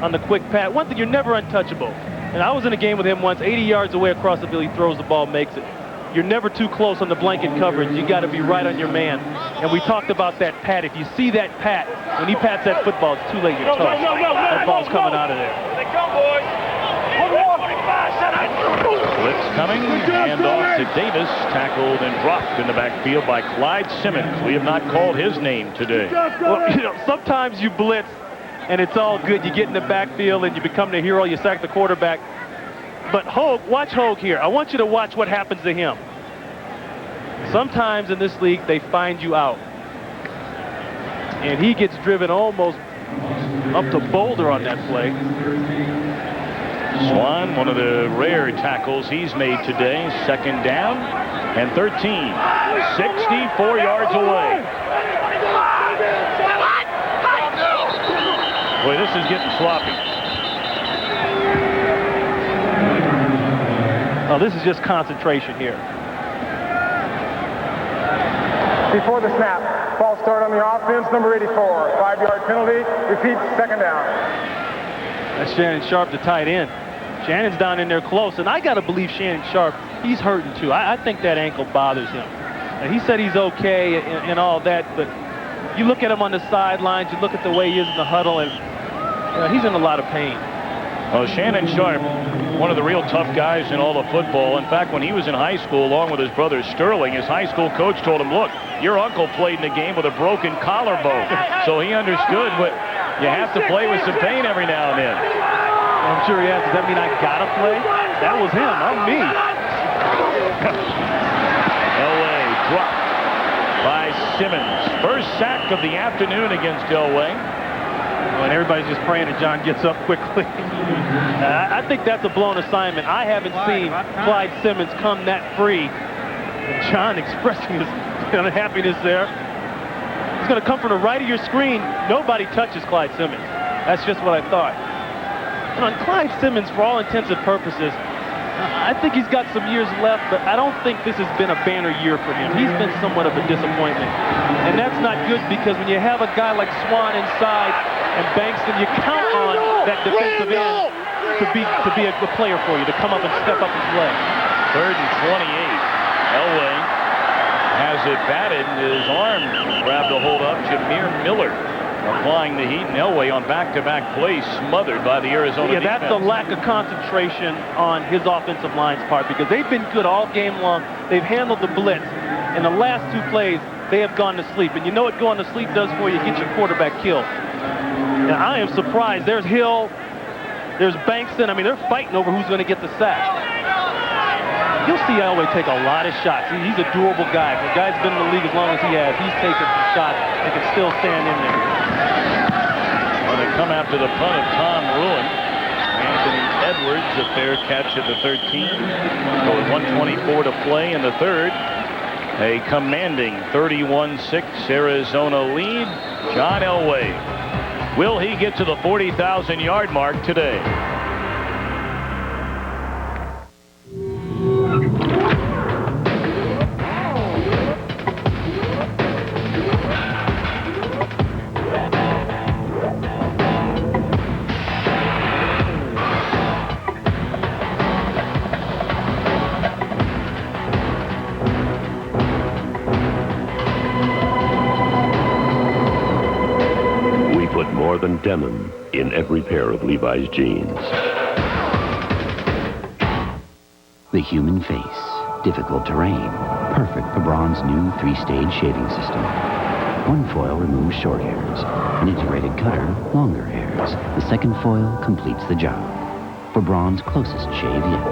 on the quick pass. One thing, you're never untouchable. And I was in a game with him once, 80 yards away across the field, he throws the ball, makes it. You're never too close on the blanket coverage. You got to be right on your man. And we talked about that pat. If you see that pat, when he pats that football, it's too late. You're toast. That ball's coming out of there. They come, boys. Blitz coming, hand off to Davis, tackled and dropped in the backfield by Clyde Simmons. We have not called his name today. Well, sometimes you blitz and it's all good. You get in the backfield and you become the hero. You sack the quarterback. But Hogue, watch Hogue here. I want you to watch what happens to him. Sometimes in this league, they find you out. And he gets driven almost up to Boulder on that play. Swan, one of the rare tackles he's made today. Second down and 13. 64 yards away. Boy, this is getting sloppy. Oh, this is just concentration here. Before the snap, false start on the offense, number 84. 5-yard penalty, repeat, second down. That's Shannon Sharp, the tight end. Shannon's down in there close, and I got to believe Shannon Sharp, he's hurting too. I think that ankle bothers him. Now, he said he's okay and all that, but you look at him on the sidelines, you look at the way he is in the huddle, and he's in a lot of pain. Well, Shannon Sharp, one of the real tough guys in all of football. In fact, when he was in high school, along with his brother Sterling, his high school coach told him, look, your uncle played in a game with a broken collarbone. So he understood You have to play with some pain every now and then. I'm sure he has. Does that mean I gotta play? That was him. I'm me. Elway dropped by Simmons. First sack of the afternoon against Elway. And everybody's just praying that John gets up quickly. I think that's a blown assignment. I haven't seen Clyde Simmons come that free. John expressing his unhappiness there. He's going to come from the right of your screen. Nobody touches Clyde Simmons. That's just what I thought. And on Clyde Simmons, for all intents and purposes, I think he's got some years left, but I don't think this has been a banner year for him. He's been somewhat of a disappointment. And that's not good because when you have a guy like Swan inside and Bankston, you count on that defensive end to be a player for you, to come up and step up and play. 3rd and 28. Elway has it batted. His arm grabbed a hold up. Jameer Miller applying the heat, and Elway on back-to-back plays smothered by the Arizona defense. That's the lack of concentration on his offensive line's part because they've been good all game long. They've handled the blitz. In the last 2 plays, they have gone to sleep. And you know what going to sleep does for you? Get your quarterback killed. And I am surprised. There's Hill. There's Bankston. I mean, they're fighting over who's going to get the sack. You'll see Elway take a lot of shots. He's a durable guy. The guy's been in the league as long as he has. He's taken some shots and can still stand in there. Well, they come after the punt of Tom Ruin. Anthony Edwards, a fair catch at the 13. With 1:24 to play in the 3rd. A commanding 31-6 Arizona lead. John Elway. Will he get to the 40,000-yard mark today? More than denim in every pair of Levi's jeans. The human face, difficult terrain, perfect for Braun's new 3-stage shaving system. One foil removes short hairs, an integrated cutter, longer hairs. The second foil completes the job for Braun's closest shave yet.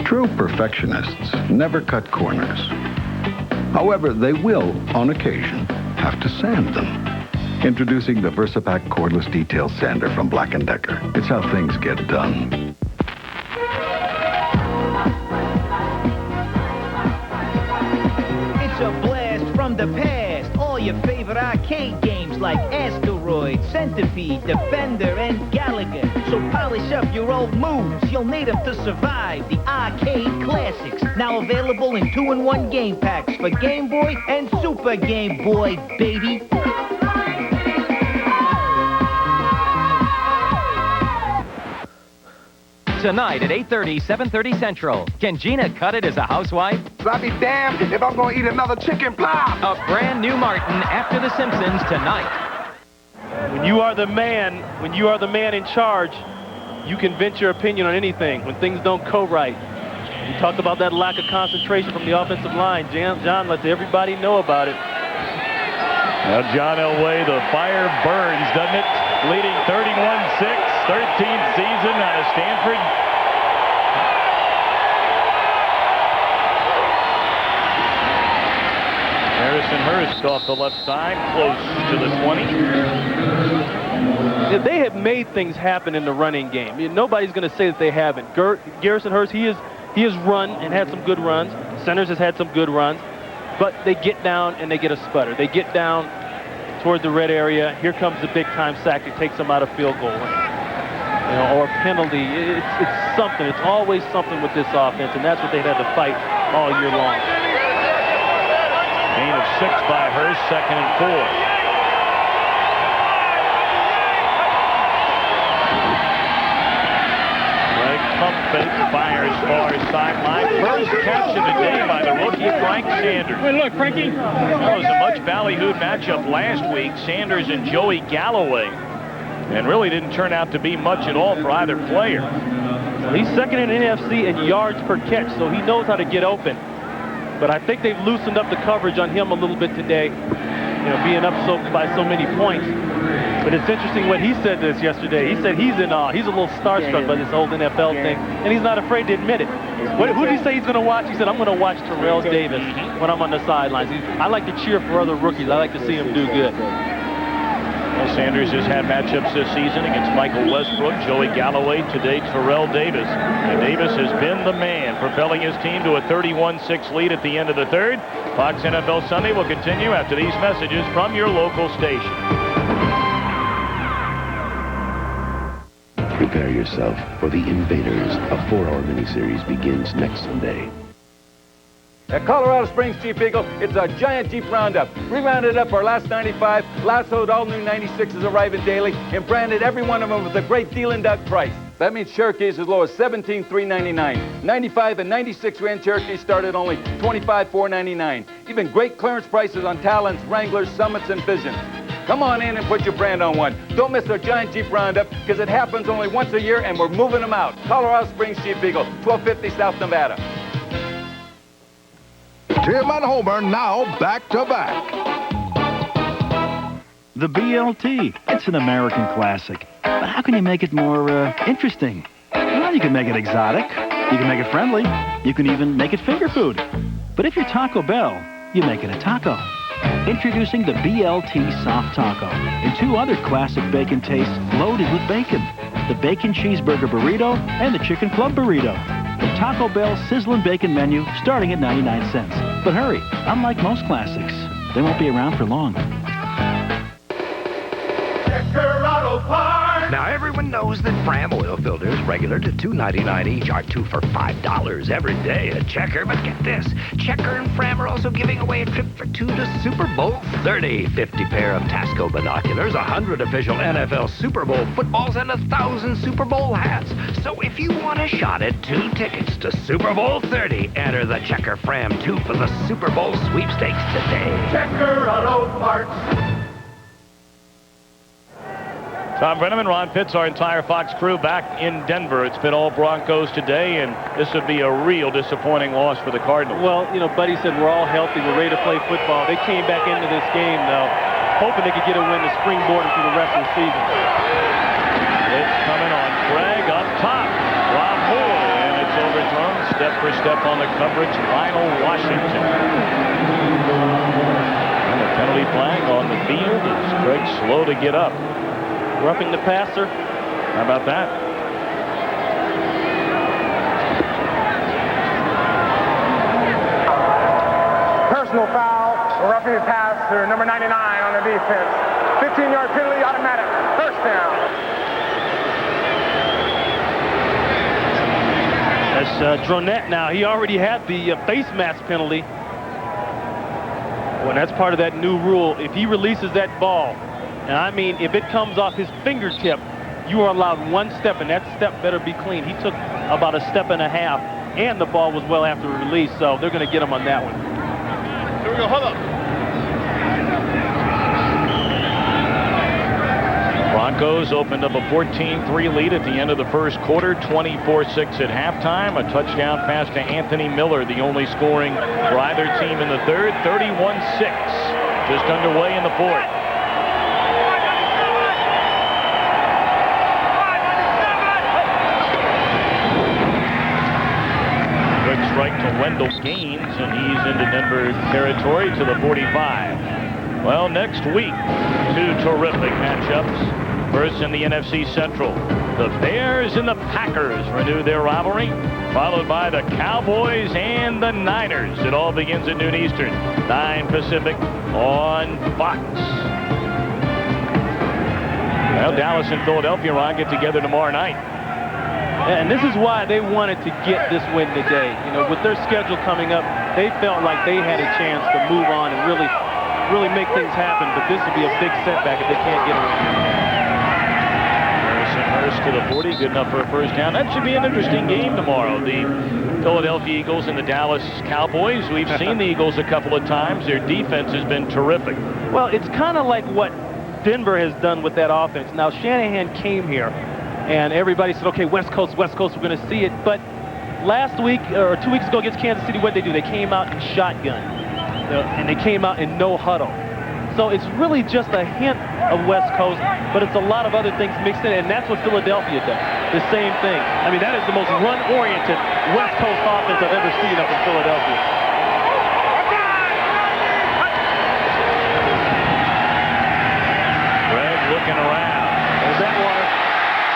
True perfectionists never cut corners. However, they will, on occasion, have to sand them. Introducing the VersaPack Cordless Detail Sander from Black & Decker. It's how things get done. It's a blast from the past. All your favorite arcade games like Asteroid, Centipede, Defender, and Gallagher. So polish up your old moves. You'll need them to survive the arcade classics. Now available in 2-in-1 game packs for Game Boy and Super Game Boy, baby. Tonight at 8:30, 7:30 Central. Can Gina cut it as a housewife? I'll be damned if I'm going to eat another chicken pie. A brand new Martin after The Simpsons tonight. When you are the man in charge, you can vent your opinion on anything when things don't go right. You talked about that lack of concentration from the offensive line. John lets everybody know about it. Now John Elway, the fire burns, doesn't it? Leading 31-6, 13th season out of Stanford. Harrison Hurst off the left side, close to the 20. They have made things happen in the running game. Nobody's going to say that they haven't. Garrison Hurst, he has run and had some good runs. Centers has had some good runs. But they get down and they get a sputter. They get down toward the red area. Here comes the big-time sack that takes them out of field goal range. Or a penalty. It's something. It's always something with this offense, and that's what they've had to fight all year long. Gain of 6 by Hurst, 2nd and 4. Pump fake, fires far sideline. First catch of the day by the rookie Frank Sanders. Hey, look, Frankie. That was a much ballyhooed matchup last week, Sanders and Joey Galloway. And really didn't turn out to be much at all for either player. He's second in NFC in yards per catch, so he knows how to get open. But I think they've loosened up the coverage on him a little bit today. being up by so many points. But it's interesting what he said to us yesterday. He said he's in awe. He's a little starstruck by this whole NFL thing, and he's not afraid to admit it. Who did he say he's going to watch? He said, I'm going to watch Terrell Davis when I'm on the sidelines. I like to cheer for other rookies. I like to see him do good. Well, Sanders has had matchups this season against Michael Westbrook, Joey Galloway, today Terrell Davis. And Davis has been the man, propelling his team to a 31-6 lead at the end of the third. Fox NFL Sunday will continue after these messages from your local station. Prepare yourself for The Invaders. A 4-hour miniseries begins next Sunday. At Colorado Springs Jeep Eagle, it's a giant Jeep roundup. We rounded up our last 95, lassoed all new 96s arriving daily, and branded every one of them with a great deal in duck price. That means Cherokees as low as $17,399. 95 and 96 Grand Cherokees start at only $25,499. Even great clearance prices on Talons, Wranglers, Summits, and Visions. Come on in and put your brand on one. Don't miss our giant Jeep roundup, because it happens only once a year, and we're moving them out. Colorado Springs Jeep Eagle, 1250 South Nevada. Tim and Homer now back-to-back. The BLT. It's an American classic. But how can you make it more interesting? Well, you can make it exotic. You can make it friendly. You can even make it finger food. But if you're Taco Bell, you make it a taco. Introducing the BLT Soft Taco and 2 other classic bacon tastes loaded with bacon. The Bacon Cheeseburger Burrito and the Chicken Club Burrito. The Taco Bell Sizzlin' Bacon menu starting at 99 cents. But hurry, unlike most classics, they won't be around for long. Checker Auto Parts. Now, everyone knows that Fram oil filters, regular to $2.99 each, are 2 for $5 every day at Checker. But get this, Checker and Fram are also giving away a trip for 2 to Super Bowl 30. 50 pair of Tasco binoculars, 100 official NFL Super Bowl footballs, and 1,000 Super Bowl hats. So if you want a shot at 2 tickets to Super Bowl 30, enter the Checker Fram 2 for the Super Bowl sweepstakes today. Checker Auto Parts. Tom Brenneman, Ron Pitts, our entire Fox crew back in Denver. It's been all Broncos today, and this would be a real disappointing loss for the Cardinals. Well, Buddy said we're all healthy. We're ready to play football. They came back into this game, though, hoping they could get a win to springboard them through the rest of the season. It's coming on. Craig up top. Rob Moore, and it's overthrown step for step on the coverage. Lionel Washington. And the penalty flag on the field is Craig slow to get up. Roughing the passer. How about that? Personal foul, roughing the passer, number 99 on the defense. 15-yard penalty, automatic, first down. That's Dronette now. He already had the face mask penalty. Well, that's part of that new rule. If he releases that ball, and I mean, if it comes off his fingertip, you are allowed 1 step, and that step better be clean. He took about a step and a half, and the ball was well after release, so they're going to get him on that one. Here we go, hold up. Broncos opened up a 14-3 lead at the end of the first quarter, 24-6 at halftime. A touchdown pass to Anthony Miller, the only scoring for either team in the third, 31-6. Just underway in the fourth. Strike to Wendell Gaines, and he's into Denver territory to the 45. Well, next week, 2 terrific matchups. First in the NFC Central, the Bears and the Packers renew their rivalry, followed by the Cowboys and the Niners. It all begins at noon Eastern, 9 Pacific on Fox. Well, Dallas and Philadelphia, Ron, get together tomorrow night. And this is why they wanted to get this win today. With their schedule coming up, they felt like they had a chance to move on and really make things happen. But this would be a big setback if they can't get a win. Harrison Hurst to the 40, good enough for a first down. That should be an interesting game tomorrow. The Philadelphia Eagles and the Dallas Cowboys. We've seen the Eagles a couple of times. Their defense has been terrific. Well, it's kind of like what Denver has done with that offense. Now, Shanahan came here, and everybody said, okay, West Coast, we're going to see it. But last week, or 2 weeks ago against Kansas City, what did they do? They came out in shotgun. And they came out in no huddle. So it's really just a hint of West Coast, but it's a lot of other things mixed in, and that's what Philadelphia does. The same thing. I mean, that is the most run-oriented West Coast offense I've ever seen up in Philadelphia. Greg looking around. There's Atwater.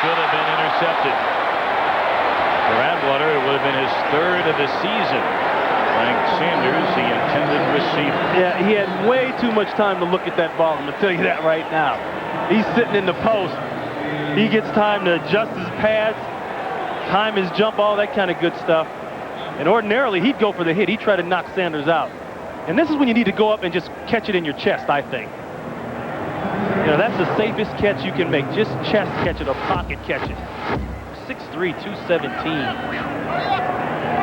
Should have been intercepted. For Atwater, it would have been his third of the season. Frank Sanders, the intended receiver. Yeah, he had way too much time to look at that ball. I'm going to tell you that right now. He's sitting in the post. He gets time to adjust his pads, time his jump, all that kind of good stuff. And ordinarily, he'd go for the hit. He'd try to knock Sanders out. And this is when you need to go up and just catch it in your chest, I think. You know, that's the safest catch you can make. Just chest catch it or pocket catch it. 6'3", 217.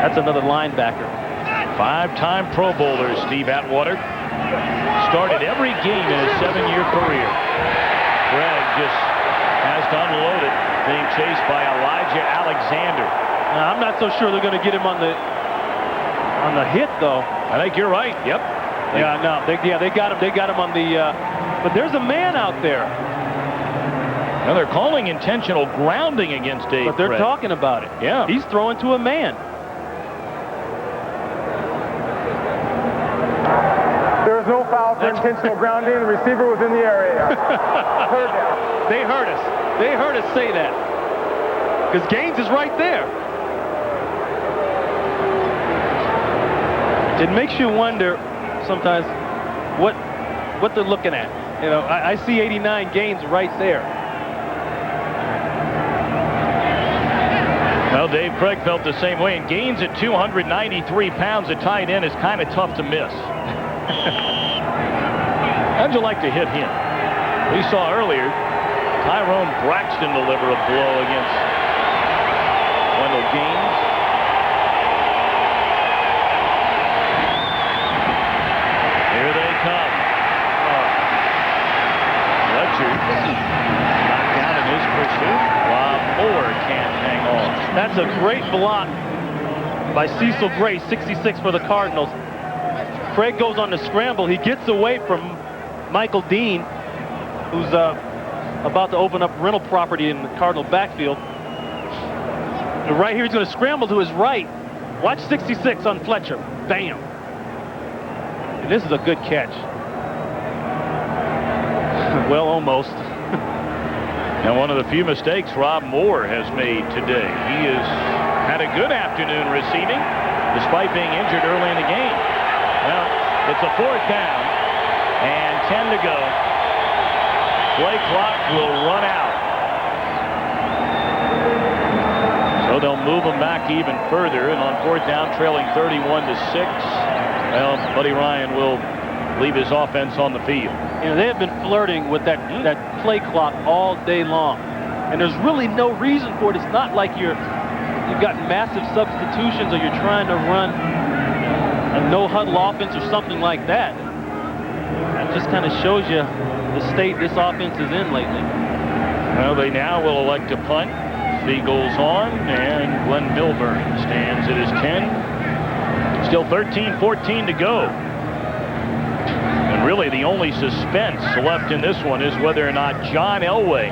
That's another linebacker. Five-time Pro Bowler Steve Atwater. Started every game in his 7-year career. Greg just has to unload it, being chased by Elijah Alexander. Now, I'm not so sure they're going to get him on the hit, though. I think you're right. Yep. Yeah, no. They got him. They got him on the. But there's a man out there. Now they're calling intentional grounding against Dave. But they're Craig. talking about it. Yeah. He's throwing to a man. There was no foul for intentional grounding. The receiver was in the area. Third down. They heard us. They heard us say that. Because Gaines is right there. It makes you wonder sometimes what they're looking at. You know, I see 89 Gaines right there. Well, Dave Craig felt the same way, and Gaines at 293 pounds at tight end is kind of tough to miss. How'd you like to hit him? We saw earlier Tyrone Braxton deliver a blow against Wendell Gaines. Here they come. Fletcher knocked down in his pursuit. Rob Moore can't hang on. That's a great block by Cecil Gray, 66 for the Cardinals. Craig goes on the scramble. He gets away from Michael Dean, who's about to open up rental property in the Cardinal backfield. And right here, he's going to scramble to his right. Watch 66 on Fletcher. Bam. And this is a good catch. Well, almost. And one of the few mistakes Rob Moore has made today. He has had a good afternoon receiving, despite being injured early in the game. Well, it's a fourth down and 10 to go. Play clock will run out. So they'll move them back even further, and on fourth down, trailing 31-6. Well, Buddy Ryan will leave his offense on the field. You know, they have been flirting with that play clock all day long, and there's really no reason for it. It's not like you've got massive substitutions or you're trying to run a no-huddle offense or something like that. It just kind of shows you the state this offense is in lately. Well, they now will elect to punt. Seagulls on, and Glenn Milburn stands at his 10. Still 13-14 to go. And really the only suspense left in this one is whether or not John Elway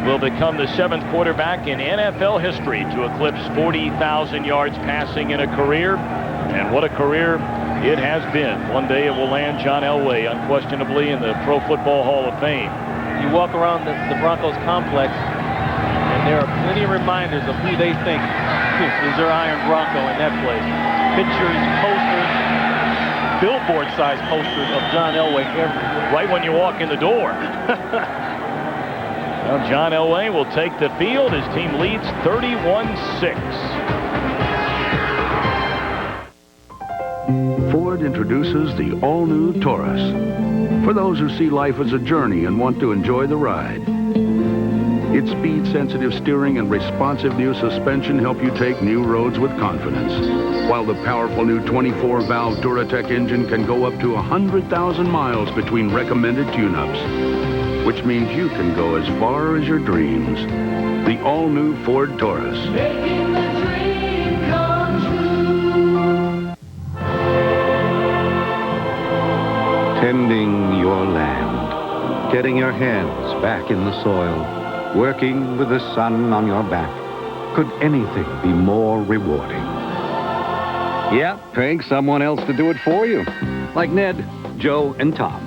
will become the 7th quarterback in NFL history to eclipse 40,000 yards passing in a career. And what a career it has been. One day it will land John Elway unquestionably in the Pro Football Hall of Fame. You walk around the Broncos complex, and there are plenty of reminders of who they think is their Iron Bronco in that place. Pictures, posters, billboard-sized posters of John Elway everywhere. Right when you walk in the door. Well, John Elway will take the field. His team leads 31-6. Ford introduces the all-new Taurus. For those who see life as a journey and want to enjoy the ride. Its speed-sensitive steering and responsive new suspension help you take new roads with confidence. While the powerful new 24-valve Duratec engine can go up to 100,000 miles between recommended tune-ups, which means you can go as far as your dreams. The all-new Ford Taurus. Making the dream come true. Tending your land. getting your hands back in the soil, working with the sun on your back. Could anything be more rewarding? Yeah, paying someone else to do it for you. Like Ned, Joe, and Tom.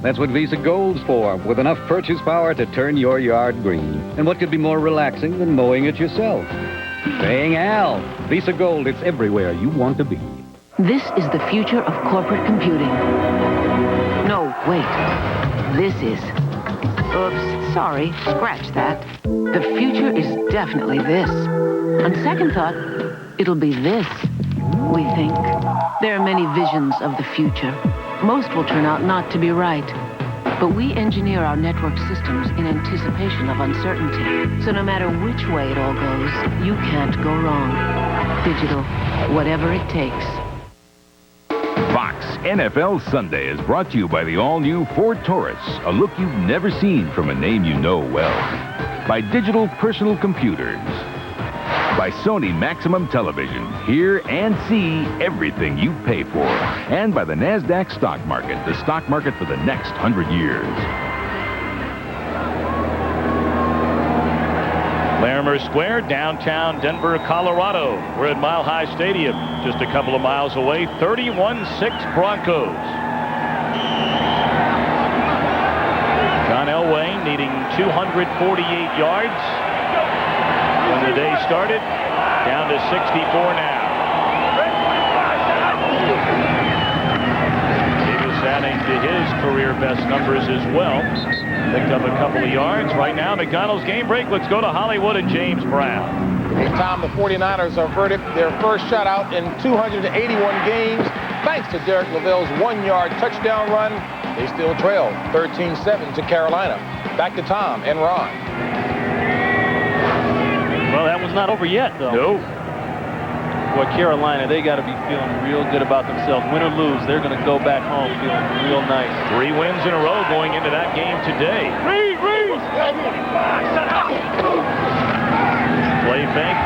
That's what Visa Gold's for, with enough purchase power to turn your yard green. And what could be more relaxing than mowing it yourself? Paying Al. Visa Gold, it's everywhere you want to be. This is the future of corporate computing. No, wait. This is. Oops, sorry, scratch that. The future is definitely this. On second thought, it'll be this, we think. There are many visions of the future. Most will turn out not to be right. But we engineer our network systems in anticipation of uncertainty. So no matter which way it all goes, you can't go wrong. Digital, whatever it takes. Fox NFL Sunday is brought to you by the all-new Ford Taurus, a look you've never seen from a name you know well. By Digital Personal Computers. By Sony Maximum Television. Hear and see everything you pay for. And by the NASDAQ stock market, the stock market for the next 100 years. Larimer Square, downtown Denver, Colorado. We're at Mile High Stadium, just a couple of miles away. 31-6 Broncos. John Elway needing 248 yards when the day started, down to 64 now. Davis adding to his career best numbers as well. Picked up a couple of yards. Right now, McDonald's game break. Let's go to Hollywood and James Brown. This time, the 49ers averted their first shutout in 281 games. Thanks to Derek Laville's one-yard touchdown run, they still trail 13-7 to Carolina. Back to Tom and Ron. Well, that one's not over yet, though. No. Boy, Carolina, they got to be feeling real good about themselves. Win or lose, they're going to go back home feeling real nice. 3 wins in a row going into that game today. Play fake.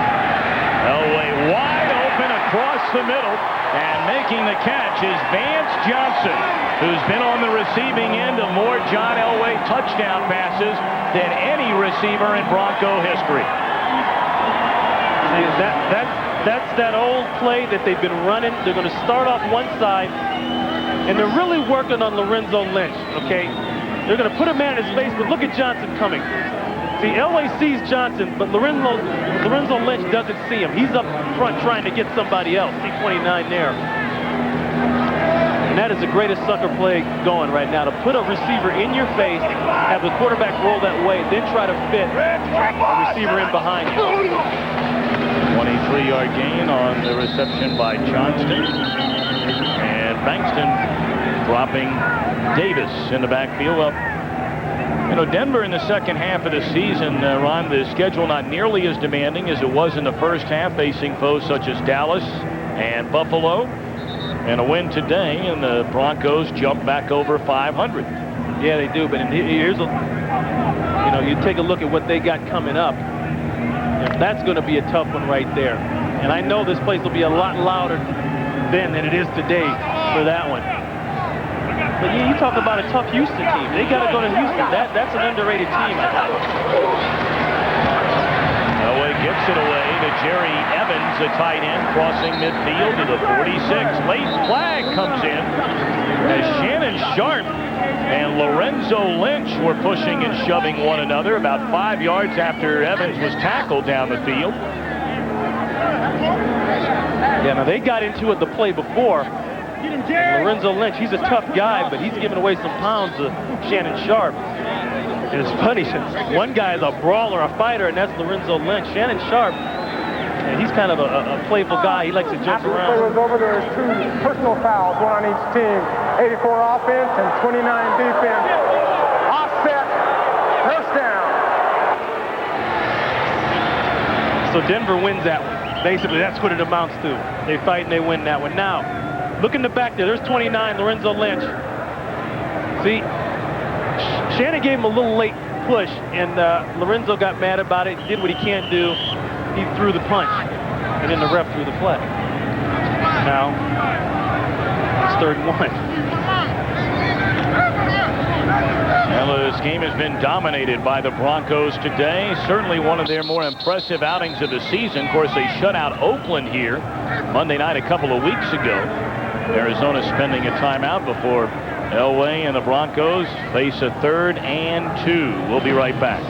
Elway wide open across the middle. And making the catch is Vance Johnson, who's been on the receiving end of more John Elway touchdown passes than any receiver in Bronco history. That's that old play that they've been running. They're going to start off one side, and they're really working on Lorenzo Lynch, okay? They're going to put a man in his face, but look at Johnson coming. See, Elway sees Johnson, but Lorenzo Lynch doesn't see him. He's up front trying to get somebody else. See 29 there. And that is the greatest sucker play going right now, to put a receiver in your face, have the quarterback roll that way, then try to fit the receiver in behind you. 23-yard gain on the reception by Johnston. And Bankston dropping Davis in the backfield. Well, you know, Denver in the second half of the season, Ron, the schedule not nearly as demanding as it was in the first half, facing foes such as Dallas and Buffalo. And a win today, and the Broncos jump back over 500. Yeah, they do. But here's you take a look at what they got coming up. That's going to be a tough one right there. And I know this place will be a lot louder then than it is today for that one. But you talk about a tough Houston team. They got to go to Houston. That's an underrated team. Elway gets it away to Jerry Evans, the tight end, crossing midfield to the 46. Late flag comes in as Shannon Sharp and Lorenzo Lynch were pushing and shoving one another about 5 yards after Evans was tackled down the field. Yeah, now they got into it the play before. Lorenzo Lynch, he's a tough guy, but he's giving away some pounds to Shannon Sharp. And it's funny, one guy is a brawler, a fighter, and that's Lorenzo Lynch. Shannon Sharp, and he's kind of a playful guy. He likes to jump After around. the play was over, there was 2 personal fouls, one on each team. 84 offense and 29 defense. Offset, first down. So Denver wins that one. Basically, that's what it amounts to. They fight and they win that one. Now, look in the back there. There's 29, Lorenzo Lynch. See, Shannon gave him a little late push, and Lorenzo got mad about it, did what he can't do. He threw the punch, and then the ref threw the flag. Now, it's 3rd and 1. Well, this game has been dominated by the Broncos today. Certainly one of their more impressive outings of the season. Of course, they shut out Oakland here Monday night a couple of weeks ago. Arizona spending a timeout before Elway and the Broncos face a 3rd and 2. We'll be right back.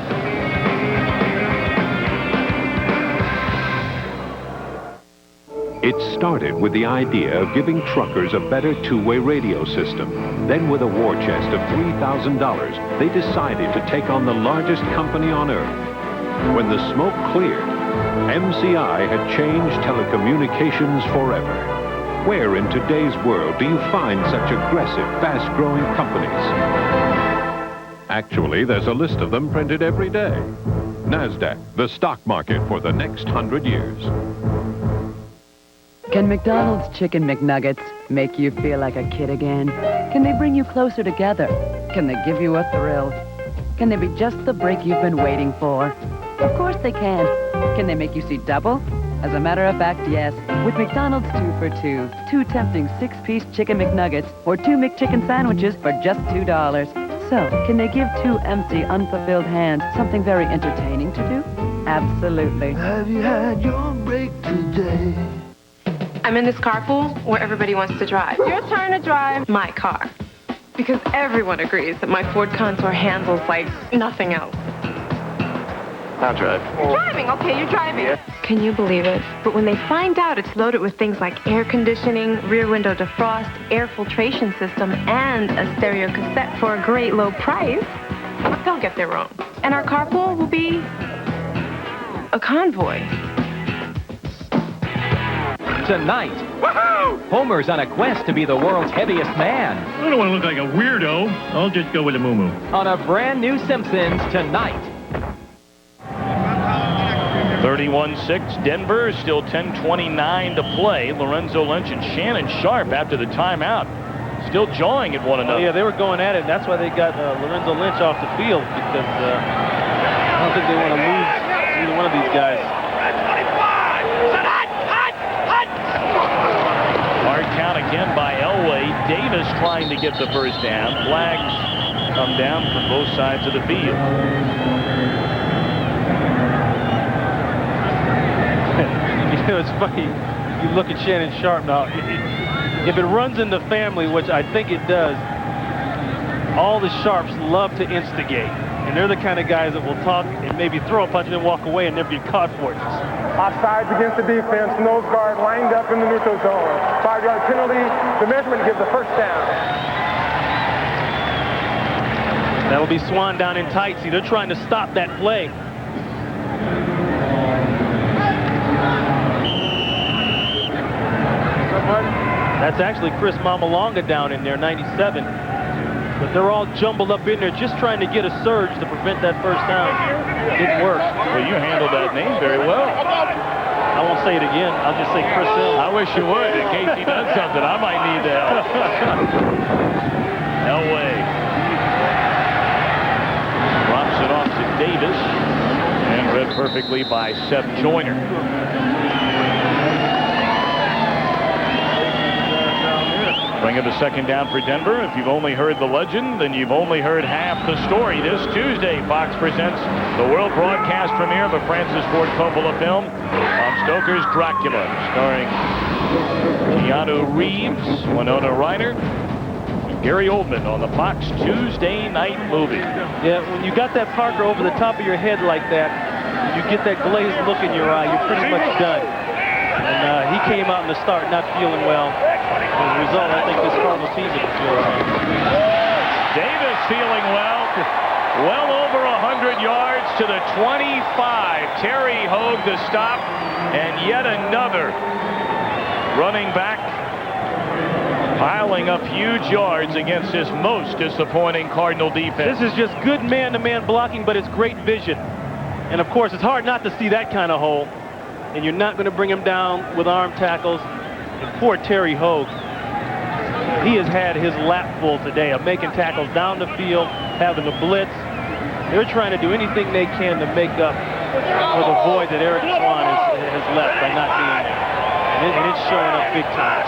It started with the idea of giving truckers a better two-way radio system. Then with a war chest of $3,000, they decided to take on the largest company on earth. When the smoke cleared, MCI had changed telecommunications forever. Where in today's world do you find such aggressive, fast-growing companies? Actually, there's a list of them printed every day. NASDAQ, the stock market for the next 100 years. Can McDonald's Chicken McNuggets make you feel like a kid again? Can they bring you closer together? Can they give you a thrill? Can they be just the break you've been waiting for? Of course they can. Can they make you see double? As a matter of fact, yes. With McDonald's 2 for 2. 2 tempting 6-piece Chicken McNuggets or 2 McChicken sandwiches for just $2. So, can they give 2 empty, unfulfilled hands something very entertaining to do? Absolutely. Have you had your break today? I'm in this carpool where everybody wants to drive. Your turn to drive my car. Because everyone agrees that my Ford Contour handles like nothing else. I'll drive. You're driving, okay, you're driving. Yeah. Can you believe it? But when they find out it's loaded with things like air conditioning, rear window defrost, air filtration system, and a stereo cassette for a great low price, they'll get their own. And our carpool will be a convoy. Tonight, Homer's on a quest to be the world's heaviest man. I don't want to look like a weirdo. I'll just go with a moo-moo. On a brand new Simpsons tonight. 31-6, Denver, still 10:29 to play. Lorenzo Lynch and Shannon Sharp after the timeout, still jawing at one another. Yeah, they were going at it, and that's why they got Lorenzo Lynch off the field, because I don't think they want to lose either one of these guys. Hard count again by Elway. Davis trying to get the first down. Flags come down from both sides of the field. You know, it's funny. You look at Shannon Sharp now. If it runs in the family, which I think it does, all the Sharps love to instigate. And they're the kind of guys that will talk and maybe throw a punch and then walk away and never get caught for it. Offsides against the defense. Nose guard lined up in the neutral zone. 5-yard penalty. The measurement gives the first down. That'll be Swan down in tight. See, they're trying to stop that play. That's actually Chris Mamalonga down in there, 97. But they're all jumbled up in there just trying to get a surge to prevent that first down. It didn't work. Well, you handled that name very well. I won't say it again. I'll just say Chris Hill. I wish you would. In case he does something, I might need the help. Elway drops it off to Davis and read perfectly by Seth Joyner. Bring up a second down for Denver. If you've only heard the legend, then you've only heard half the story. This Tuesday, Fox presents the world broadcast premiere of a Francis Ford Coppola film, Bram Stoker's Dracula, starring Keanu Reeves, Winona Ryder, and Gary Oldman on the Fox Tuesday night movie. Yeah, when you got that Parker over the top of your head like that, you get that glazed look in your eye, you're pretty much done. And he came out in the start not feeling well. As a result, I think this Cardinal season is Davis feeling well. Well over 100 yards to the 25. Terry Hogue the stop. And yet another running back piling up huge yards against this most disappointing Cardinal defense. This is just good man-to-man blocking, but it's great vision. And, of course, it's hard not to see that kind of hole. And you're not going to bring him down with arm tackles. And poor Terry Hogue. He has had his lap full today of making tackles down the field, having a blitz. They're trying to do anything they can to make up for the void that Eric Swan has left by not being there. And it's showing up big time.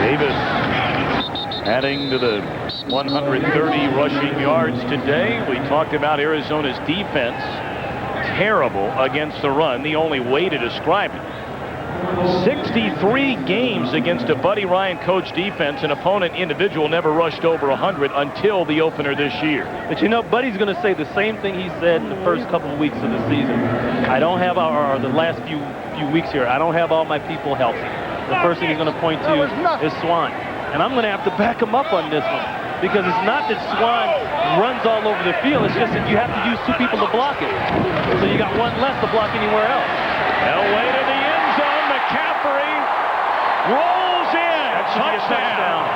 Davis Adding to the 130 rushing yards today, we talked about Arizona's defense. Terrible against the run, the only way to describe it. 63 games against a Buddy Ryan coach defense. An opponent individual never rushed over 100 until the opener this year. But you know, Buddy's going to say the same thing he said in the first couple of weeks of the season. I don't have or the last few weeks here, I don't have all my people healthy. The first thing he's going to point to is Swan. And I'm going to have to back him up on this one. Because it's not that Swan runs all over the field. It's just that you have to use 2 people to block it. So you got one less to block anywhere else. Elway to the end zone. McCaffrey rolls in. Touchdown.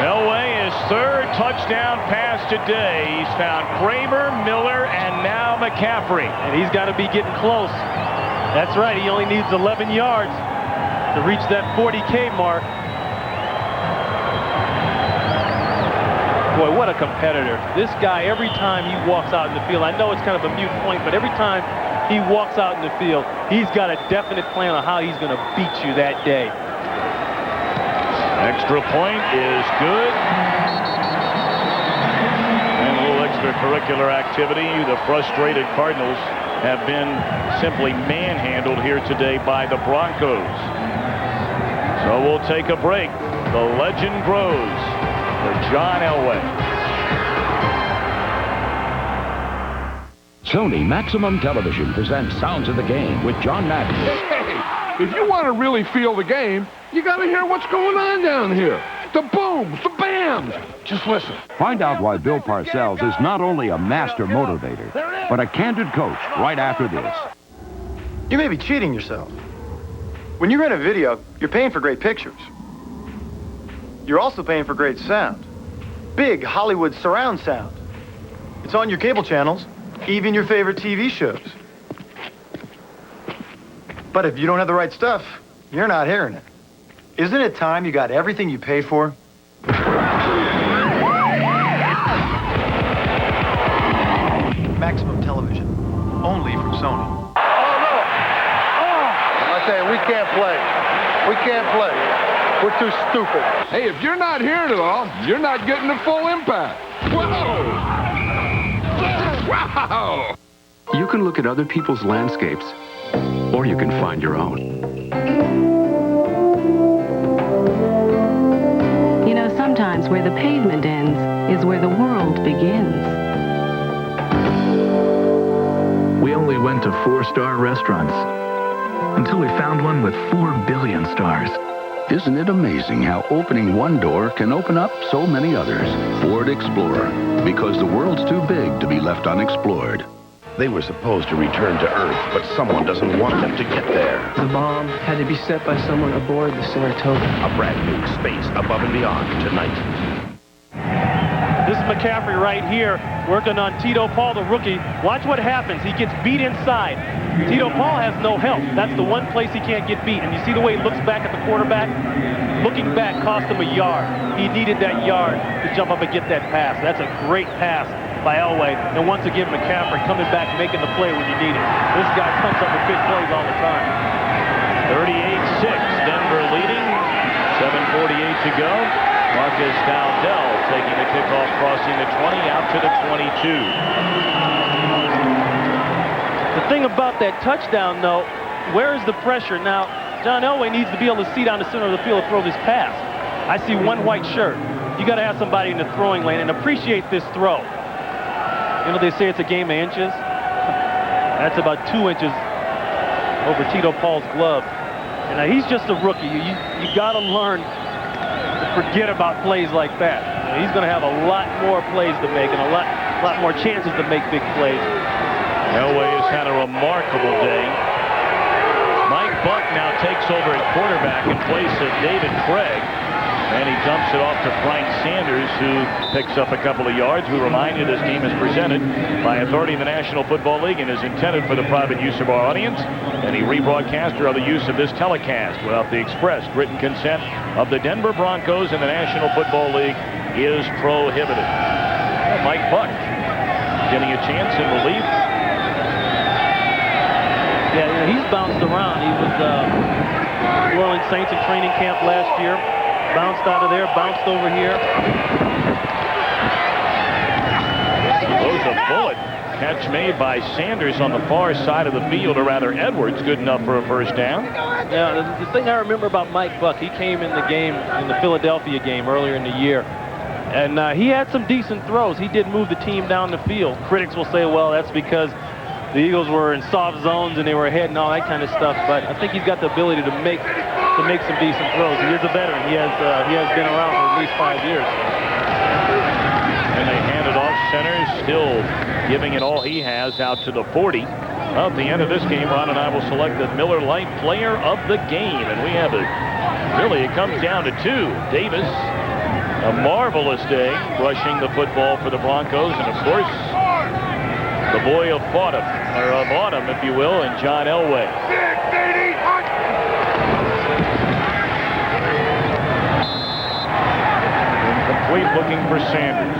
Elway, his 3rd touchdown pass today. He's found Kramer, Miller, and now McCaffrey. And he's got to be getting close. That's right. He only needs 11 yards to reach that 40K mark. Boy, what a competitor. This guy, every time he walks out in the field, I know it's kind of a mute point, but every time he walks out in the field, he's got a definite plan on how he's going to beat you that day. Extra point is good. And a little extracurricular activity. The frustrated Cardinals have been simply manhandled here today by the Broncos. So we'll take a break. The legend grows for John Elway. Sony Maximum Television presents Sounds of the Game with John Madden. Hey, if you want to really feel the game, you got to hear what's going on down here. The booms, the bams. Just listen. Find out why Bill Parcells is not only a master motivator, but a candid coach right after this. You may be cheating yourself. When you rent a video, you're paying for great pictures. You're also paying for great sound. Big Hollywood surround sound. It's on your cable channels, even your favorite TV shows. But if you don't have the right stuff, you're not hearing it. Isn't it time you got everything you paid for? Maximum Television. Only from Sony. Oh, no. Oh. I say, we can't play. We can't play. We're too stupid. Hey, if you're not hearing it all, you're not getting the full impact. Whoa! Wow! You can look at other people's landscapes, or you can find your own. You know, sometimes where the pavement ends is where the world begins. We only went to 4-star restaurants until we found one with 4 billion stars. Isn't it amazing how opening one door can open up so many others? Ford Explorer, because the world's too big to be left unexplored. They were supposed to return to Earth, but someone doesn't want them to get there. The bomb had to be set by someone aboard the Saratoga. A brand new Space Above and Beyond tonight. This is McCaffrey right here, working on Tito Paul, the rookie. Watch what happens. He gets beat inside. Tito Paul has no help. That's the one place he can't get beat. And you see the way he looks back at the quarterback? Looking back cost him a yard. He needed that yard to jump up and get that pass. That's a great pass by Elway. And once again, McCaffrey coming back, making the play when you need it. This guy comes up with big plays all the time. 38-6, Denver leading. 7:48 to go. Marcus Dowdell taking the kickoff, crossing the 20, out to the 22. The thing about that touchdown, though, where is the pressure? Now, John Elway needs to be able to see down the center of the field and throw this pass. I see one white shirt. You got to have somebody in the throwing lane and appreciate this throw. You know, they say it's a game of inches. That's about 2 inches over Tito Paul's glove. And now he's just a rookie. You got to learn to forget about plays like that. You know, he's going to have a lot more plays to make and a lot more chances to make big plays. Elway has had a remarkable day. Mike Buck now takes over at quarterback in place of David Craig. And he dumps it off to Frank Sanders, who picks up a couple of yards. We remind you this game is presented by authority of the National Football League and is intended for the private use of our audience. Any rebroadcast or other use of this telecast without the express written consent of the Denver Broncos and the National Football League is prohibited. Well, Mike Buck getting a chance in relief. Yeah, he's bounced around. He was New Orleans Saints in training camp last year. Bounced out of there, bounced over here. Throws a bullet. Catch made by Sanders on the far side of the field, or rather Edwards, good enough for a first down. Yeah, the thing I remember about Mike Buck, he came in the game, in the Philadelphia game earlier in the year, and he had some decent throws. He did move the team down the field. Critics will say, well, that's because the Eagles were in soft zones and they were ahead and all that kind of stuff, but I think he's got the ability to make some decent throws. He is a veteran. He has been around for at least 5 years. And they hand it off center, still giving it all he has out to the 40. Well, at the end of this game, Ron and I will select the Miller Lite Player of the Game. And we have it comes down to 2. Davis, a marvelous day, rushing the football for the Broncos. And, of course, the boy of autumn, if you will, and John Elway. Incomplete, looking for Sanders.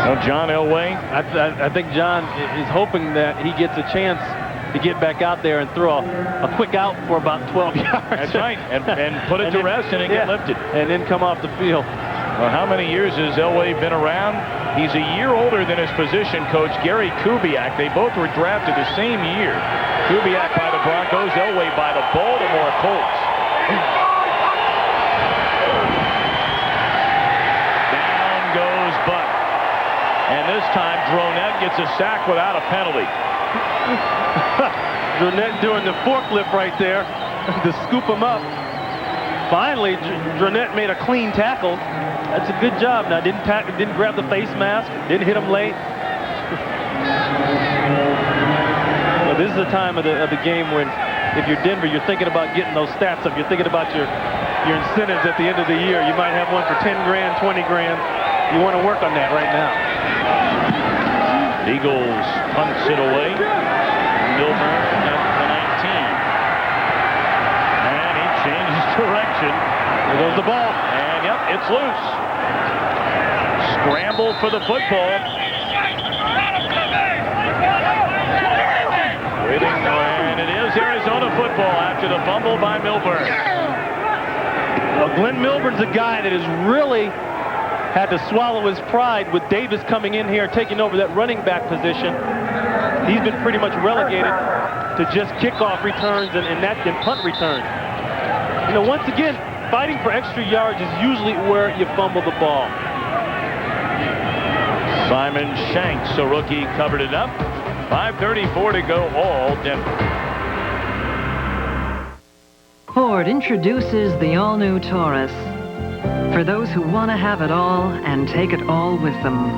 Well, John Elway. I think John is hoping that he gets a chance to get back out there and throw a quick out for about 12 yards. That's right, and put it to rest and then get lifted. And then come off the field. Well, how many years has Elway been around? He's a year older than his position coach, Gary Kubiak. They both were drafted the same year. Kubiak by the Broncos, Elway by the Baltimore Colts. Down goes Buck. And this time, Dronette gets a sack without a penalty. Dronette doing the forklift right there to scoop him up. Finally, Dronette made a clean tackle. That's a good job. Now, didn't grab the face mask, didn't hit him late. Well, this is the time of the game when, if you're Denver, you're thinking about getting those stats up. You're thinking about your incentives at the end of the year. You might have one for 10 grand, 20 grand. You want to work on that right now. Eagles punts it away. Milburn at the 19. And he changes direction. There goes the ball. And, yep, it's loose. Scramble for the football. Waiting, and it is Arizona football after the fumble by Milburn. Well, Glenn Milburn's a guy that has really had to swallow his pride with Davis coming in here, taking over that running back position. He's been pretty much relegated to just kickoff returns and punt returns. You know, once again, fighting for extra yards is usually where you fumble the ball. Simon Shanks, a rookie, covered it up. 5:34 to go, all Denver. Ford introduces the all-new Taurus. For those who want to have it all and take it all with them.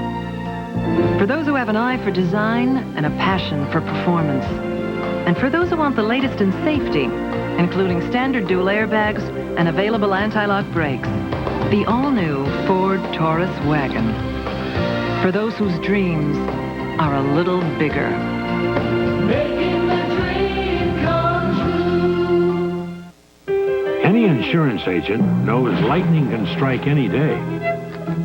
For those who have an eye for design and a passion for performance. And for those who want the latest in safety, including standard dual airbags and available anti-lock brakes. The all-new Ford Taurus wagon. For those whose dreams are a little bigger. Making the dream come true. Any insurance agent knows lightning can strike any day.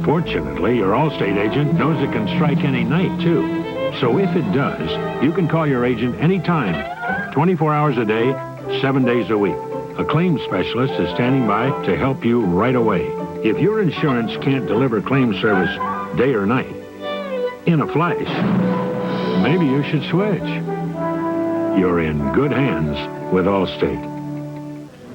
Fortunately, your Allstate agent knows it can strike any night, too. So if it does, you can call your agent anytime, 24 hours a day, 7 days a week. A claims specialist is standing by to help you right away. If your insurance can't deliver claim service day or night, in a flash, maybe you should switch. You're in good hands with Allstate.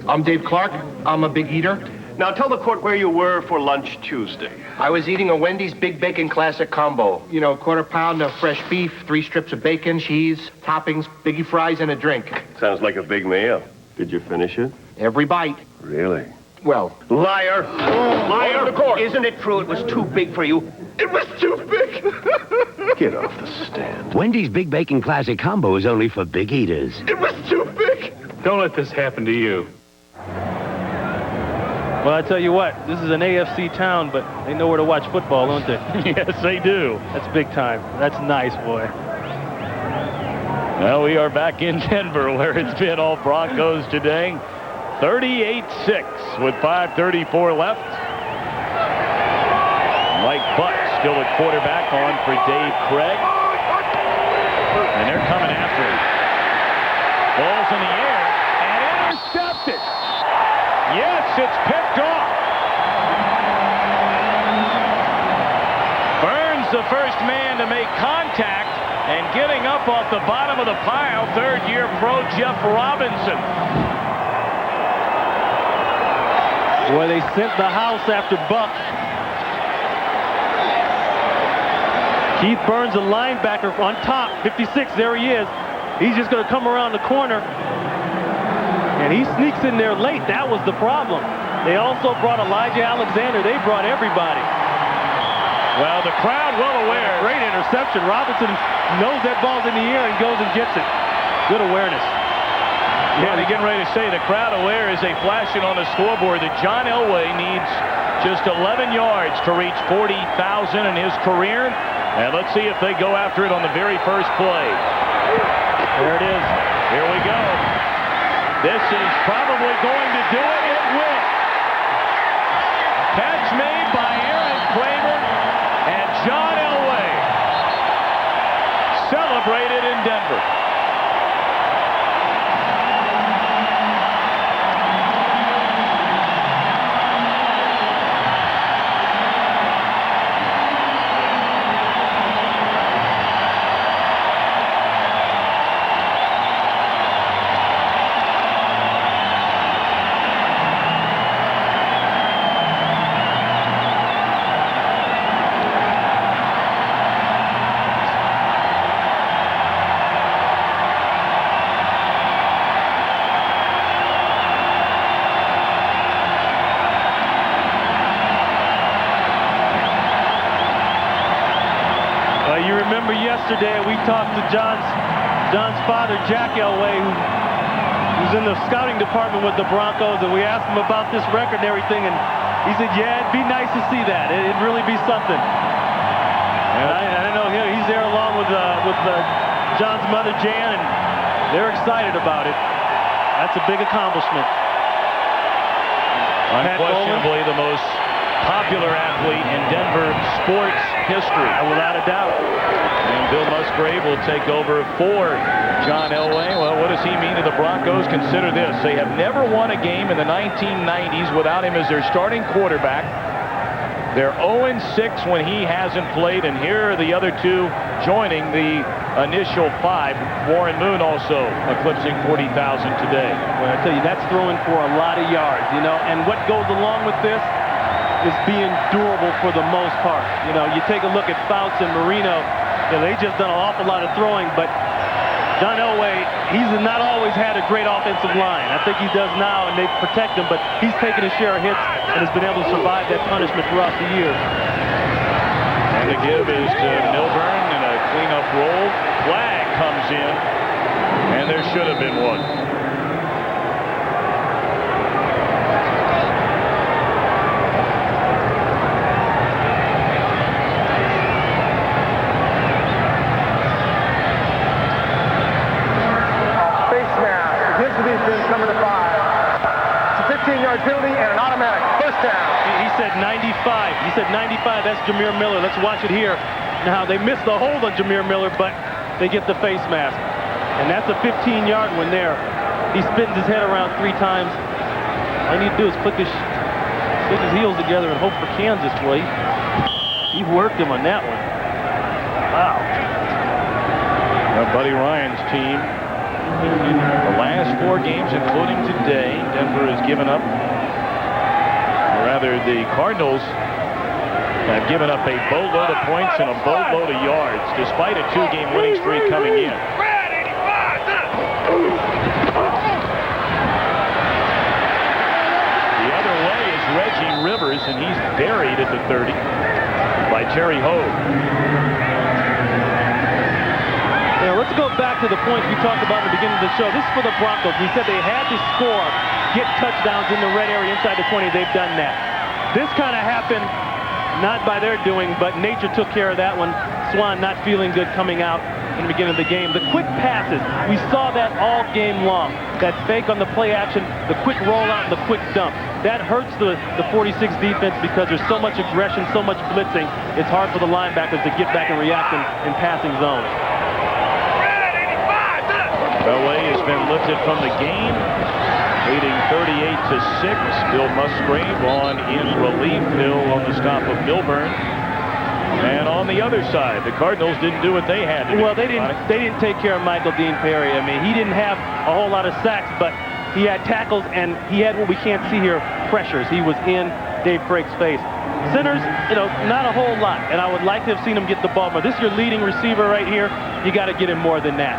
I'm Dave Clark. I'm a big eater. Now tell the court where you were for lunch Tuesday. I was eating a Wendy's Big Bacon Classic combo. You know, quarter pound of fresh beef, 3 strips of bacon, cheese, toppings, biggie fries, and a drink. Sounds like a big meal. Did you finish it? Every bite. Really? Well. Liar! Liar! The court. Isn't it true it was too big for you? It was too big! Get off the stand. Wendy's Big Bacon Classic Combo is only for big eaters. It was too big! Don't let this happen to you. Well, I tell you what, this is an AFC town, but they know where to watch football, don't they? Yes, they do. That's big time. That's nice, boy. Well, we are back in Denver, where it's been all Broncos today. 38-6 with 5:34 left. Mike Buck still at quarterback, on for Dave Craig. And they're coming after him. Ball's in the air and intercepted. Yes, it's picked off. Burns the first man to make contact, and getting up off the bottom of the pile, third-year pro Jeff Robinson. Boy, they sent the house after Buck. Keith Burns, the linebacker on top, 56, there he is. He's just going to come around the corner. And he sneaks in there late. That was the problem. They also brought Elijah Alexander. They brought everybody. Well, the crowd well aware. Great interception. Robinson knows that ball's in the air and goes and gets it. Good awareness. Yeah, they're getting ready to say the crowd aware as they flash it on the scoreboard that John Elway needs just 11 yards to reach 40,000 in his career. And let's see if they go after it on the very first play. There it is. Here we go. This is probably going to do it. It will. Catch made by Aaron Kramer, and John Elway celebrated in Denver. Yesterday, we talked to John's father, Jack Elway, who's in the scouting department with the Broncos, and we asked him about this record and everything, and he said, yeah, it'd be nice to see that. It'd really be something. And I know he's there along with John's mother, Jan, and they're excited about it. That's a big accomplishment. Unquestionably the most popular athlete in Denver sports history. Without a doubt. And Bill Musgrave will take over for John Elway. Well, what does he mean to the Broncos? Consider this. They have never won a game in the 1990s without him as their starting quarterback. They're 0-6 when he hasn't played, and here are the other two joining the initial 5. Warren Moon also eclipsing 40,000 today. Well, I tell you, that's throwing for a lot of yards, and what goes along with this is being durable for the most part. You take a look at Fouts and Marino. They just done an awful lot of throwing, but John Elway, he's not always had a great offensive line. I think he does now, and they protect him, but he's taken a share of hits and has been able to survive that punishment throughout the years. And the give is to Milburn in a cleanup roll. Flag comes in, and there should have been one. Number 5. It's a 15-yard penalty and an automatic first down. He said 95. He said 95. That's Jameer Miller. Let's watch it here. Now, they missed the hold on Jameer Miller, but they get the face mask. And that's a 15-yard one there. He spins his head around 3 times. All you need to do is click his heels together and hope for Kansas. Well, he worked him on that one. Wow. Well, Buddy Ryan's team, the last 4 games, including today, Denver has given up, or rather the Cardinals have given up a boatload of points and a boatload of yards, despite a 2-game winning streak coming in. The other way is Reggie Rivers, and he's buried at the 30 by Terry Hogue. Now, let's go back to the points we talked about in the beginning of the show. This is for the Broncos. We said they had to score, get touchdowns in the red area inside the 20. They've done that. This kind of happened not by their doing, but nature took care of that one. Swan not feeling good coming out in the beginning of the game. The quick passes, we saw that all game long. That fake on the play action, the quick rollout, and the quick dump. That hurts the 46 defense because there's so much aggression, so much blitzing. It's hard for the linebackers to get back and react in passing zones. Elway has been lifted from the game, leading 38-6. Bill Musgrave on in relief. Bill on the stop of Milburn. And on the other side, the Cardinals didn't do what they had to do. Well, they didn't take care of Michael Dean Perry. I mean, he didn't have a whole lot of sacks, but he had tackles, and he had what we can't see here, pressures. He was in Dave Craig's face. Centers, not a whole lot, and I would like to have seen him get the ball more. This is your leading receiver right here. You got to get him more than that.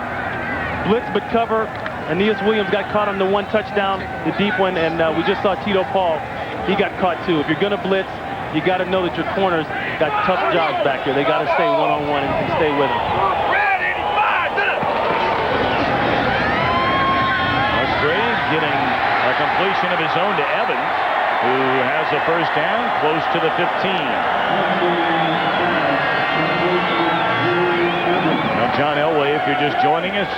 Blitz but cover. Aeneas Williams got caught on the one touchdown, the deep one, and we just saw Tito Paul. He got caught too. If you're going to blitz, you got to know that your corners got tough jobs back there. They got to stay one-on-one and stay with him. Musgrave getting a completion of his own to Evans, who has a first down close to the 15. Now, John Elway, if you're just joining us,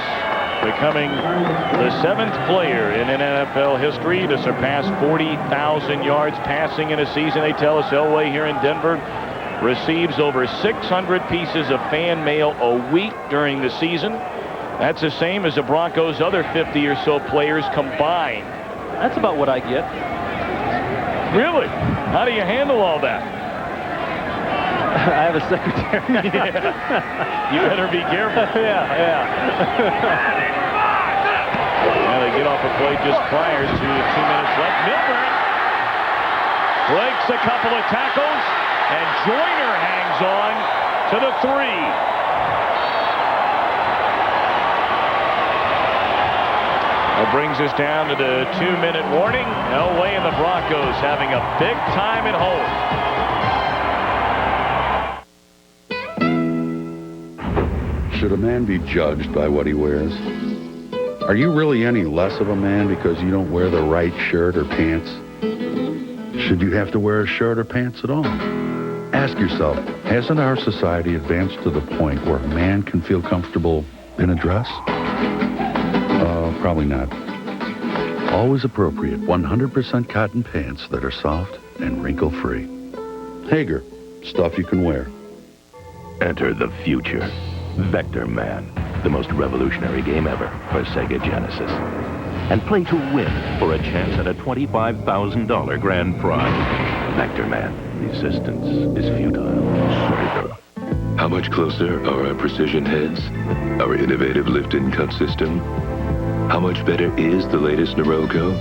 becoming the 7th player in NFL history to surpass 40,000 yards passing in a season. They tell us Elway here in Denver receives over 600 pieces of fan mail a week during the season. That's the same as the Broncos' other 50 or so players combined. That's about what I get. Really? How do you handle all that? I have a secretary. Yeah. You better be careful. Yeah. Now they get off a play just prior to 2 minutes left. Milburn breaks a couple of tackles, and Joyner hangs on to the 3. That brings us down to the 2-minute warning. Elway and the Broncos having a big time at home. Should a man be judged by what he wears? Are you really any less of a man because you don't wear the right shirt or pants? Should you have to wear a shirt or pants at all? Ask yourself, hasn't our society advanced to the point where a man can feel comfortable in a dress? Probably not. Always appropriate 100% cotton pants that are soft and wrinkle-free. Hager, stuff you can wear. Enter the future. Vector Man, the most revolutionary game ever for Sega Genesis. And play to win for a chance at a $25,000 grand prize. Vector Man, resistance is futile. Sega. How much closer are our precision heads? Our innovative lift and cut system? How much better is the latest Norelco?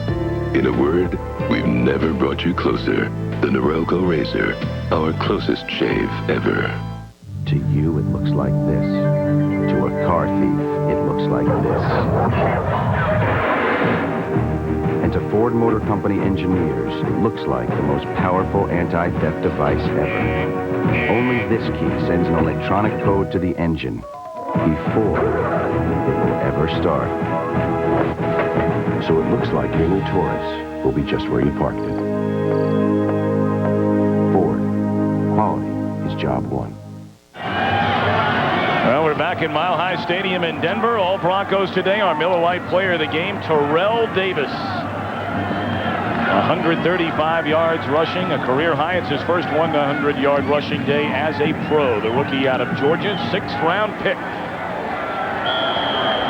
In a word, we've never brought you closer. The Norelco Razor, our closest shave ever. To you, it looks like this. To a car thief, it looks like this. And to Ford Motor Company engineers, it looks like the most powerful anti-theft device ever. Only this key sends an electronic code to the engine before it will ever start. So it looks like your new Taurus will be just where you parked it. Ford. Quality is job one. Well, we're back in Mile High Stadium in Denver. All Broncos today. Our Miller Lite player of the game, Terrell Davis. 135 yards rushing, a career high. It's his first 100-yard rushing day as a pro. The rookie out of Georgia, 6th-round pick.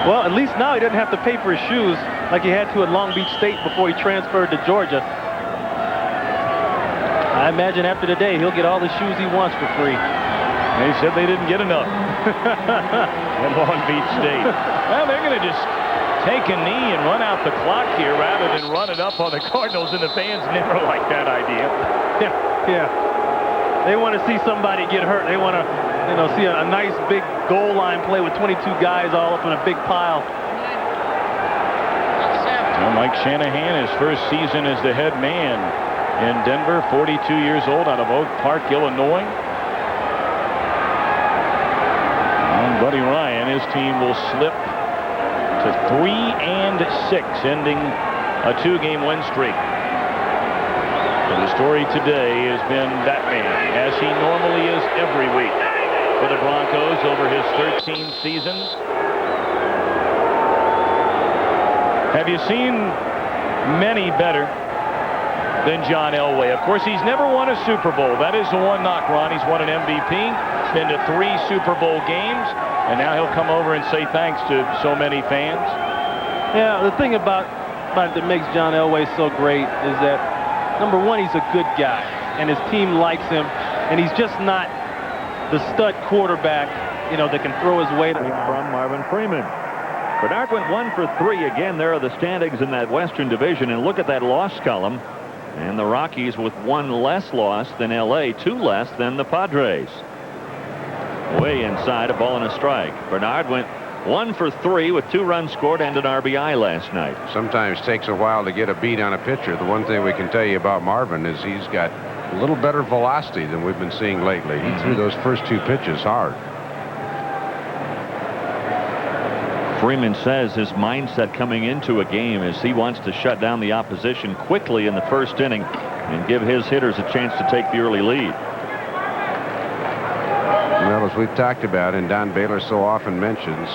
Well, at least now he doesn't have to pay for his shoes like he had to at Long Beach State before he transferred to Georgia. I imagine after today he'll get all the shoes he wants for free. They said they didn't get enough at Long Beach State. Well, they're going to just take a knee and run out the clock here rather than run it up on the Cardinals, and the fans never like that idea. Yeah. They want to see somebody get hurt. They want to, see a nice big goal line play with 22 guys all up in a big pile. Well, Mike Shanahan, his first season as the head man in Denver, 42 years old, out of Oak Park, Illinois. And Buddy Ryan, his team will slip to 3-6, ending a 2-game win streak. But the story today has been that man, as he normally is every week. for the Broncos over his 13 seasons. Have you seen many better than John Elway? Of course, he's never won a Super Bowl. That is the one knock, Ron. He's won an MVP, been to 3 Super Bowl games, and now he'll come over and say thanks to so many fans. Yeah, the thing about that makes John Elway so great is that, number one, he's a good guy, and his team likes him, and he's just not the stud quarterback, that can throw his weight around. From Marvin Freeman. Bernard went 1 for 3 again. There are the standings in that Western Division, and look at that loss column. And the Rockies with 1 less loss than L.A., 2 less than the Padres. Way inside, a ball and a strike. Bernard went 1 for 3 with 2 runs scored and an RBI last night. Sometimes takes a while to get a beat on a pitcher. The one thing we can tell you about Marvin is he's got a little better velocity than we've been seeing lately. He threw those first 2 pitches hard. Freeman says his mindset coming into a game is he wants to shut down the opposition quickly in the first inning and give his hitters a chance to take the early lead. Well, as we've talked about, and Don Baylor so often mentions,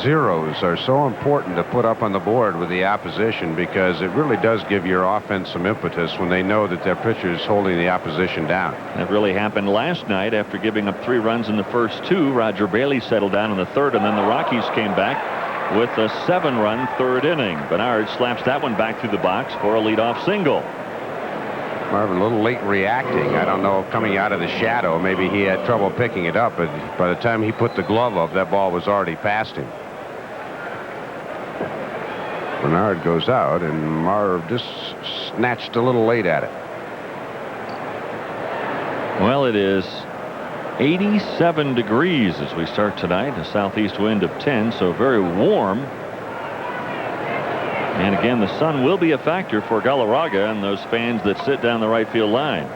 zeros are so important to put up on the board with the opposition because it really does give your offense some impetus when they know that their pitcher is holding the opposition down. That really happened last night after giving up 3 runs in the first 2. Roger Bailey settled down in the 3rd, and then the Rockies came back with a 7-run 3rd inning. Bernard slaps that one back through the box for a leadoff single. Marvin a little late reacting. I don't know, coming out of the shadow, maybe he had trouble picking it up, but by the time he put the glove up, that ball was already past him. Bernard goes out, and Marv just snatched a little late at it. Well, it is 87 degrees as we start tonight, a southeast wind of 10, so very warm. And again, the sun will be a factor for Galarraga and those fans that sit down the right field line.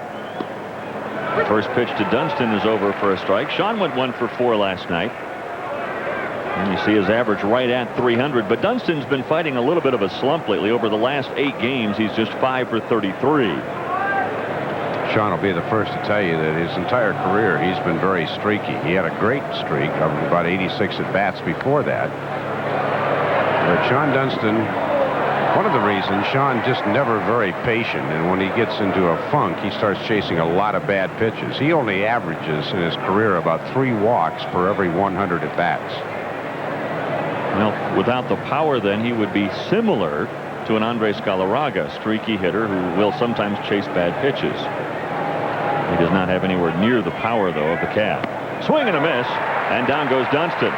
The first pitch to Dunston is over for a strike. Sean went 1 for 4 last night. And you see his average right at 300. But Dunston's been fighting a little bit of a slump lately. Over the last 8 games, he's just 5 for 33. Sean will be the first to tell you that his entire career he's been very streaky. He had a great streak of about 86 at-bats before that. But Sean Dunston, one of the reasons, Sean just never very patient, and when he gets into a funk, he starts chasing a lot of bad pitches. He only averages in his career about 3 walks per every 100 at-bats. Well, without the power, then, he would be similar to an Andres Galarraga, streaky hitter who will sometimes chase bad pitches. He does not have anywhere near the power, though, of the Cat. Swing and a miss, and down goes Dunston.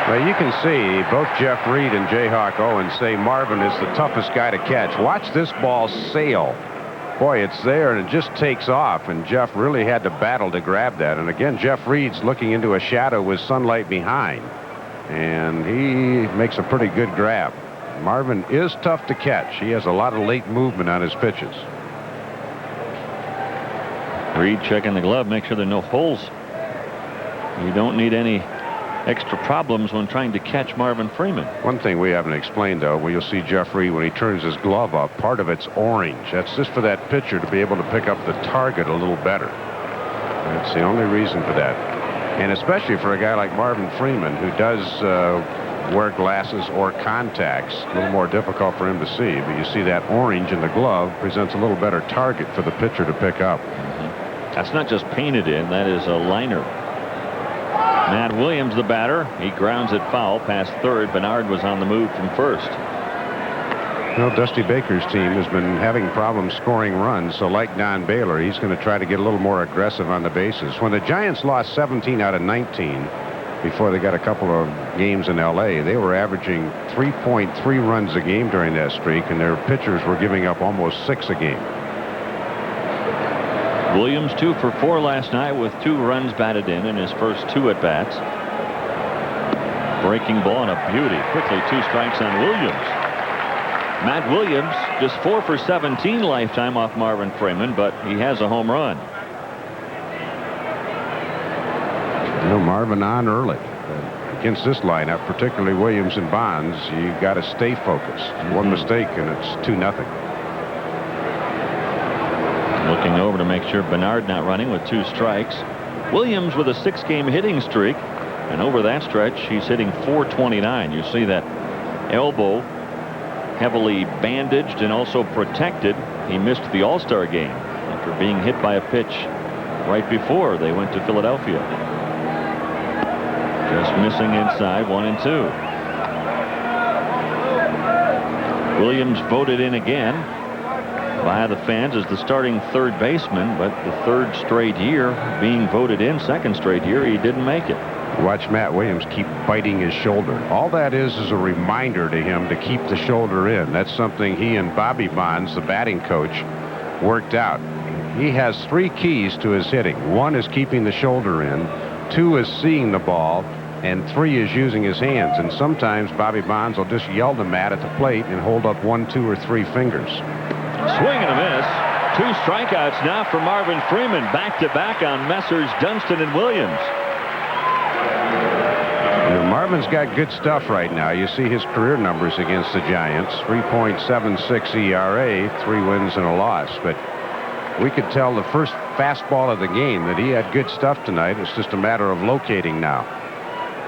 Well, you can see both Jeff Reed and Jayhawk Owens say Marvin is the toughest guy to catch. Watch this ball sail. Boy, it's there, and it just takes off, and Jeff really had to battle to grab that. And again, Jeff Reed's looking into a shadow with sunlight behind, and he makes a pretty good grab. Marvin is tough to catch. He has a lot of late movement on his pitches. Reed checking the glove, make sure there are no holes. You don't need any extra problems when trying to catch Marvin Freeman. One thing we haven't explained, though, where you'll see Jeff Reed when he turns his glove up, part of it's orange. That's just for that pitcher to be able to pick up the target a little better. That's the only reason for that. And especially for a guy like Marvin Freeman, who does wear glasses or contacts, a little more difficult for him to see. But you see that orange in the glove presents a little better target for the pitcher to pick up. That's not just painted in, that is a liner. Matt Williams, the batter, he grounds it foul past 3rd. Bernard was on the move from 1st. Well, Dusty Baker's team has been having problems scoring runs, so like Don Baylor, he's going to try to get a little more aggressive on the bases. When the Giants lost 17 out of 19 before they got a couple of games in L.A., they were averaging 3.3 runs a game during that streak, and their pitchers were giving up almost 6 a game. Williams 2 for 4 last night with 2 runs batted in his first 2 at-bats. Breaking ball and a beauty. Quickly 2 strikes on Williams. Matt Williams just 4 for 17 lifetime off Marvin Freeman, but he has a home run. You know, Marvin on early. Against this lineup, particularly Williams and Bonds, you got to stay focused. One mistake and it's 2-0. Looking over to make sure Bernard not running with 2 strikes. Williams with a 6-game hitting streak. And over that stretch, he's hitting .429. You see that elbow heavily bandaged and also protected. He missed the All-Star game after being hit by a pitch right before they went to Philadelphia. Just missing inside, 1-2. Williams voted in again by the fans as the starting third baseman, but the third straight year being voted in, second straight year, he didn't make it. Watch Matt Williams keep biting his shoulder. All that is a reminder to him to keep the shoulder in. That's something he and Bobby Bonds, the batting coach, worked out. He has 3 keys to his hitting. 1 is keeping the shoulder in, 2 is seeing the ball, and 3 is using his hands. And sometimes Bobby Bonds will just yell to Matt at the plate and hold up 1, 2, or 3 fingers. Swing and a miss. 2 strikeouts now for Marvin Freeman. Back-to-back on Messrs. Dunston and Williams. Marvin's got good stuff right now. You see his career numbers against the Giants. 3.76 ERA, 3 wins and a loss. But we could tell the first fastball of the game that he had good stuff tonight. It's just a matter of locating now.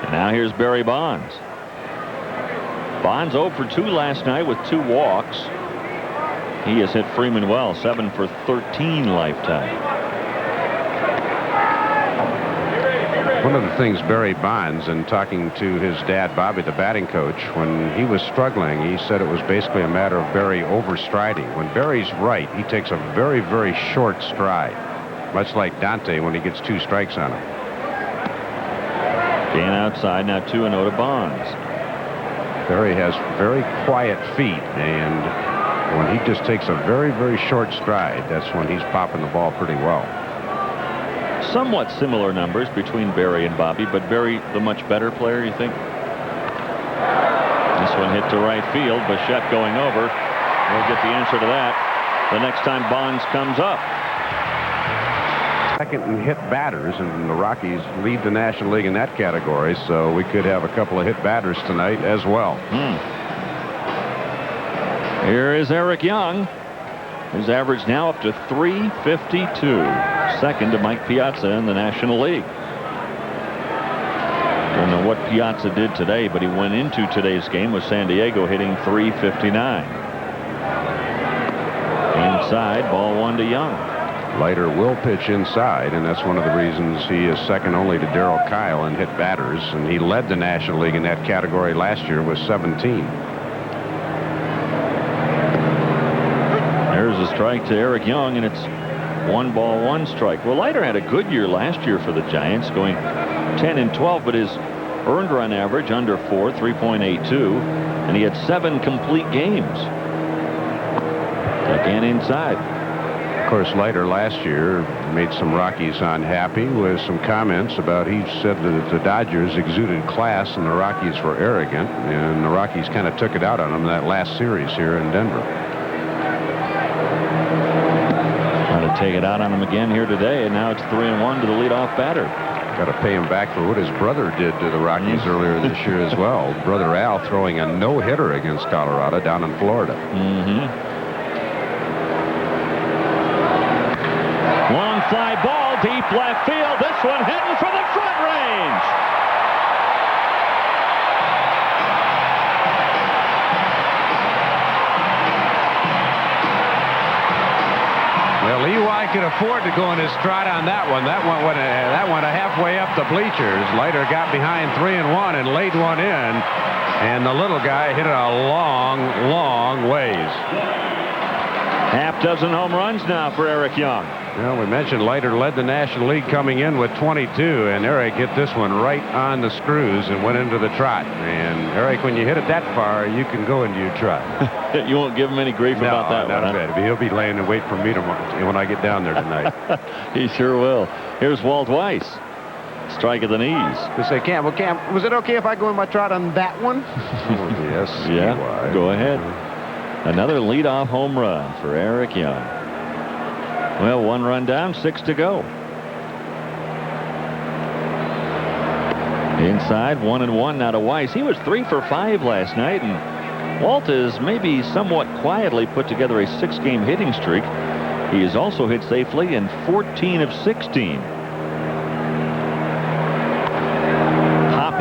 And now here's Barry Bonds. Bonds 0 for 2 last night with 2 walks. He has hit Freeman well, 7 for 13 lifetime. One of the things Barry Bonds, and talking to his dad, Bobby, the batting coach, when he was struggling, he said it was basically a matter of Barry overstriding. When Barry's right, he takes a very, very short stride, much like Dante when he gets 2 strikes on him. Gain outside, now 2-0 to Bonds. Barry has very quiet feet, and when he just takes a very, very short stride, that's when he's popping the ball pretty well. Somewhat similar numbers between Barry and Bobby, but Barry the much better player, you think? This one hit to right field. Bichette going over. We'll get the answer to that the next time Bonds comes up. Second in hit batters, and the Rockies lead the National League in that category, so we could have a couple of hit batters tonight as well. Here is Eric Young. His average now up to .352. Second to Mike Piazza in the National League. Don't know what Piazza did today, but he went into today's game with San Diego hitting .359. Inside, ball 1 to Young. Leiter will pitch inside, and that's one of the reasons he is second only to Darryl Kyle in hit batters, and he led the National League in that category last year with 17. There's a strike to Eric Young, and it's 1 ball, 1 strike. Well, Leiter had a good year last year for the Giants, going 10-12, but his earned run average under 4, 3.82, and he had 7 complete games. Again inside. Of course, Leiter last year made some Rockies unhappy with some comments about, he said that the Dodgers exuded class and the Rockies were arrogant, and the Rockies kind of took it out on them in that last series here in Denver. Take it out on him again here today, and now it's 3-1 to the leadoff batter. Got to pay him back for what his brother did to the Rockies earlier this year as well. Brother Al throwing a no-hitter against Colorado down in Florida. Long fly ball, deep left field. This one heading for the front range. Well, Levi could afford to go in his stride on that one. That went halfway up the bleachers. Leiter got behind 3-1 and laid one in, and the little guy hit it a long, long ways. Half dozen home runs now for Eric Young. Well, we mentioned Leiter led the National League coming in with 22, and Eric hit this one right on the screws and went into the trot. And Eric, when you hit it that far, you can go into your trot. You won't give him any grief about that one. No, he'll be laying and wait for me when I get down there tonight. He sure will. Here's Walt Weiss. Strike at the knees. We say, Cam, was it okay if I go in my trot on that one? Yes. Yeah, go ahead. Another leadoff home run for Eric Young. Well, 1 run down, 6 to go. Inside, 1-1 now to Weiss. He was 3 for 5 last night, and Walt has maybe somewhat quietly put together a 6-game hitting streak. He has also hit safely in 14 of 16.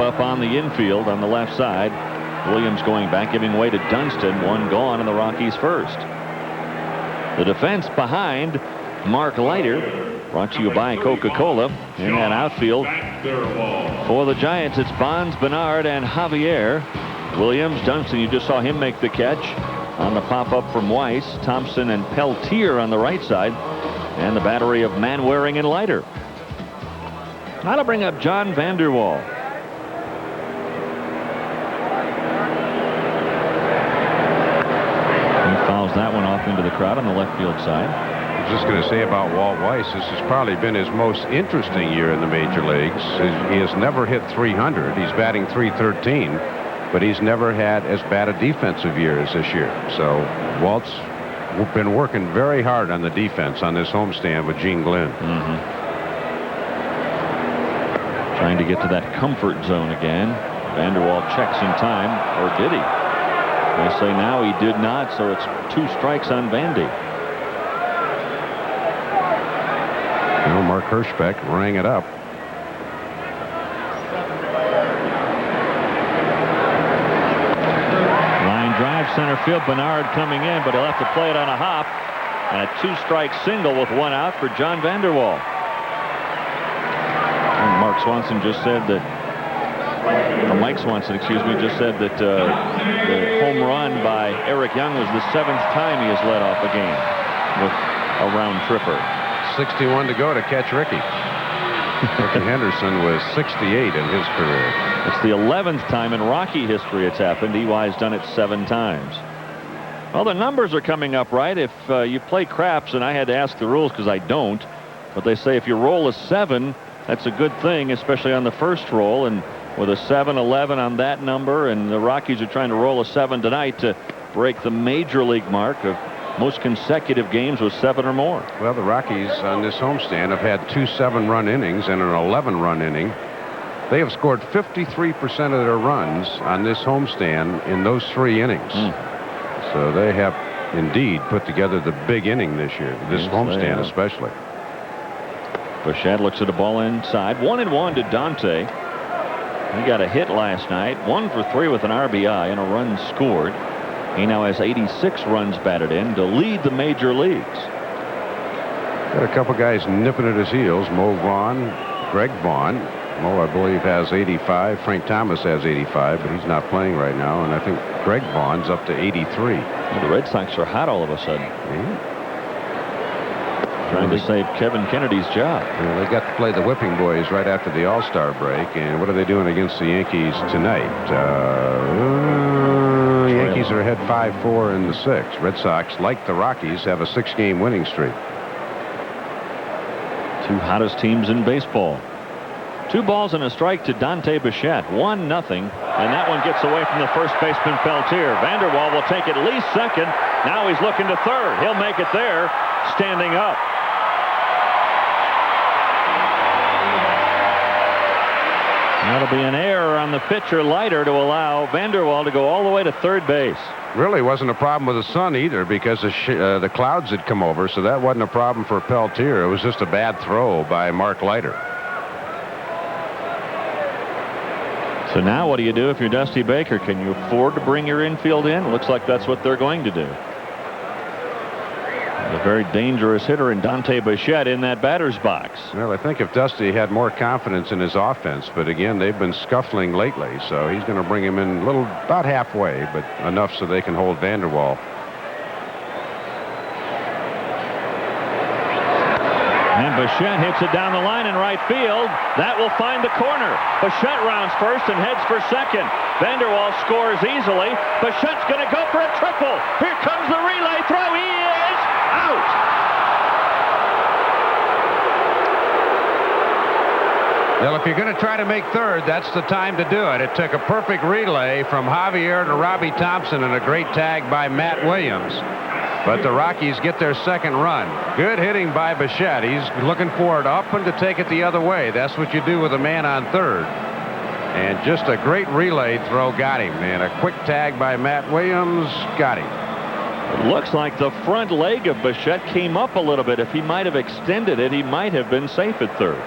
up on the infield on the left side. Williams going back, giving way to Dunston. One gone in the Rockies first. The defense behind Mark Leiter, brought to you by Coca-Cola. In that outfield for the Giants, it's Bonds, Bernard, and Javier. Williams, Dunston, you just saw him make the catch on the pop-up from Weiss. Thompson and Peltier on the right side, and the battery of Manwaring and Leiter. Now to bring up John Vanderwall. He fouls that one off into the crowd on the left field side. I was just going to say about Walt Weiss, this has probably been his most interesting year in the major leagues. He has never hit 300. He's batting .313, but he's never had as bad a defensive year as this year. So Walt's been working very hard on the defense on this homestand with Gene Glenn. Trying to get to that comfort zone again. Vanderwall checks in time, or did he? They say now he did not, so it's 2 strikes on Vandy. Now Mark Hirschbeck rang it up. Line drive center field. Bernard coming in, but he'll have to play it on a hop. And a 2-strike single with 1 out for John Vanderwall. And Mark Swanson just said that, or Mike Swanson, excuse me, just said that the home run by Eric Young was the 7th time he has led off a game with a round tripper. 61 to go to catch Ricky. Ricky Henderson was 68 in his career. It's the 11th time in Rocky history it's happened. EY's done it 7 times. Well, the numbers are coming up right. If you play craps, and I had to ask the rules because I don't, but they say if you roll a 7, that's a good thing, especially on the first roll. And with a 7-11 on that number, and the Rockies are trying to roll a 7 tonight to break the major league mark of most consecutive games with 7 or more. Well, the Rockies on this homestand have had 2 7-run innings and an 11-run inning. They have scored 53% of their runs on this homestand in those 3 innings. So they have indeed put together the big inning this year, this homestand especially. Bichette looks at a ball inside. 1-1 to Dante. He got a hit last night. 1 for 3 with an RBI and a run scored. He now has 86 runs batted in to lead the major leagues. Got a couple guys nipping at his heels. Mo Vaughn, Greg Vaughn. Mo, I believe, has 85. Frank Thomas has 85, but he's not playing right now. And I think Greg Vaughn's up to 83. Well, the Red Sox are hot all of a sudden. Trying to save Kevin Kennedy's job. Well, they got to play the Whipping Boys right after the All-Star break. And what are they doing against the Yankees tonight? Yankees are ahead 5-4 in the 6th. Red Sox, like the Rockies, have a 6-game winning streak. 2 hottest teams in baseball. 2 balls and a strike to Dante Bichette. 1-0. And that one gets away from the first baseman Peltier. Vanderwall will take at least second. Now he's looking to third. He'll make it there, standing up. That'll be an error on the pitcher, Leiter, to allow Vanderwall to go all the way to third base. Really wasn't a problem with the sun either, because the clouds had come over, so that wasn't a problem for Peltier. It was just a bad throw by Mark Leiter. So now what do you do if you're Dusty Baker? Can you afford to bring your infield in? Looks like that's what they're going to do. A very dangerous hitter in Dante Bichette in that batter's box. Well, I think if Dusty had more confidence in his offense, but again, they've been scuffling lately, so he's going to bring him in about halfway, but enough so they can hold Vanderwall. And Bichette hits it down the line in right field. That will find the corner. Bichette rounds first and heads for second. Vanderwall scores easily. Bichette's going to go for a triple. Here comes the relay throw. He is out. Well, if you're going to try to make third, that's the time to do it. It took a perfect relay from Javier to Robbie Thompson and a great tag by Matt Williams. But the Rockies get their second run. Good hitting by Bichette. He's looking for it up and to take it the other way. That's what you do with a man on third. And just a great relay throw got him. And a quick tag by Matt Williams got him. It looks like the front leg of Bichette came up a little bit. If he might have extended it, he might have been safe at third.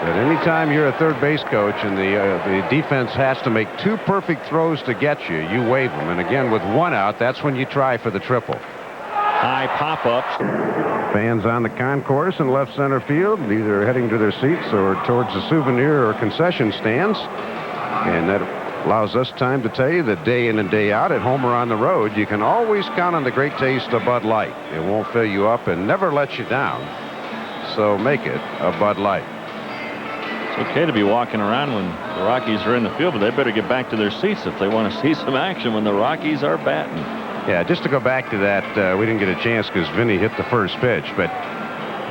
But anytime you're a third base coach and the defense has to make 2 perfect throws to get you, you wave them. And again, with 1 out, that's when you try for the triple. High pop-ups. Fans on the concourse in left center field, either heading to their seats or towards the souvenir or concession stands. And that allows us time to tell you that day in and day out, at home or on the road, you can always count on the great taste of Bud Light. It won't fill you up and never let you down. So make it a Bud Light. It's okay to be walking around when the Rockies are in the field, but they better get back to their seats if they want to see some action when the Rockies are batting. Yeah, just to go back to that, we didn't get a chance because Vinny hit the first pitch. But,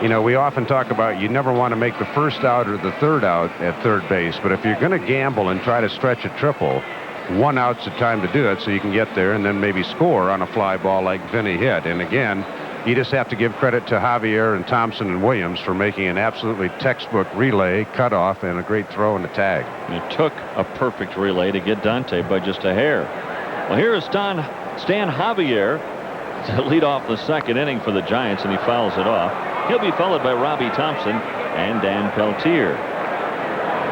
you know, we often talk about you never want to make the first out or the third out at third base. But if you're going to gamble and try to stretch a triple, 1 out's the time to do it so you can get there and then maybe score on a fly ball like Vinny hit. And again, you just have to give credit to Javier and Thompson and Williams for making an absolutely textbook relay, cutoff, and a great throw in the tag. It took a perfect relay to get Dante by just a hair. Well, here is Stan Javier to lead off the second inning for the Giants, and he fouls it off. He'll be followed by Robbie Thompson and Dan Peltier.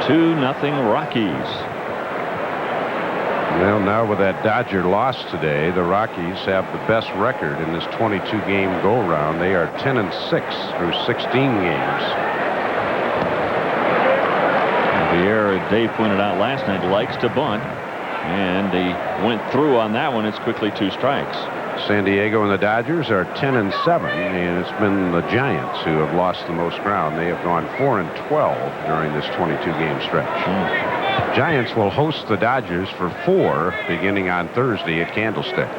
2-0 Rockies. Well, now with that Dodger loss today, the Rockies have the best record in this 22-game go-round. They are 10-6 through 16 games. Javier, Dave pointed out last night, likes to bunt. And he went through on that one. It's quickly 2 strikes. San Diego and the Dodgers are 10-7, and it's been the Giants who have lost the most ground. They have gone 4-12 during this 22-game stretch. Giants will host the Dodgers for 4 beginning on Thursday at Candlestick.